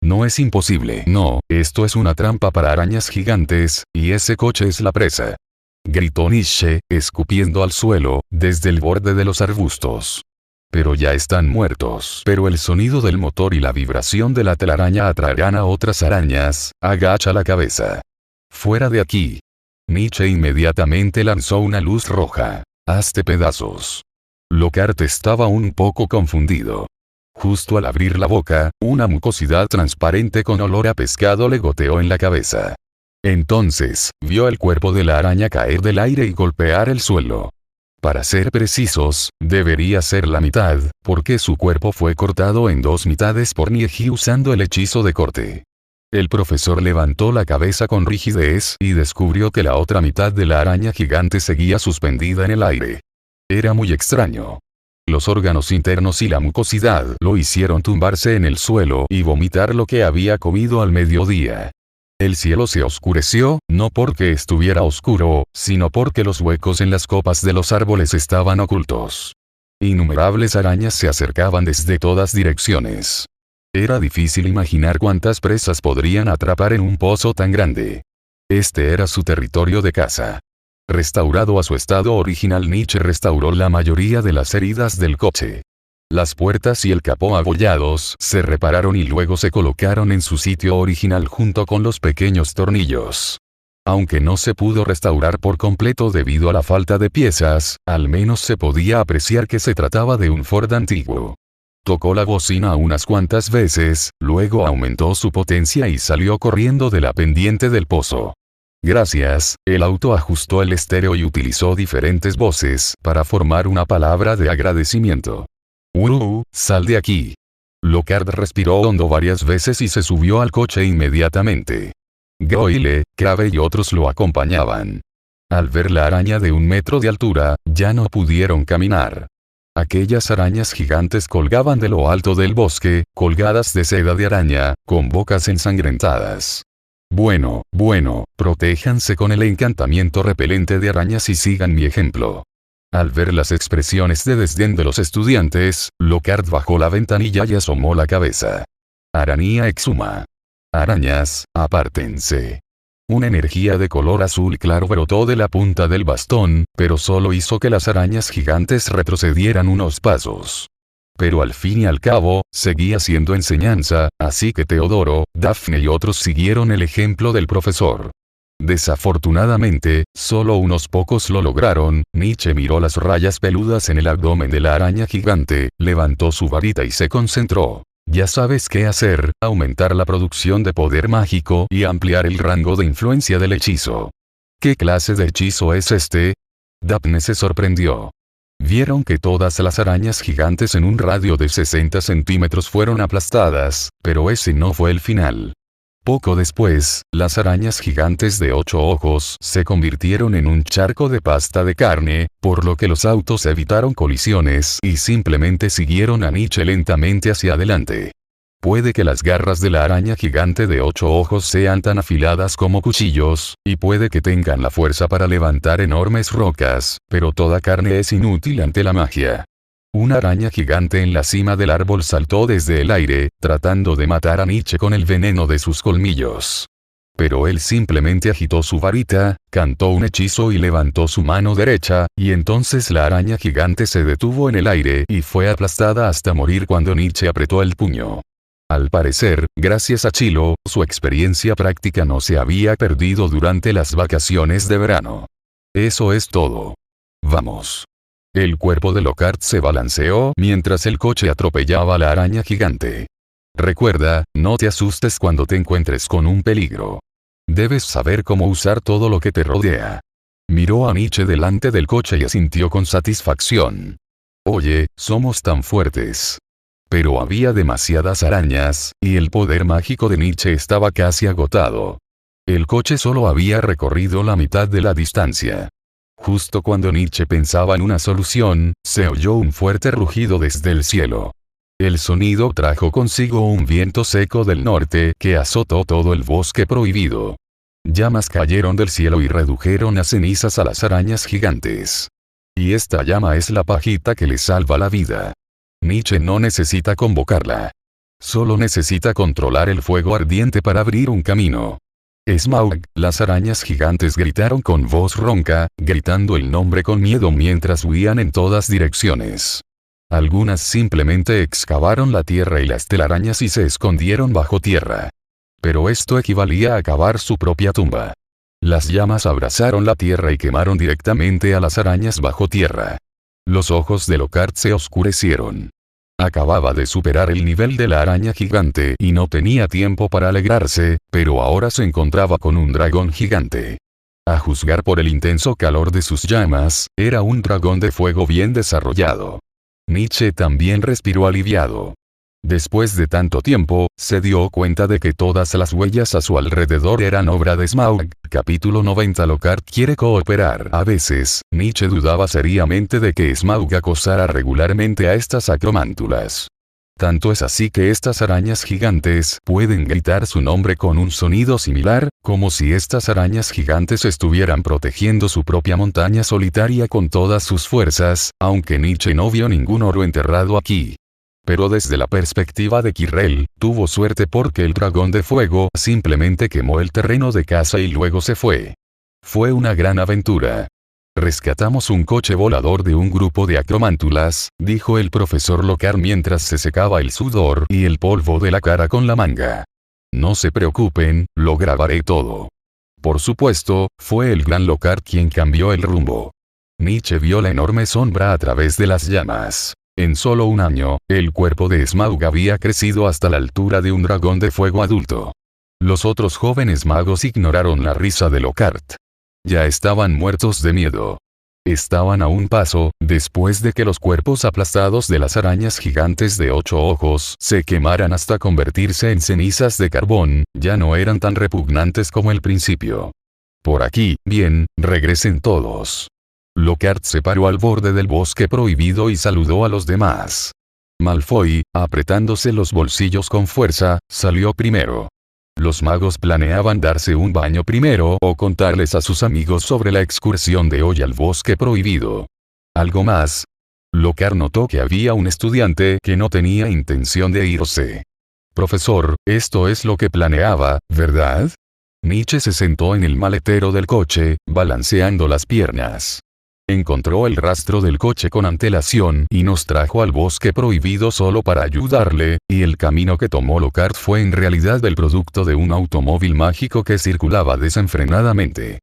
No es imposible. No, esto es una trampa para arañas gigantes, y ese coche es la presa. Gritó Nietzsche, escupiendo al suelo, desde el borde de los arbustos. Pero ya están muertos. Pero el sonido del motor y la vibración de la telaraña atraerán a otras arañas. Agacha la cabeza. Fuera de aquí. Nietzsche inmediatamente lanzó una luz roja. Hazte pedazos. Lockhart estaba un poco confundido. Justo al abrir la boca, una mucosidad transparente con olor a pescado le goteó en la cabeza. Entonces, vio el cuerpo de la araña caer del aire y golpear el suelo. Para ser precisos, debería ser la mitad, porque su cuerpo fue cortado en 2 mitades por Nietzsche usando el hechizo de corte. El profesor levantó la cabeza con rigidez y descubrió que la otra mitad de la araña gigante seguía suspendida en el aire. Era muy extraño. Los órganos internos y la mucosidad lo hicieron tumbarse en el suelo y vomitar lo que había comido al mediodía. El cielo se oscureció, no porque estuviera oscuro, sino porque los huecos en las copas de los árboles estaban ocultos. Innumerables arañas se acercaban desde todas direcciones. Era difícil imaginar cuántas presas podrían atrapar en un pozo tan grande. Este era su territorio de caza. Restaurado a su estado original, Nietzsche restauró la mayoría de las heridas del coche. Las puertas y el capó abollados se repararon y luego se colocaron en su sitio original junto con los pequeños tornillos. Aunque no se pudo restaurar por completo debido a la falta de piezas, al menos se podía apreciar que se trataba de un Ford antiguo. Tocó la bocina unas cuantas veces, luego aumentó su potencia y salió corriendo de la pendiente del pozo. Gracias, el auto ajustó el estéreo y utilizó diferentes voces para formar una palabra de agradecimiento. Sal de aquí. Lockhart respiró hondo varias veces y se subió al coche inmediatamente. Goyle, Crabbe y otros lo acompañaban. Al ver la araña de 1 metro de altura, ya no pudieron caminar. Aquellas arañas gigantes colgaban de lo alto del bosque, colgadas de seda de araña, con bocas ensangrentadas. Bueno, protéjanse con el encantamiento repelente de arañas y sigan mi ejemplo. Al ver las expresiones de desdén de los estudiantes, Lockhart bajó la ventanilla y asomó la cabeza. Aranía exuma. Arañas, apártense. Una energía de color azul claro brotó de la punta del bastón, pero solo hizo que las arañas gigantes retrocedieran unos pasos. Pero al fin y al cabo, seguía siendo enseñanza, así que Teodoro, Daphne y otros siguieron el ejemplo del profesor. Desafortunadamente, solo unos pocos lo lograron. Nietzsche miró las rayas peludas en el abdomen de la araña gigante, levantó su varita y se concentró. Ya sabes qué hacer, aumentar la producción de poder mágico y ampliar el rango de influencia del hechizo. ¿Qué clase de hechizo es este? Daphne se sorprendió. Vieron que todas las arañas gigantes en un radio de 60 centímetros fueron aplastadas, pero ese no fue el final. Poco después, las arañas gigantes de 8 ojos se convirtieron en un charco de pasta de carne, por lo que los autos evitaron colisiones y simplemente siguieron a Nietzsche lentamente hacia adelante. Puede que las garras de la araña gigante de 8 ojos sean tan afiladas como cuchillos, y puede que tengan la fuerza para levantar enormes rocas, pero toda carne es inútil ante la magia. Una araña gigante en la cima del árbol saltó desde el aire, tratando de matar a Nietzsche con el veneno de sus colmillos. Pero él simplemente agitó su varita, cantó un hechizo y levantó su mano derecha, y entonces la araña gigante se detuvo en el aire y fue aplastada hasta morir cuando Nietzsche apretó el puño. Al parecer, gracias a Chilo, su experiencia práctica no se había perdido durante las vacaciones de verano. Eso es todo. Vamos. El cuerpo de Lockhart se balanceó mientras el coche atropellaba a la araña gigante. Recuerda, no te asustes cuando te encuentres con un peligro. Debes saber cómo usar todo lo que te rodea. Miró a Nietzsche delante del coche y asintió con satisfacción. Oye, somos tan fuertes. Pero había demasiadas arañas, y el poder mágico de Nietzsche estaba casi agotado. El coche solo había recorrido la mitad de la distancia. Justo cuando Nietzsche pensaba en una solución, se oyó un fuerte rugido desde el cielo. El sonido trajo consigo un viento seco del norte que azotó todo el bosque prohibido. Llamas cayeron del cielo y redujeron a cenizas a las arañas gigantes. Y esta llama es la pajita que le salva la vida. Nietzsche no necesita convocarla. Solo necesita controlar el fuego ardiente para abrir un camino. Smaug, las arañas gigantes gritaron con voz ronca, gritando el nombre con miedo mientras huían en todas direcciones. Algunas simplemente excavaron la tierra y las telarañas y se escondieron bajo tierra. Pero esto equivalía a cavar su propia tumba. Las llamas abrazaron la tierra y quemaron directamente a las arañas bajo tierra. Los ojos de Lockhart se oscurecieron. Acababa de superar el nivel de la araña gigante y no tenía tiempo para alegrarse, pero ahora se encontraba con un dragón gigante. A juzgar por el intenso calor de sus llamas, era un dragón de fuego bien desarrollado. Nietzsche también respiró aliviado. Después de tanto tiempo, se dio cuenta de que todas las huellas a su alrededor eran obra de Smaug. Capítulo 90. Lockhart quiere cooperar. A veces, Nietzsche dudaba seriamente de que Smaug acosara regularmente a estas acromántulas. Tanto es así que estas arañas gigantes pueden gritar su nombre con un sonido similar, como si estas arañas gigantes estuvieran protegiendo su propia montaña solitaria con todas sus fuerzas, aunque Nietzsche no vio ningún oro enterrado aquí. Pero desde la perspectiva de Quirrell, tuvo suerte porque el dragón de fuego simplemente quemó el terreno de caza y luego se fue. Fue una gran aventura. Rescatamos un coche volador de un grupo de acromántulas, dijo el profesor Lockhart mientras se secaba el sudor y el polvo de la cara con la manga. No se preocupen, lo grabaré todo. Por supuesto, fue el gran Lockhart quien cambió el rumbo. Nietzsche vio la enorme sombra a través de las llamas. En solo un año, el cuerpo de Smaug había crecido hasta la altura de un dragón de fuego adulto. Los otros jóvenes magos ignoraron la risa de Lockhart. Ya estaban muertos de miedo. Estaban a un paso, después de que los cuerpos aplastados de las arañas gigantes de 8 ojos se quemaran hasta convertirse en cenizas de carbón, ya no eran tan repugnantes como al principio. Por aquí, bien, regresen todos. Lockhart se paró al borde del bosque prohibido y saludó a los demás. Malfoy, apretándose los bolsillos con fuerza, salió primero. Los magos planeaban darse un baño primero o contarles a sus amigos sobre la excursión de hoy al bosque prohibido. ¿Algo más? Lockhart notó que había un estudiante que no tenía intención de irse. Profesor, esto es lo que planeaba, ¿verdad? Nietzsche se sentó en el maletero del coche, balanceando las piernas. Encontró el rastro del coche con antelación y nos trajo al bosque prohibido solo para ayudarle, y el camino que tomó Lockhart fue en realidad el producto de un automóvil mágico que circulaba desenfrenadamente.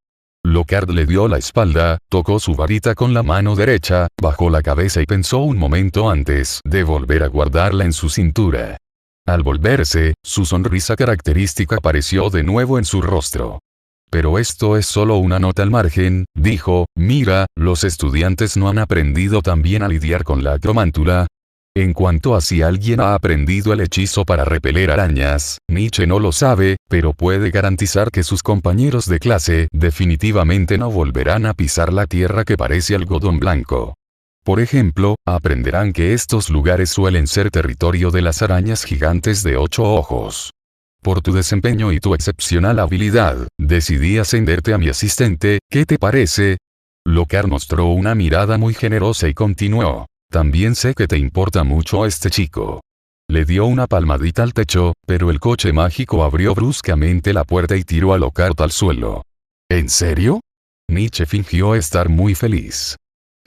Lockhart le dio la espalda, tocó su varita con la mano derecha, bajó la cabeza y pensó un momento antes de volver a guardarla en su cintura. Al volverse, su sonrisa característica apareció de nuevo en su rostro. Pero esto es solo una nota al margen, dijo, mira, los estudiantes no han aprendido también a lidiar con la acromántula. En cuanto a si alguien ha aprendido el hechizo para repeler arañas, Nietzsche no lo sabe, pero puede garantizar que sus compañeros de clase definitivamente no volverán a pisar la tierra que parece algodón blanco. Por ejemplo, aprenderán que estos lugares suelen ser territorio de las arañas gigantes de 8 ojos. Por tu desempeño y tu excepcional habilidad, decidí ascenderte a mi asistente, ¿qué te parece? Lockhart mostró una mirada muy generosa y continuó. También sé que te importa mucho este chico. Le dio una palmadita al techo, pero el coche mágico abrió bruscamente la puerta y tiró a Lockhart al suelo. ¿En serio? Nietzsche fingió estar muy feliz.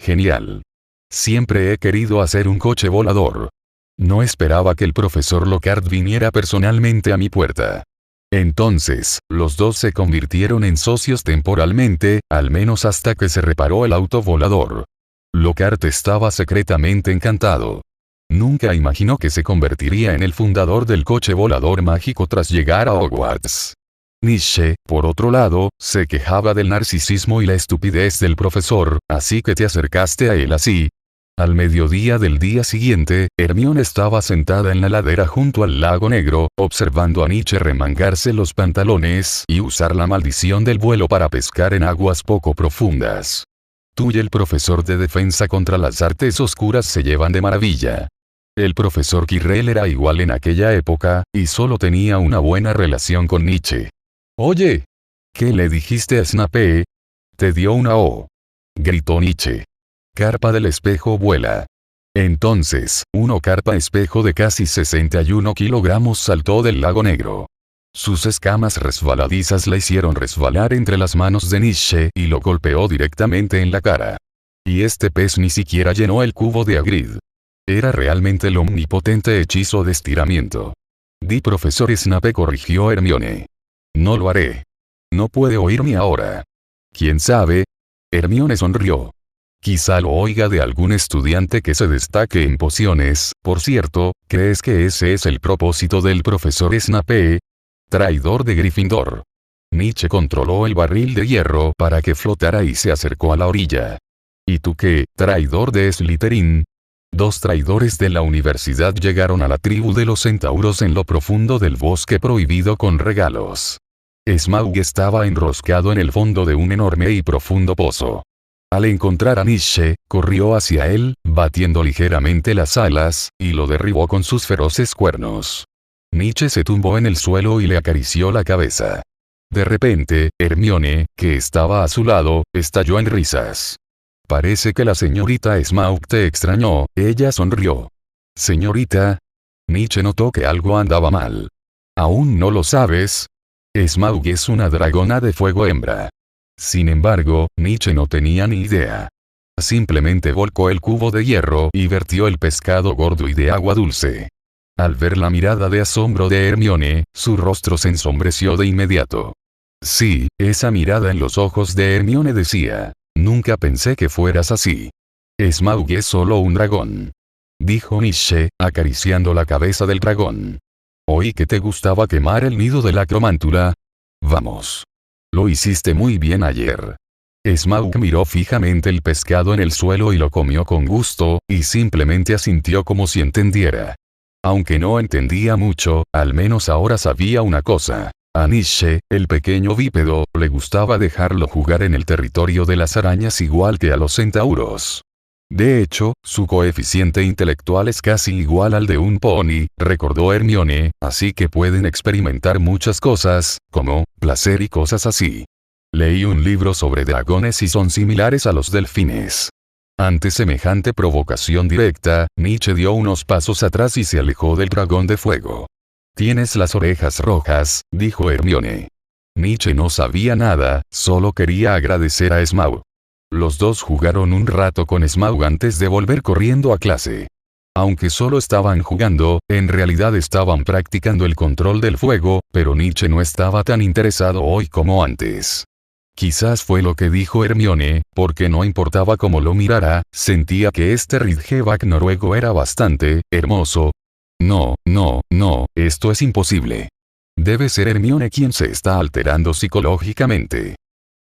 Genial. Siempre he querido hacer un coche volador. No esperaba que el profesor Lockhart viniera personalmente a mi puerta. Entonces, los dos se convirtieron en socios temporalmente, al menos hasta que se reparó el auto volador. Lockhart estaba secretamente encantado. Nunca imaginó que se convertiría en el fundador del coche volador mágico tras llegar a Hogwarts. Nietzsche, por otro lado, se quejaba del narcisismo y la estupidez del profesor, así que te acercaste a él así. Al mediodía del día siguiente, Hermione estaba sentada en la ladera junto al lago negro, observando a Nietzsche remangarse los pantalones y usar la maldición del vuelo para pescar en aguas poco profundas. Tú y el profesor de defensa contra las artes oscuras se llevan de maravilla. El profesor Quirrell era igual en aquella época, y solo tenía una buena relación con Nietzsche. Oye, ¿qué le dijiste a Snape? Te dio una O. Gritó Nietzsche. Carpa del espejo vuela. Entonces, uno carpa espejo de casi 61 kilogramos saltó del lago negro. Sus escamas resbaladizas la hicieron resbalar entre las manos de Nietzsche y lo golpeó directamente en la cara. Y este pez ni siquiera llenó el cubo de Hagrid. Era realmente el omnipotente hechizo de estiramiento. Di profesor Snape, corrigió Hermione. No lo haré. No puede oírme ahora. ¿Quién sabe? Hermione sonrió. Quizá lo oiga de algún estudiante que se destaque en pociones. Por cierto, ¿crees que ese es el propósito del profesor Snape? Traidor de Gryffindor. Nietzsche controló el barril de hierro para que flotara y se acercó a la orilla. ¿Y tú qué, traidor de Slytherin? Dos traidores de la universidad llegaron a la tribu de los centauros en lo profundo del bosque prohibido con regalos. Smaug estaba enroscado en el fondo de un enorme y profundo pozo. Al encontrar a Nietzsche, corrió hacia él, batiendo ligeramente las alas, y lo derribó con sus feroces cuernos. Nietzsche se tumbó en el suelo y le acarició la cabeza. De repente, Hermione, que estaba a su lado, estalló en risas. Parece que la señorita Smaug te extrañó, ella sonrió. Señorita. Nietzsche notó que algo andaba mal. ¿Aún no lo sabes? Smaug es una dragona de fuego hembra. Sin embargo, Nietzsche no tenía ni idea. Simplemente volcó el cubo de hierro y vertió el pescado gordo y de agua dulce. Al ver la mirada de asombro de Hermione, su rostro se ensombreció de inmediato. Sí, esa mirada en los ojos de Hermione decía, nunca pensé que fueras así. Smaug es solo un dragón. Dijo Nietzsche, acariciando la cabeza del dragón. Oí que te gustaba quemar el nido de la acromántula. Vamos. Lo hiciste muy bien ayer. Smaug miró fijamente el pescado en el suelo y lo comió con gusto, y simplemente asintió como si entendiera. Aunque no entendía mucho, al menos ahora sabía una cosa. A Nietzsche, el pequeño bípedo, le gustaba dejarlo jugar en el territorio de las arañas igual que a los centauros. De hecho, su coeficiente intelectual es casi igual al de un pony, recordó Hermione, así que pueden experimentar muchas cosas, como placer y cosas así. Leí un libro sobre dragones y son similares a los delfines. Ante semejante provocación directa, Nietzsche dio unos pasos atrás y se alejó del dragón de fuego. «Tienes las orejas rojas», dijo Hermione. Nietzsche no sabía nada, solo quería agradecer a Smaug. Los dos jugaron un rato con Smaug antes de volver corriendo a clase. Aunque solo estaban jugando, en realidad estaban practicando el control del fuego, pero Nietzsche no estaba tan interesado hoy como antes. Quizás fue lo que dijo Hermione, porque no importaba cómo lo mirara, sentía que este Ridgeback noruego era bastante hermoso. No, esto es imposible. Debe ser Hermione quien se está alterando psicológicamente.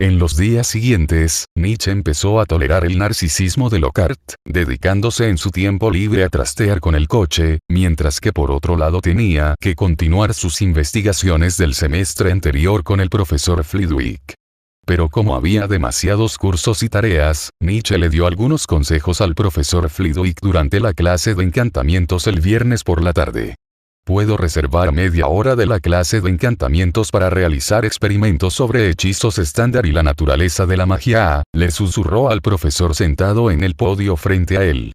En los días siguientes, Nietzsche empezó a tolerar el narcisismo de Lockhart, dedicándose en su tiempo libre a trastear con el coche, mientras que por otro lado tenía que continuar sus investigaciones del semestre anterior con el profesor Flitwick. Pero como había demasiados cursos y tareas, Nietzsche le dio algunos consejos al profesor Flitwick durante la clase de encantamientos el viernes por la tarde. «Puedo reservar media hora de la clase de encantamientos para realizar experimentos sobre hechizos estándar y la naturaleza de la magia», le susurró al profesor sentado en el podio frente a él.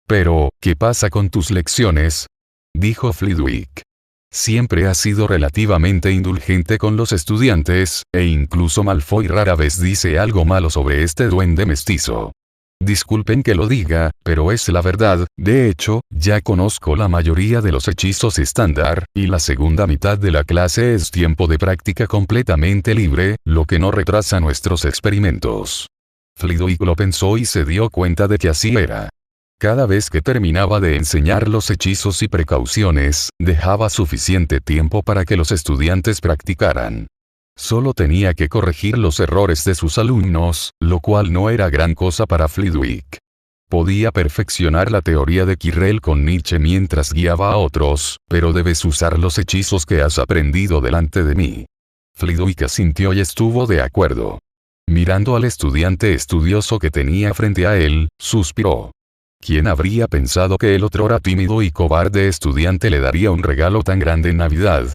«Pero, ¿qué pasa con tus lecciones?», dijo Flitwick. «Siempre has sido relativamente indulgente con los estudiantes, e incluso Malfoy rara vez dice algo malo sobre este duende mestizo. Disculpen que lo diga, pero es la verdad. De hecho, ya conozco la mayoría de los hechizos estándar, y la segunda mitad de la clase es tiempo de práctica completamente libre, lo que no retrasa nuestros experimentos». Flitwick lo pensó y se dio cuenta de que así era. Cada vez que terminaba de enseñar los hechizos y precauciones, dejaba suficiente tiempo para que los estudiantes practicaran. Solo tenía que corregir los errores de sus alumnos, lo cual no era gran cosa para Flitwick. Podía perfeccionar la teoría de Quirrell con Nietzsche mientras guiaba a otros, pero debes usar los hechizos que has aprendido delante de mí. Flitwick asintió y estuvo de acuerdo. Mirando al estudiante estudioso que tenía frente a él, suspiró. ¿Quién habría pensado que el otrora tímido y cobarde estudiante le daría un regalo tan grande en Navidad?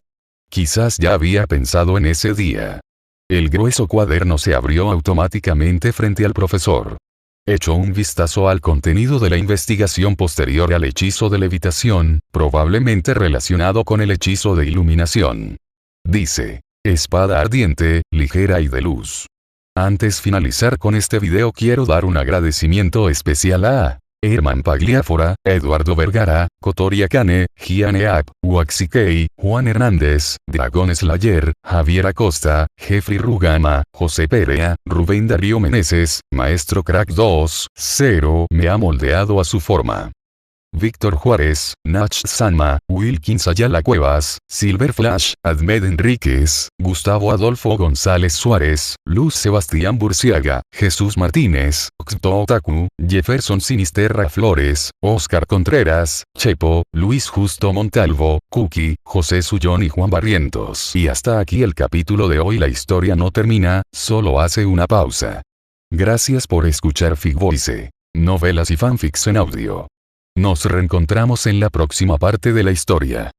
Quizás ya había pensado en ese día. El grueso cuaderno se abrió automáticamente frente al profesor. Echó un vistazo al contenido de la investigación posterior al hechizo de levitación, probablemente relacionado con el hechizo de iluminación. Dice: espada ardiente, ligera y de luz. Antes de finalizar con este video quiero dar un agradecimiento especial a Herman Pagliafora, Eduardo Vergara, Kotoria Kane, Gianne App, Waxikei, Juan Hernández, Dragon Slayer, Javier Acosta, Jeffrey Rugama, José Perea, Rubén Darío Meneses, Maestro Crack 2.0 me ha moldeado a su forma. Víctor Juárez, Nach Sanma, Wilkins Ayala Cuevas, Silver Flash, Admed Enríquez, Gustavo Adolfo González Suárez, Luz Sebastián Burciaga, Jesús Martínez, Oxto Otaku, Jefferson Sinisterra Flores, Oscar Contreras, Chepo, Luis Justo Montalvo, Cookie, José Sullón y Juan Barrientos. Y hasta aquí el capítulo de hoy. La historia no termina, solo hace una pausa. Gracias por escuchar Figvoice, novelas y fanfics en audio. Nos reencontramos en la próxima parte de la historia.